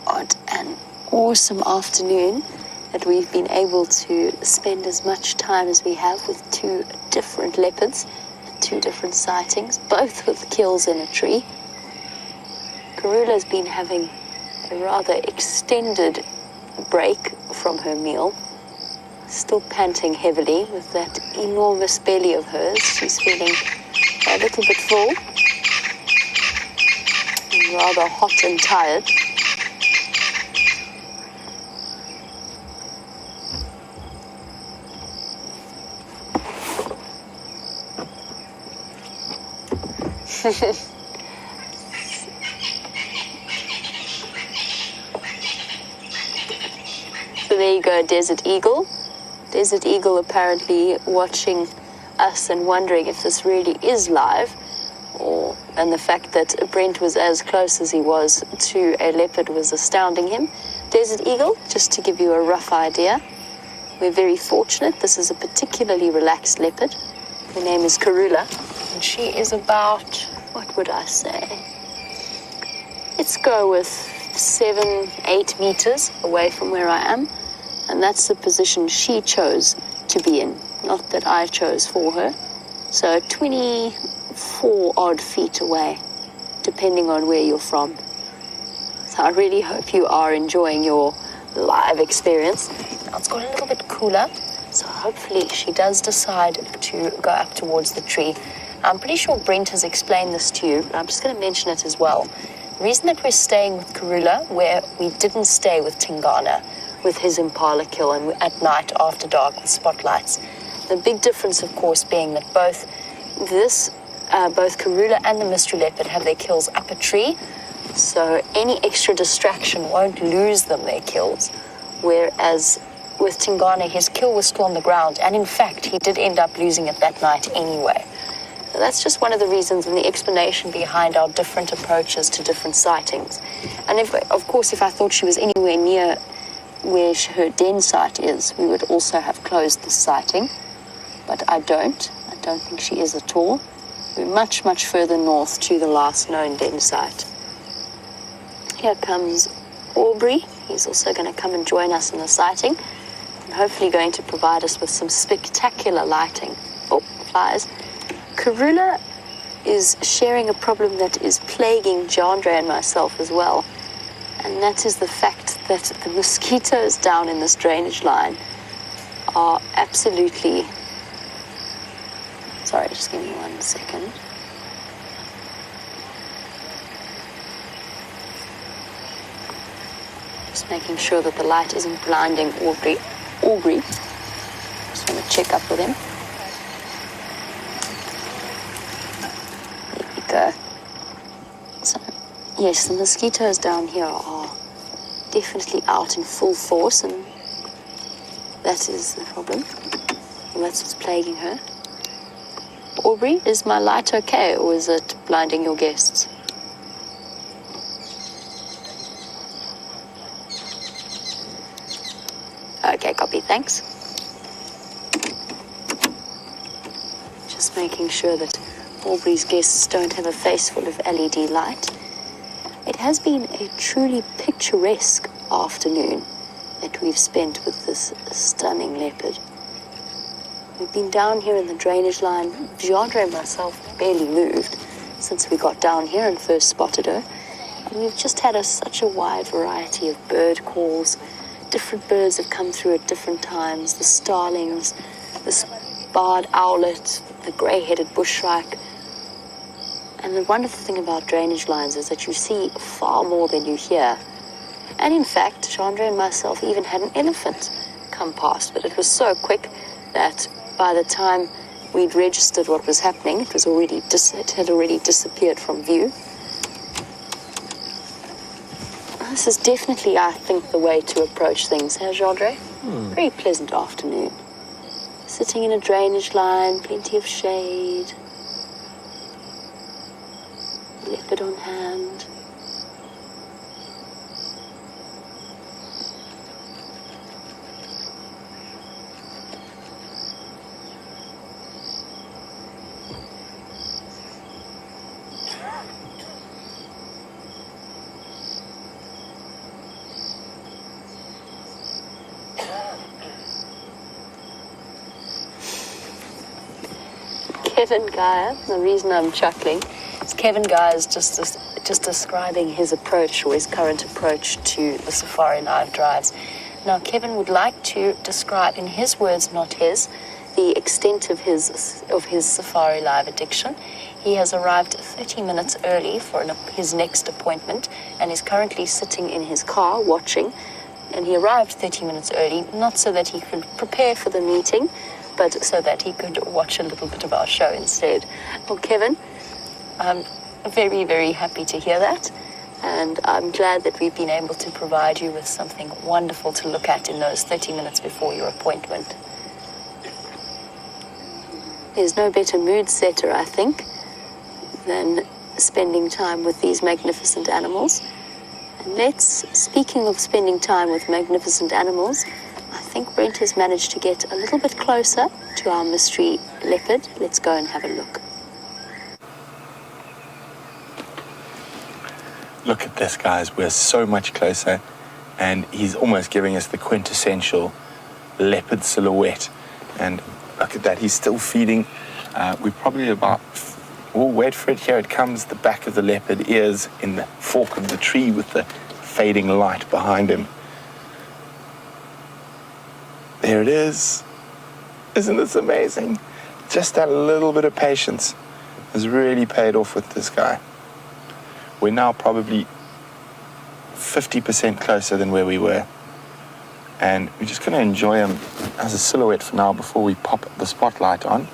What an awesome afternoon that we've been able to spend as much time as we have with two different leopards, two different sightings, both with kills in a tree. Karula's been having a rather extended break from her meal, still panting heavily with that enormous belly of hers. She's feeling a little bit full. I'm rather hot and tired. So there you go, Desert Eagle. Desert Eagle apparently watching us and wondering if this really is live, and the fact that Brent was as close as he was to a leopard was astounding him. Desert Eagle, just to give you a rough idea, we're very fortunate. This is a particularly relaxed leopard. Her name is Karula, and she is about, what would I say? Let's go with 7-8 meters away from where I am. And that's the position she chose to be in, not that I chose for her. So 24 odd feet away, depending on where you're from. So I really hope you are enjoying your live experience. Now it's got a little bit cooler, so hopefully she does decide to go up towards the tree. I'm pretty sure Brent has explained this to you, but I'm just going to mention it as well. The reason that we're staying with Karula, where we didn't stay with Tingana, with his impala kill and at night after dark with spotlights. The big difference, of course, being that both Karula and the mystery leopard have their kills up a tree, so any extra distraction won't lose them their kills. Whereas with Tingana, his kill was still on the ground, and in fact, he did end up losing it that night anyway. So that's just one of the reasons and the explanation behind our different approaches to different sightings. And if I thought she was anywhere near where her den site is, we would also have closed this sighting, but I don't think she is at all. We're much, much further north to the last known den site. Here comes Aubrey. He's also going to come and join us in the sighting, and hopefully going to provide us with some spectacular lighting. Oh, flies. Karula is sharing a problem that is plaguing Jandre and myself as well, and that is the fact that the mosquitoes down in this drainage line are absolutely... Sorry, just give me 1 second. Just making sure that the light isn't blinding Aubrey. Just want to check up with him. There we go. So, yes, the mosquitoes down here are definitely out in full force, and that is the problem. Well, that's what's plaguing her. Aubrey, is my light okay, or is it blinding your guests? Okay, copy, thanks. Just making sure that Aubrey's guests don't have a face full of LED light. It has been a truly picturesque afternoon that we've spent with this stunning leopard. We've been down here in the drainage line. Jandre and myself barely moved since we got down here and first spotted her. And we've just had such a wide variety of bird calls. Different birds have come through at different times. The starlings, the barred owlet, the grey-headed bushshrike. And the wonderful thing about drainage lines is that you see far more than you hear. And in fact, Jandre and myself even had an elephant come past, but it was so quick that by the time we'd registered what was happening, it had already disappeared from view. This is definitely, I think, the way to approach things, huh, Jandre? Very pleasant afternoon. Sitting in a drainage line, plenty of shade. Leopard on hand. Kevin Geyer, the reason I'm chuckling is Kevin Geyer is just describing his approach, or his current approach, to the Safari Live drives. Now, Kevin would like to describe, in his words, not his, the extent of his Safari Live addiction. He has arrived 30 minutes early for his next appointment and is currently sitting in his car watching. And he arrived 30 minutes early, not so that he could prepare for the meeting, but so that he could watch a little bit of our show instead. Well, Kevin, I'm very, very happy to hear that. And I'm glad that we've been able to provide you with something wonderful to look at in those 30 minutes before your appointment. There's no better mood setter, I think, than spending time with these magnificent animals. And speaking of spending time with magnificent animals, I think Brent has managed to get a little bit closer to our mystery leopard. Let's go and have a look. Look at this, guys. We're so much closer, and he's almost giving us the quintessential leopard silhouette. And look at that, he's still feeding. We're probably wait for it, here it comes, the back of the leopard ears in the fork of the tree with the fading light behind him. There it is. Isn't this amazing? Just that little bit of patience has really paid off with this guy. We're now probably 50% closer than where we were. And we're just going to enjoy him as a silhouette for now before we pop the spotlight on.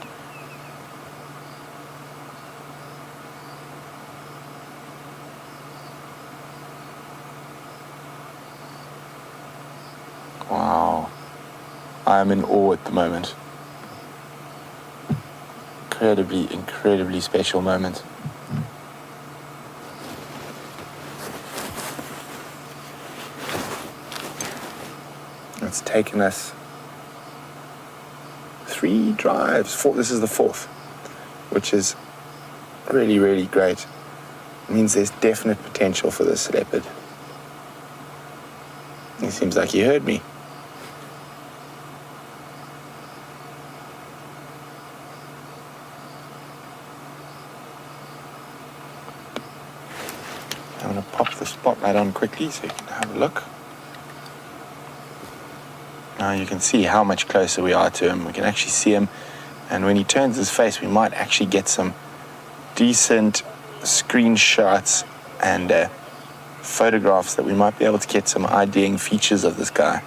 Wow. I am in awe at the moment. Incredibly special moment. It's taken us 3 drives. This is the 4th, which is really great. It means there's definite potential for this leopard. It seems like he heard me. I'm going to pop the spotlight on quickly so you can have a look. Now you can see how much closer we are to him. We can actually see him, and when he turns his face, we might actually get some decent screenshots and photographs that we might be able to get some IDing features of this guy.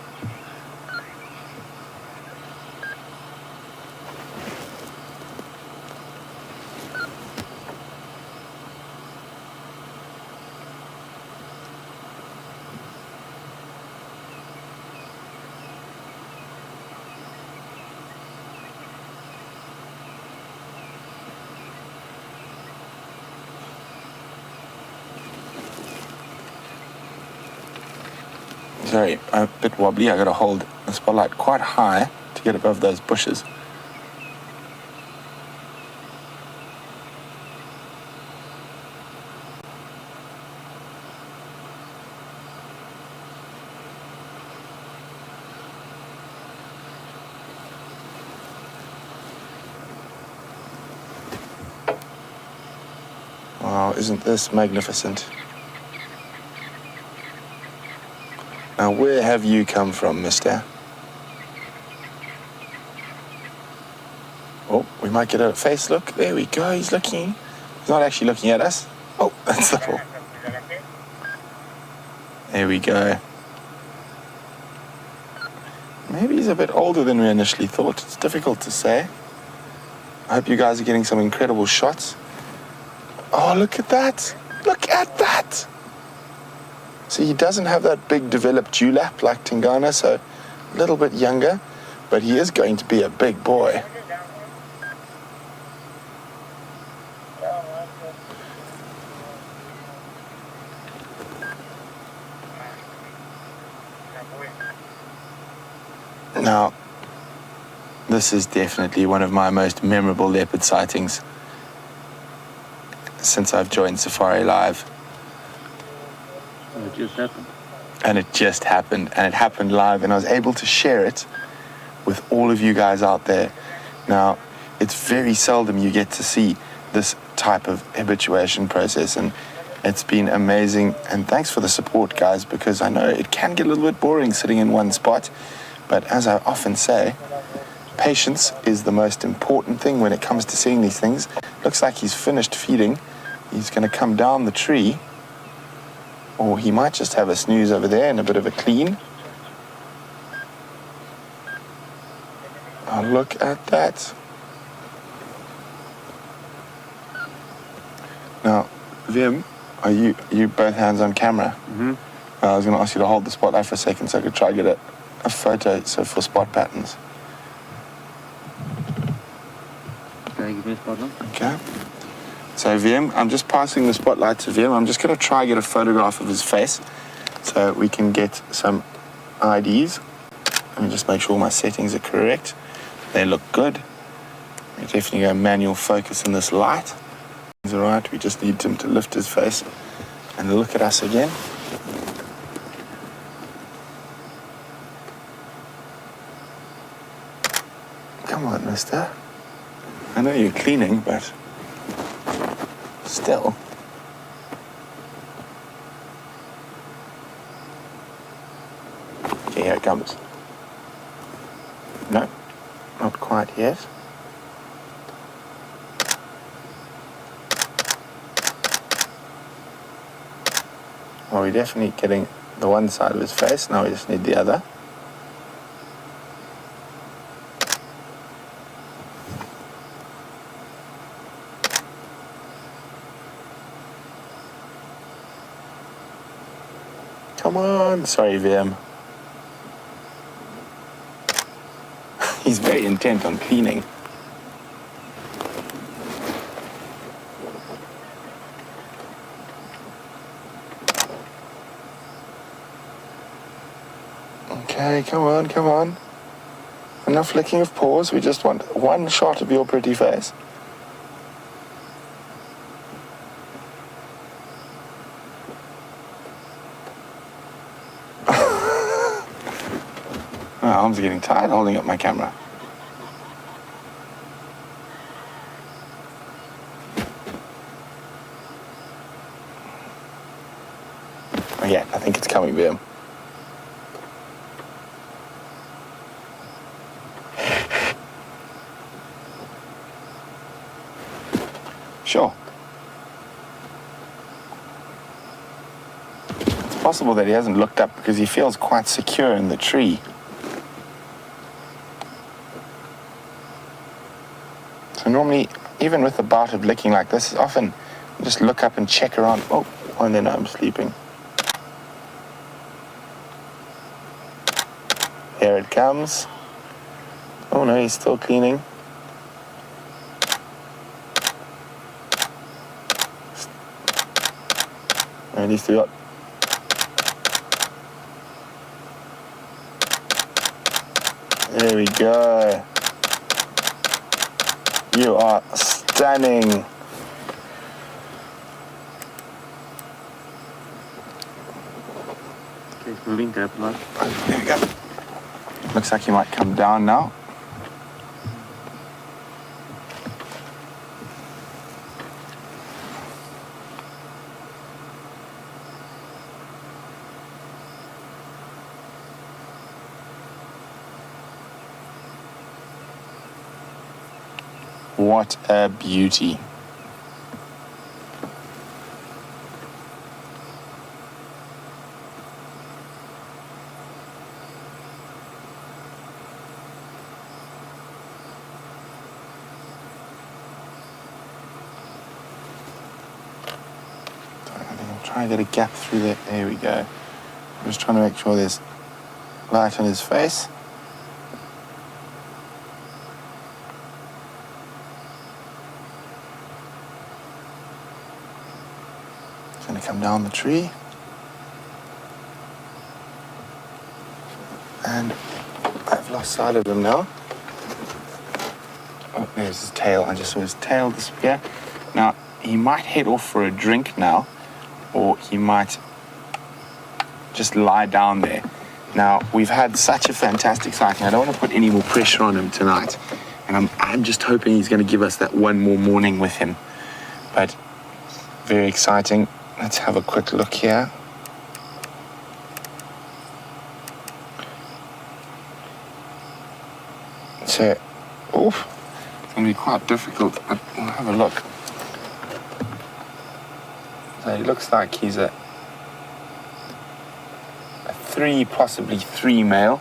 Sorry, I'm a bit wobbly. I gotta hold the spotlight quite high to get above those bushes. Wow, isn't this magnificent? Now, where have you come from, mister? Oh, we might get a face look. There we go, he's looking. He's not actually looking at us. Oh, that's the ball. There we go. Maybe he's a bit older than we initially thought. It's difficult to say. I hope you guys are getting some incredible shots. Oh, look at that. Look at that. See, he doesn't have that big developed dewlap like Tingana, so a little bit younger, but he is going to be a big boy. Now, this is definitely one of my most memorable leopard sightings since I've joined Safari Live. It just happened. And it just happened, and it happened live, and I was able to share it with all of you guys out there. Now, it's very seldom you get to see this type of habituation process, and it's been amazing. And thanks for the support, guys, because I know it can get a little bit boring sitting in one spot, but as I often say, Patience is the most important thing when it comes to seeing these things. Looks like he's finished feeding. He's going to come down the tree. Or he might just have a snooze over there and a bit of a clean. Oh, look at that. Now, Vim, are you both hands on camera? Mm-hmm. I was going to ask you to hold the spotlight for a second so I could try to get a photo for spot patterns. Okay, give me a spotlight. Okay. So Vim, I'm just passing the spotlight to Vim. I'm just going to try get a photograph of his face so we can get some IDs. Let me just make sure my settings are correct. They look good. We definitely go manual focus in this light. It's all right. We just need him to lift his face and look at us again. Come on, mister. I know you're cleaning, but still. Okay, here it comes. No, not quite yet. Well, we're definitely getting the one side of his face. Now we just need the other. Come on. Sorry, Vim. He's very intent on cleaning. Okay, come on, come on. Enough flicking of paws. We just want one shot of your pretty face. My arms are getting tired holding up my camera. Oh yeah, I think it's coming, Vim. Sure. It's possible that he hasn't looked up because he feels quite secure in the tree. So normally, even with a bout of licking like this, often just look up and check around. Oh, and then I'm sleeping. Here it comes. Oh no, he's still cleaning. At least we got. There we go. You are stunning. Okay, it's moving there, blood. There we go. Looks like he might come down now. What a beauty. Try and get a gap through there. There we go. I'm just trying to make sure there's light on his face. He's going to come down the tree. And I've lost sight of him now. Oh, there's his tail. I just saw his tail disappear. Now, he might head off for a drink now, or he might just lie down there. Now, we've had such a fantastic sighting. I don't want to put any more pressure on him tonight. And I'm just hoping he's going to give us that one more morning with him. But very exciting. Let's have a quick look here. So So, oof, it's going to be quite difficult, but we'll have a look. So he looks like he's a 3, possibly 3 male.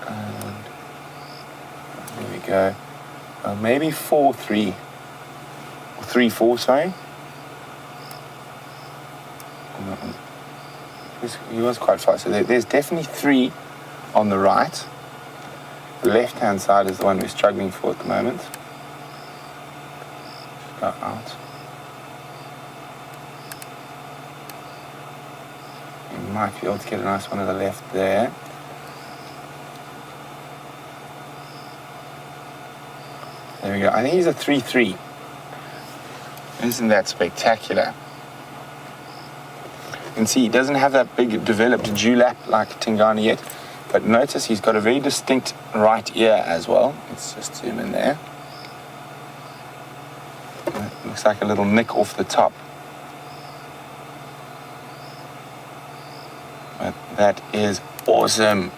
And there we go. Maybe 4-3, or 3-4, sorry. He was quite fast. So there's definitely 3 on the right. The left-hand side is the one we're struggling for at the moment. Go out. You might be able to get a nice one on the left there. There we go. I think he's a 3-3. Isn't that spectacular? You can see he doesn't have that big developed dewlap like Tingana yet, but notice he's got a very distinct right ear as well. Let's just zoom in there. It looks like a little nick off the top. But that is awesome.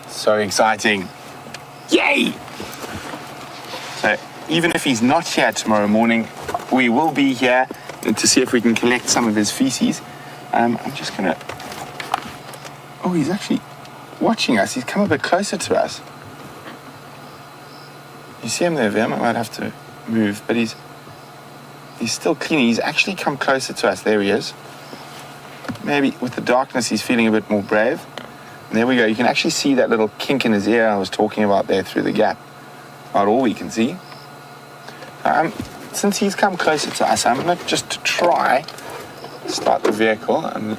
So exciting. Yay! So even if he's not here tomorrow morning, we will be here to see if we can collect some of his feces. I'm just gonna... Oh, he's actually watching us. He's come a bit closer to us. You see him there, Vim? I might have to move, but he's still cleaning. He's actually come closer to us. There he is. Maybe with the darkness, he's feeling a bit more brave. And there we go. You can actually see that little kink in his ear I was talking about there through the gap. About all we can see. Since he's come closer to us, I'm going to just try start the vehicle. And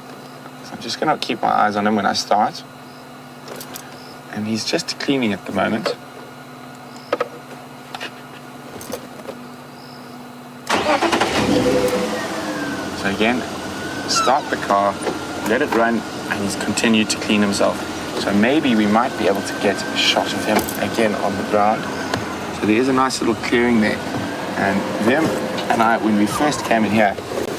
so I'm just going to keep my eyes on him when I start. And he's just cleaning at the moment. So again, start the car, let it run, and he's continued to clean himself. So maybe we might be able to get a shot of him again on the ground. So there is a nice little clearing there. And Vim and I, when we first came in here,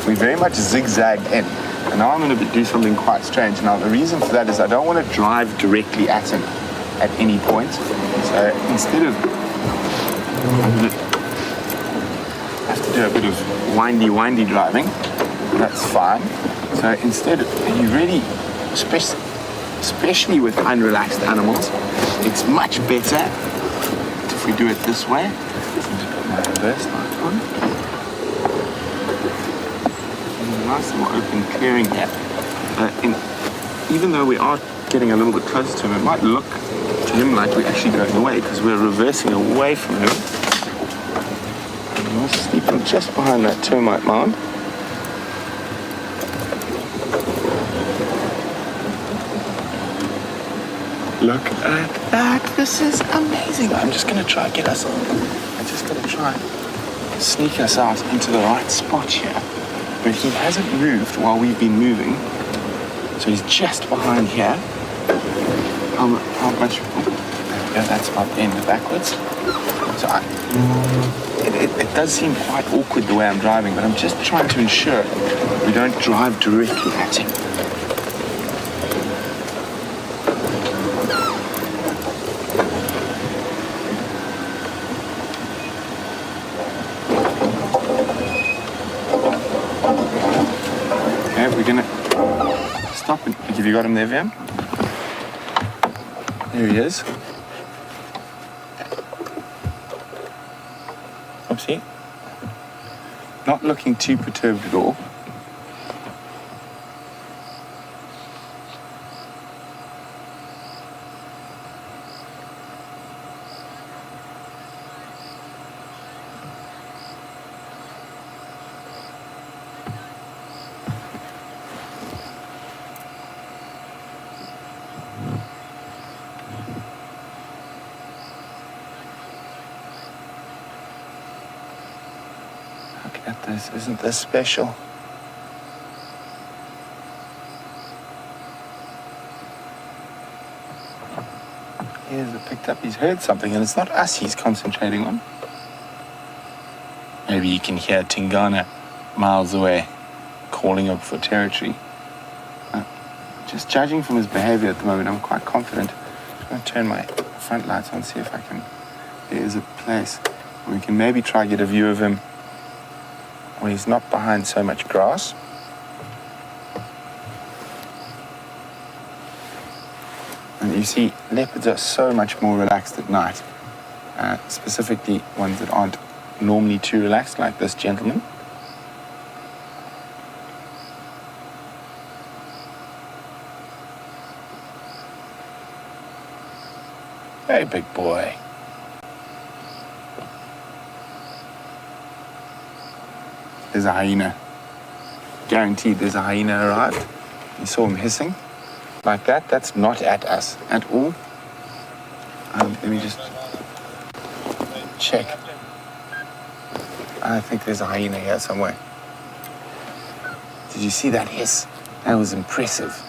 we very much zigzagged in. And now I'm going to do something quite strange. Now the reason for that is I don't want to drive directly at him at any point. So instead of, I'm going to have to do a bit of windy driving. That's fine. So instead, you really, especially with unrelaxed animals, it's much better if we do it this way. My reverse light on. And a nice little open clearing here. Even though we are getting a little bit closer to him, it might look to him like we're actually going away because we're reversing away from him. And we're sleeping just behind that termite mound. Look at that. This is amazing. I'm just going to try and get us on. I'm just going to try and sneak us out into the right spot here. But he hasn't moved while we've been moving. So he's just behind here. How much? Yeah, that's about the end backwards. So it does seem quite awkward the way I'm driving, but I'm just trying to ensure we don't drive directly at him. We're going to stop. Have you got him there, Vam? There he is. Oopsie. Not looking too perturbed at all. Look at this, isn't this special? He has picked up, he's heard something, and it's not us he's concentrating on. Maybe you can hear Tingana miles away calling up for territory. Just judging from his behavior at the moment, I'm quite confident I'm going to turn my front lights on, see if I can. There is a place where we can maybe try get a view of him where he's not behind so much grass. And you see, leopards are so much more relaxed at night, specifically ones that aren't normally too relaxed, like this gentleman. Hey, big boy. There's a hyena. Guaranteed there's a hyena arrived. You saw him hissing like that. That's not at us at all. Let me just check. I think there's a hyena here somewhere. Did you see that hiss? That was impressive.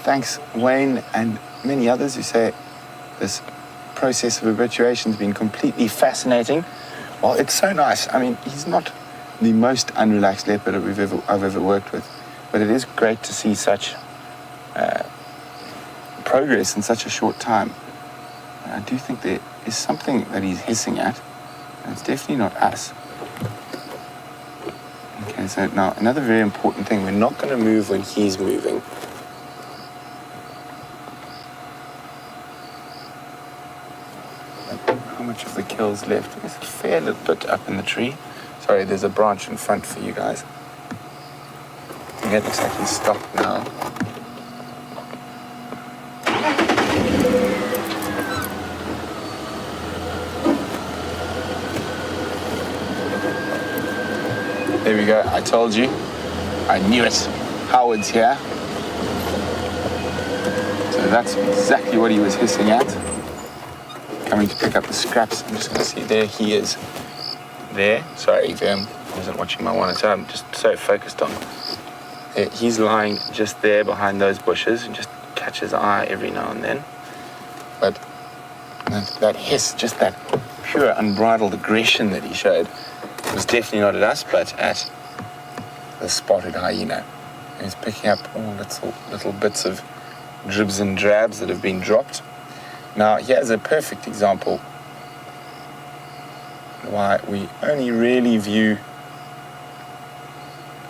Thanks, Wayne, and many others who say this process of habituation has been completely fascinating. Well, it's so nice. I mean, he's not the most unrelaxed leopard I've ever worked with, but it is great to see such progress in such a short time. I do think there is something that he's hissing at, and it's definitely not us. Okay, so now another very important thing, we're not going to move when he's moving. How much of the kill's left? There's a fair little bit up in the tree. Sorry, there's a branch in front for you guys. Okay, it looks like he's stopped now. There we go, I told you. I knew it. Howard's here. So that's exactly what he was hissing at. Coming to pick up the scraps. I'm just going to see, there he is. There. Sorry, I wasn't watching my monitor. I'm just so focused on. He's lying just there behind those bushes and just catch his eye every now and then. But that hiss, just that pure unbridled aggression that he showed, was definitely not at us, but at the spotted hyena. He's picking up all little bits of dribs and drabs that have been dropped. Now, here's a perfect example why we only really view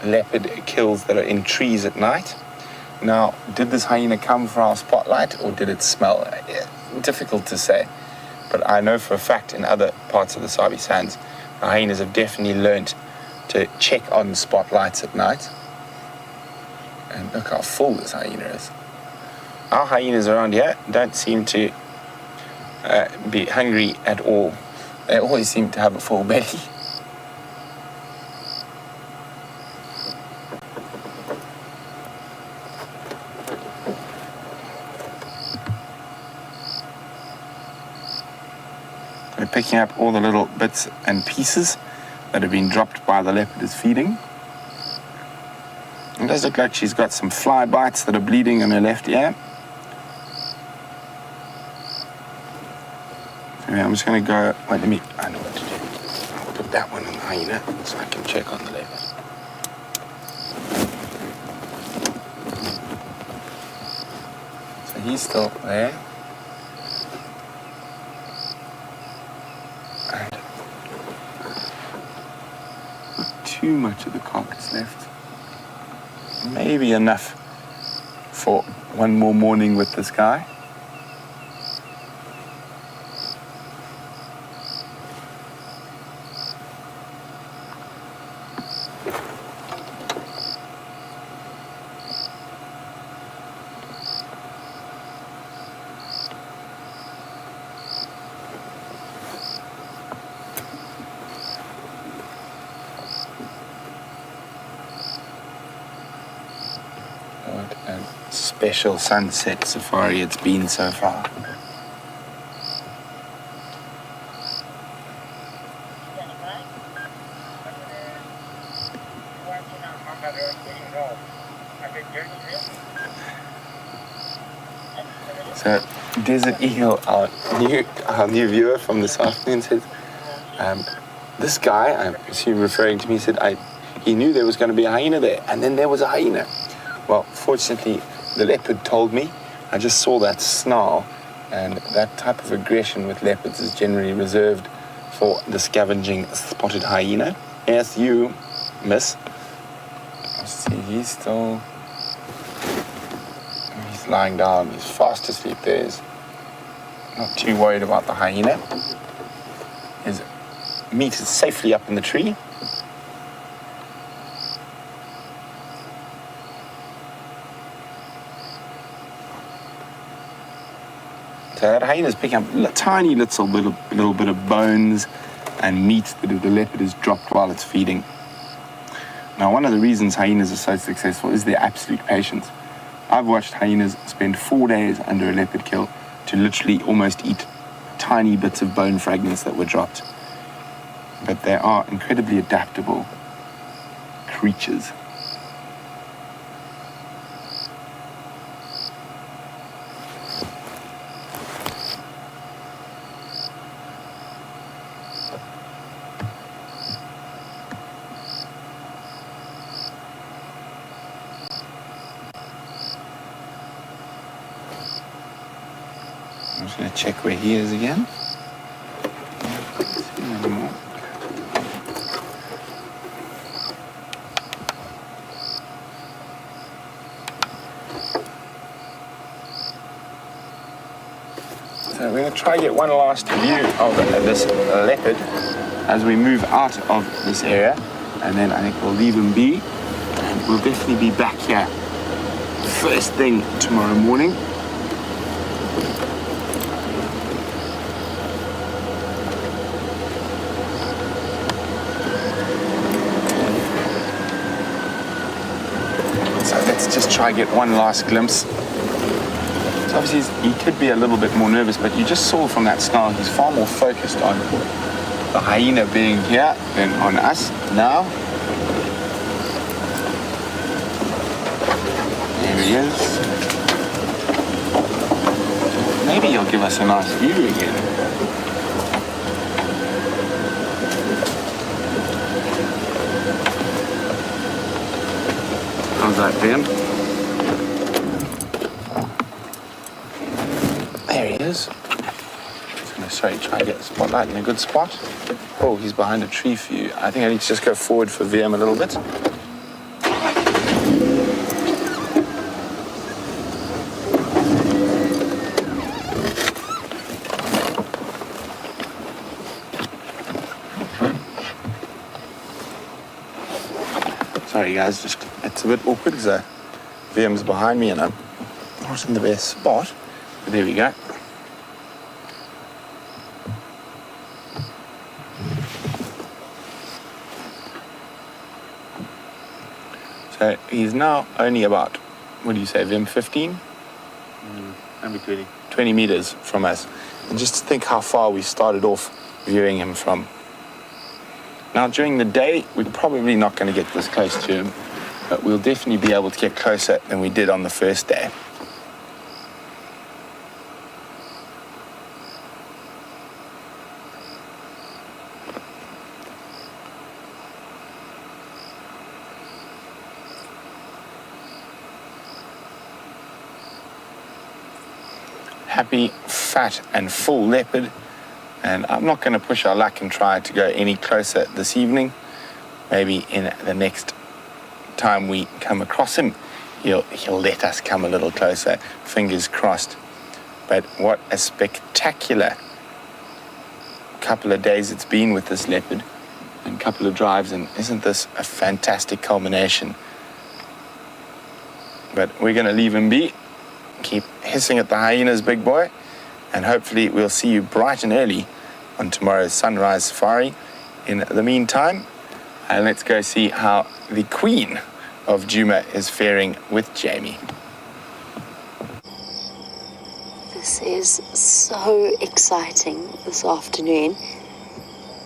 leopard kills that are in trees at night. Now, did this hyena come for our spotlight or did it smell? Difficult to say, but I know for a fact in other parts of the Sabi Sands, the hyenas have definitely learnt to check on spotlights at night. And look how full this hyena is. Our hyenas around here don't seem to be hungry at all. They always seem to have a full belly. We're picking up all the little bits and pieces that have been dropped while the leopard is feeding. It does look like she's got some fly bites that are bleeding in her left ear. I'm just going to go, wait, I know what to do. I'll put that one on the hyena so I can check on the leopard. So he's still there. And not too much of the carcass left. Maybe enough for one more morning with this guy. What a special sunset safari it's been so far. 100% know. I can get it here. So, Desert Eagle, our new viewer from this afternoon, says, this guy, I assume referring to me, said he knew there was going to be a hyena there, and then there was a hyena. Well, fortunately, the leopard told me. I just saw that snarl, and that type of aggression with leopards is generally reserved for the scavenging spotted hyena. Yes, you, miss. Let's see, he's lying down. He's fast asleep. There's not too worried about the hyena. His meat is safely up in the tree. So that hyena's picking up a tiny little bit of bones and meat that the leopard has dropped while it's feeding. Now, one of the reasons hyenas are so successful is their absolute patience. I've watched hyenas spend 4 days under a leopard kill to literally almost eat tiny bits of bone fragments that were dropped. But they are incredibly adaptable creatures. I'm just going to check where he is again. See no more. So we're going to try to get one last view of this leopard as we move out of this area, and then I think we'll leave him be, and we'll definitely be back here first thing tomorrow morning. Let's just try and get one last glimpse. So obviously he could be a little bit more nervous, but you just saw from that snarl he's far more focused on the hyena being here than on us now. There he is. Maybe he'll give us a nice view again. How's that, Ben? There he is. Just going to try and get the spotlight in a good spot. Oh, he's behind a tree for you. I think I need to just go forward for VM a little bit. Sorry guys, it's a bit awkward because VM's behind me and I'm not in the best spot. But there we go. So he's now only about, what do you say, VM 15? Maybe 20. 20 meters from us. And just to think how far we started off viewing him from. Now, during the day, we're probably not going to get this close to him, but we'll definitely be able to get closer than we did on the first day. Happy, fat, and full leopard. And I'm not going to push our luck and try to go any closer this evening. Maybe in the next time we come across him, he'll let us come a little closer. Fingers crossed. But what a spectacular couple of days it's been with this leopard. And a couple of drives, and isn't this a fantastic culmination? But we're going to leave him be. Keep hissing at the hyenas, big boy. And hopefully we'll see you bright and early on tomorrow's sunrise safari. In the meantime, let's go see how the Queen of Djuma is faring with Jamie. This is so exciting this afternoon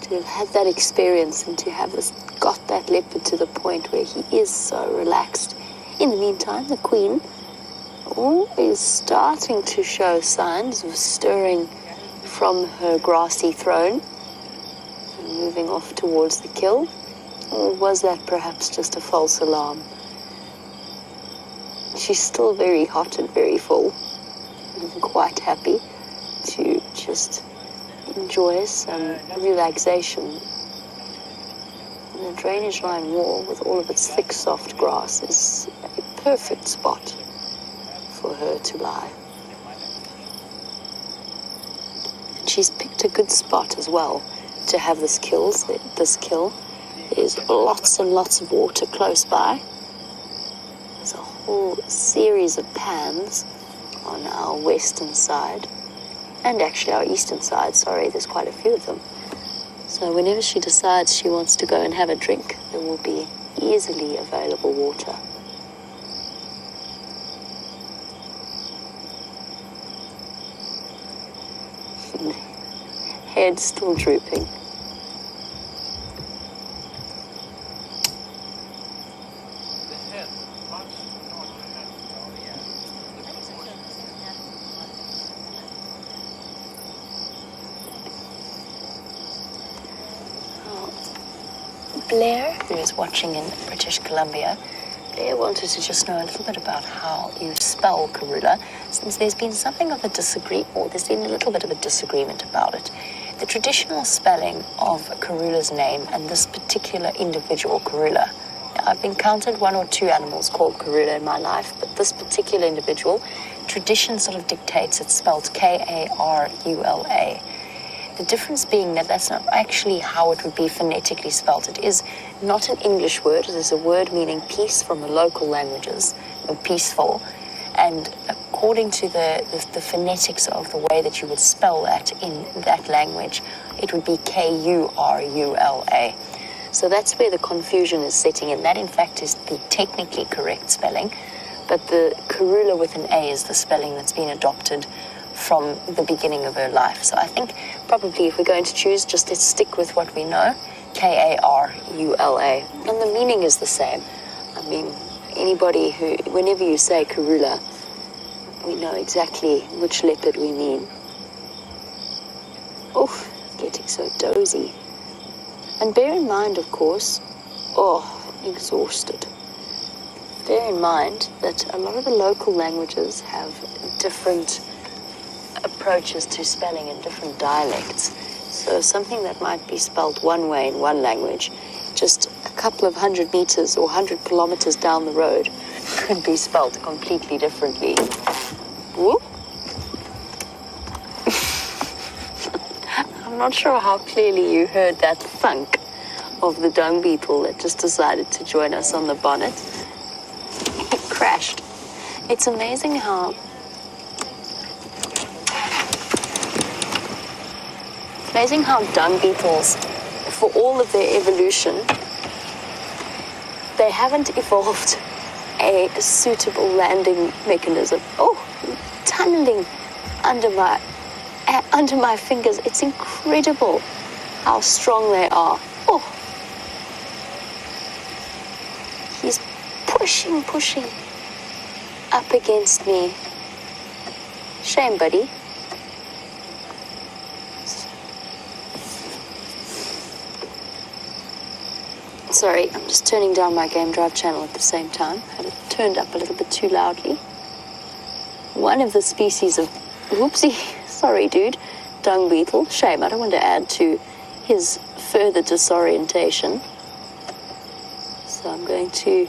to have had that experience and to have got that leopard to the point where he is so relaxed. In the meantime, the queen is starting to show signs of stirring from her grassy throne and moving off towards the kill. Or was that perhaps just a false alarm? She's still very hot and very full and quite happy to just enjoy some relaxation. And the drainage line wall with all of its thick soft grass is a perfect spot for her to lie. And she's picked a good spot as well to have this kill. There's lots and lots of water close by. There's a whole series of pans on our western side, and actually our eastern side, sorry, there's quite a few of them. So whenever she decides she wants to go and have a drink, there will be easily available water. Head still drooping. Blair, who is watching in British Columbia, Blair wanted to just know a little bit about how you spell Karula, since there's been there's been a little bit of a disagreement about it. The traditional spelling of Karula's name and this particular individual Karula. Now, I've encountered one or two animals called Karula in my life, but this particular individual, tradition sort of dictates it's spelled Karula. The difference being that that's not actually how it would be phonetically spelled. It is not an English word. It is a word meaning peace from the local languages, or peaceful. And according to the phonetics of the way that you would spell that in that language, it would be Kurula. So that's where the confusion is setting in. That, in fact, is the technically correct spelling. But the Karula with an A is the spelling that's been adopted from the beginning of her life. So I think probably if we're going to choose, just let's stick with what we know, Karula. And the meaning is the same. I mean, whenever you say Karula, we know exactly which leopard we mean. Oh, getting so dozy. And bear in mind, of course, exhausted. Bear in mind that a lot of the local languages have different approaches to spelling in different dialects. So something that might be spelled one way in one language, just a couple of 100 meters or 100 kilometers down the road could be spelled completely differently. Whoop. I'm not sure how clearly you heard that thunk of the dung beetle that just decided to join us on the bonnet. It crashed. It's amazing how dung beetles, for all of their evolution, they haven't evolved a suitable landing mechanism. Oh, tunneling under my fingers. It's incredible how strong they are. Oh, he's pushing up against me. Shame, buddy. Sorry, I'm just turning down my Game Drive channel at the same time. Had it turned up a little bit too loudly. One of the species of, whoopsie, sorry dude, dung beetle. Shame, I don't want to add to his further disorientation. So I'm going to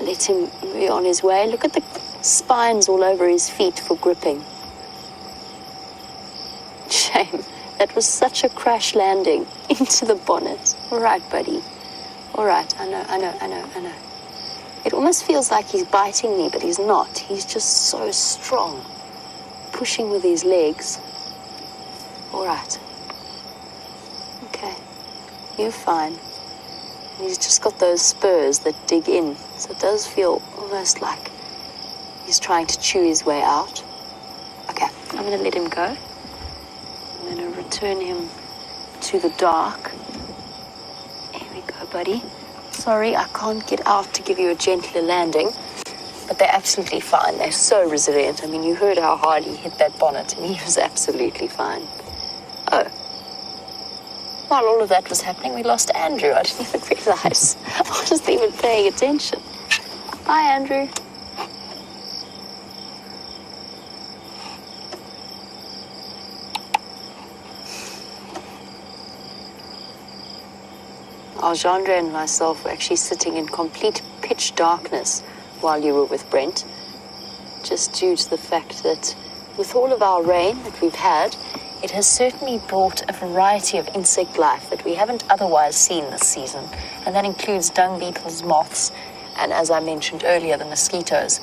let him be on his way. Look at the spines all over his feet for gripping. Shame. That was such a crash landing into the bonnet. All right, buddy. All right, I know. It almost feels like he's biting me, but he's not. He's just so strong, pushing with his legs. All right. Okay, you're fine. And he's just got those spurs that dig in, so it does feel almost like he's trying to chew his way out. Okay, I'm going to let him go. I'm going to return him to the dark. Here we go, buddy. Sorry, I can't get out to give you a gentler landing, but they're absolutely fine. They're so resilient. I mean, you heard how hard he hit that bonnet, and he was absolutely fine. Oh. While all of that was happening, we lost Andrew. I didn't even realize. I wasn't even paying attention. Bye, Andrew. Alexandra and myself were actually sitting in complete pitch darkness while you were with Brent, just due to the fact that with all of our rain that we've had, it has certainly brought a variety of insect life that we haven't otherwise seen this season, and that includes dung beetles, moths, and as I mentioned earlier, the mosquitoes.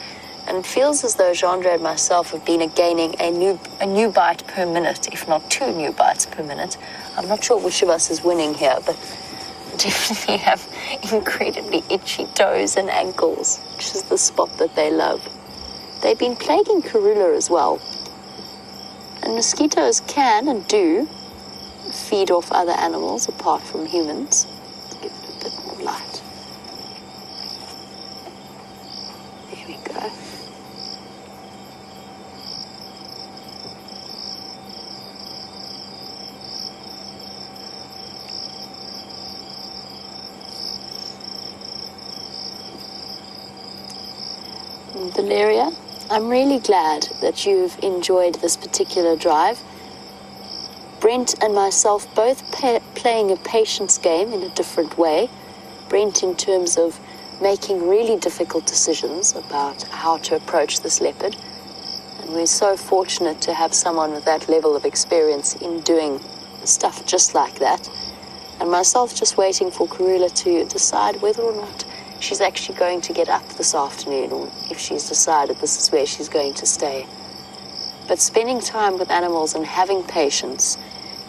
And it feels as though Chandra and myself have been gaining a new bite per minute, if not 2 new bites per minute. I'm not sure which of us is winning here, but definitely have incredibly itchy toes and ankles, which is the spot that they love. They've been plaguing Karula as well. And mosquitoes can and do feed off other animals apart from humans. Let's give it a bit more light. There we go. Valeria, I'm really glad that you've enjoyed this particular drive. Brent and myself both playing a patience game in a different way. Brent in terms of making really difficult decisions about how to approach this leopard. And we're so fortunate to have someone with that level of experience in doing stuff just like that. And myself just waiting for Karula to decide whether or not she's actually going to get up this afternoon, or if she's decided this is where she's going to stay. But spending time with animals and having patience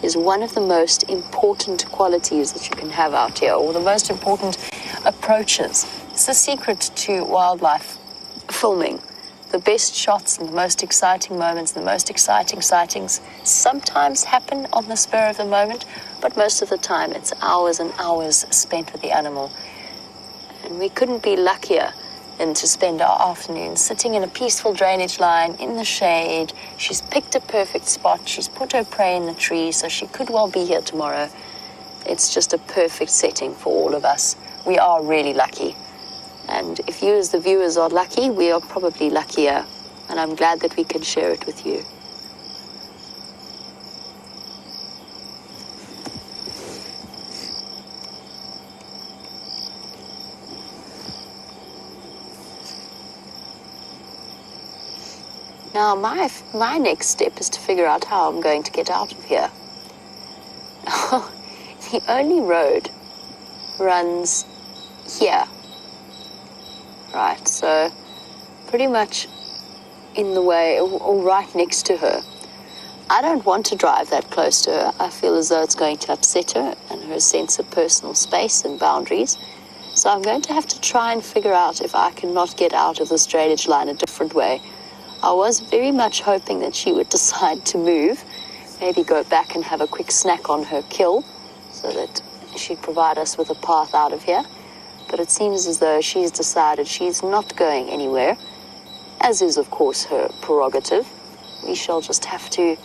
is one of the most important qualities that you can have out here, or the most important approaches. It's the secret to wildlife filming. The best shots and the most exciting moments, the most exciting sightings sometimes happen on the spur of the moment, but most of the time it's hours and hours spent with the animal. And we couldn't be luckier than to spend our afternoon sitting in a peaceful drainage line in the shade. She's picked a perfect spot. She's put her prey in the tree, so she could well be here tomorrow. It's just a perfect setting for all of us. We are really lucky. And if you as the viewers are lucky, we are probably luckier. And I'm glad that we can share it with you. Now, my next step is to figure out how I'm going to get out of here. The only road runs here. Right, so pretty much in the way, or right next to her. I don't want to drive that close to her. I feel as though it's going to upset her and her sense of personal space and boundaries. So I'm going to have to try and figure out if I cannot get out of this drainage line a different way. I was very much hoping that she would decide to move, maybe go back and have a quick snack on her kill, so that she'd provide us with a path out of here. But it seems as though she's decided she's not going anywhere, as is, of course, her prerogative. We shall just have to...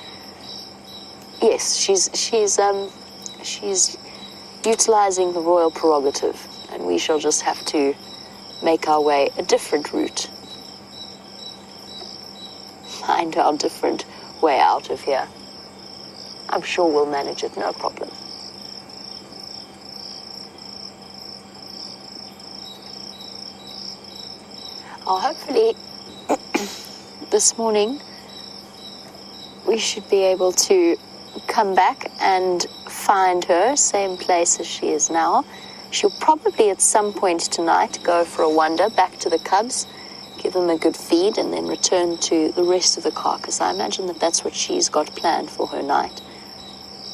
Yes, she's utilizing the royal prerogative, and we shall just have to make our way a different route. Find our different way out of here. I'm sure we'll manage it, no problem. Hopefully, this morning, we should be able to come back and find her, same place as she is now. She'll probably at some point tonight go for a wander back to the cubs, give them a good feed, and then return to the rest of the carcass. I imagine that that's what she's got planned for her night.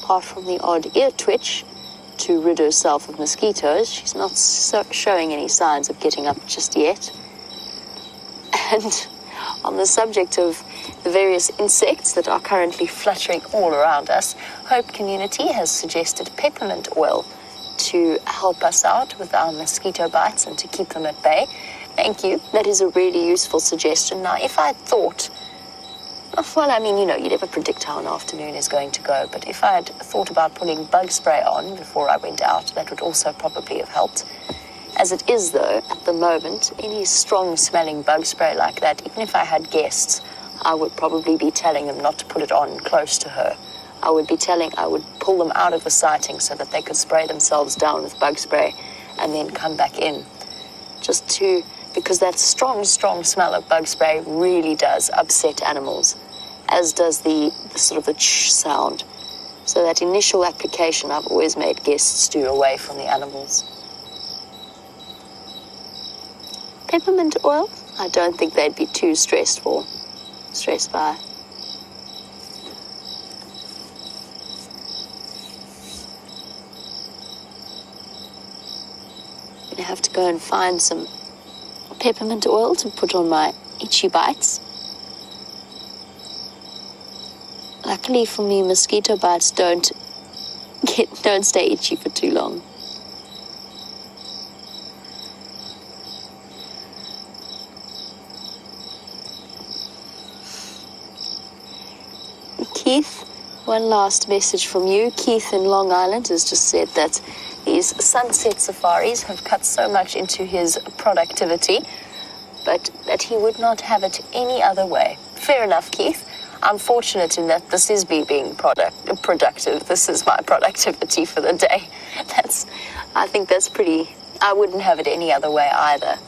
Apart from the odd ear twitch to rid herself of mosquitoes, she's not showing any signs of getting up just yet. And on the subject of the various insects that are currently fluttering all around us, Hope Community has suggested peppermint oil to help us out with our mosquito bites and to keep them at bay. Thank you. That is a really useful suggestion. Now, if I thought, well, I mean, you never predict how an afternoon is going to go, but if I had thought about putting bug spray on before I went out, that would also probably have helped. As it is, though, at the moment, any strong-smelling bug spray like that, even if I had guests, I would probably be telling them not to put it on close to her. I would pull them out of the sighting so that they could spray themselves down with bug spray and then come back in. Because that strong smell of bug spray really does upset animals, as does the sort of the ch sound. So that initial application I've always made guests do away from the animals. Peppermint oil, I don't think they'd be too stressed by. I'm gonna have to go and find some peppermint oil to put on my itchy bites. Luckily for me, mosquito bites don't stay itchy for too long. Keith, one last message from you. Keith in Long Island has just said that these sunset safaris have cut so much into his productivity, but that he would not have it any other way. Fair enough, Keith. I'm fortunate in that this is me being productive. This is my productivity for the day. I think that's I wouldn't have it any other way either.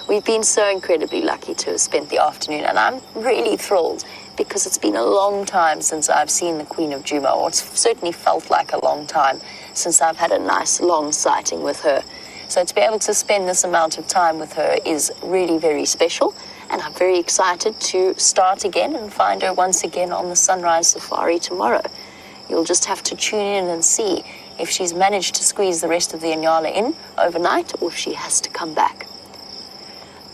We've been so incredibly lucky to have spent the afternoon, and I'm really thrilled because it's been a long time since I've seen the Queen of Djuma, or it's certainly felt like a long time since I've had a nice long sighting with her. So to be able to spend this amount of time with her is really very special, and I'm very excited to start again and find her once again on the sunrise safari tomorrow. You'll just have to tune in and see if she's managed to squeeze the rest of the Inyala in overnight or if she has to come back.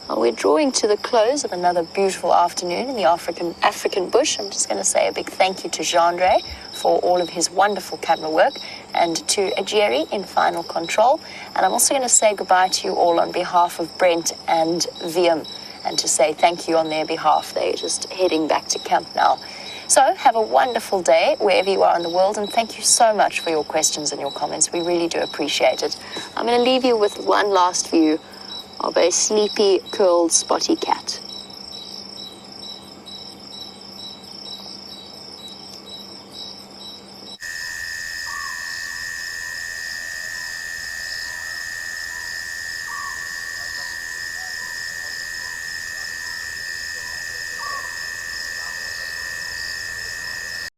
Well, we're drawing to the close of another beautiful afternoon in the African bush. I'm just going to say a big thank you to Jean-Ray for all of his wonderful camera work, and to Jerry in final control. And I'm also going to say goodbye to you all on behalf of Brent and Viam, and to say thank you on their behalf. They're just heading back to camp now. So have a wonderful day wherever you are in the world, and thank you so much for your questions and your comments. We really do appreciate it. I'm going to leave you with one last view of a sleepy, curled, spotty cat.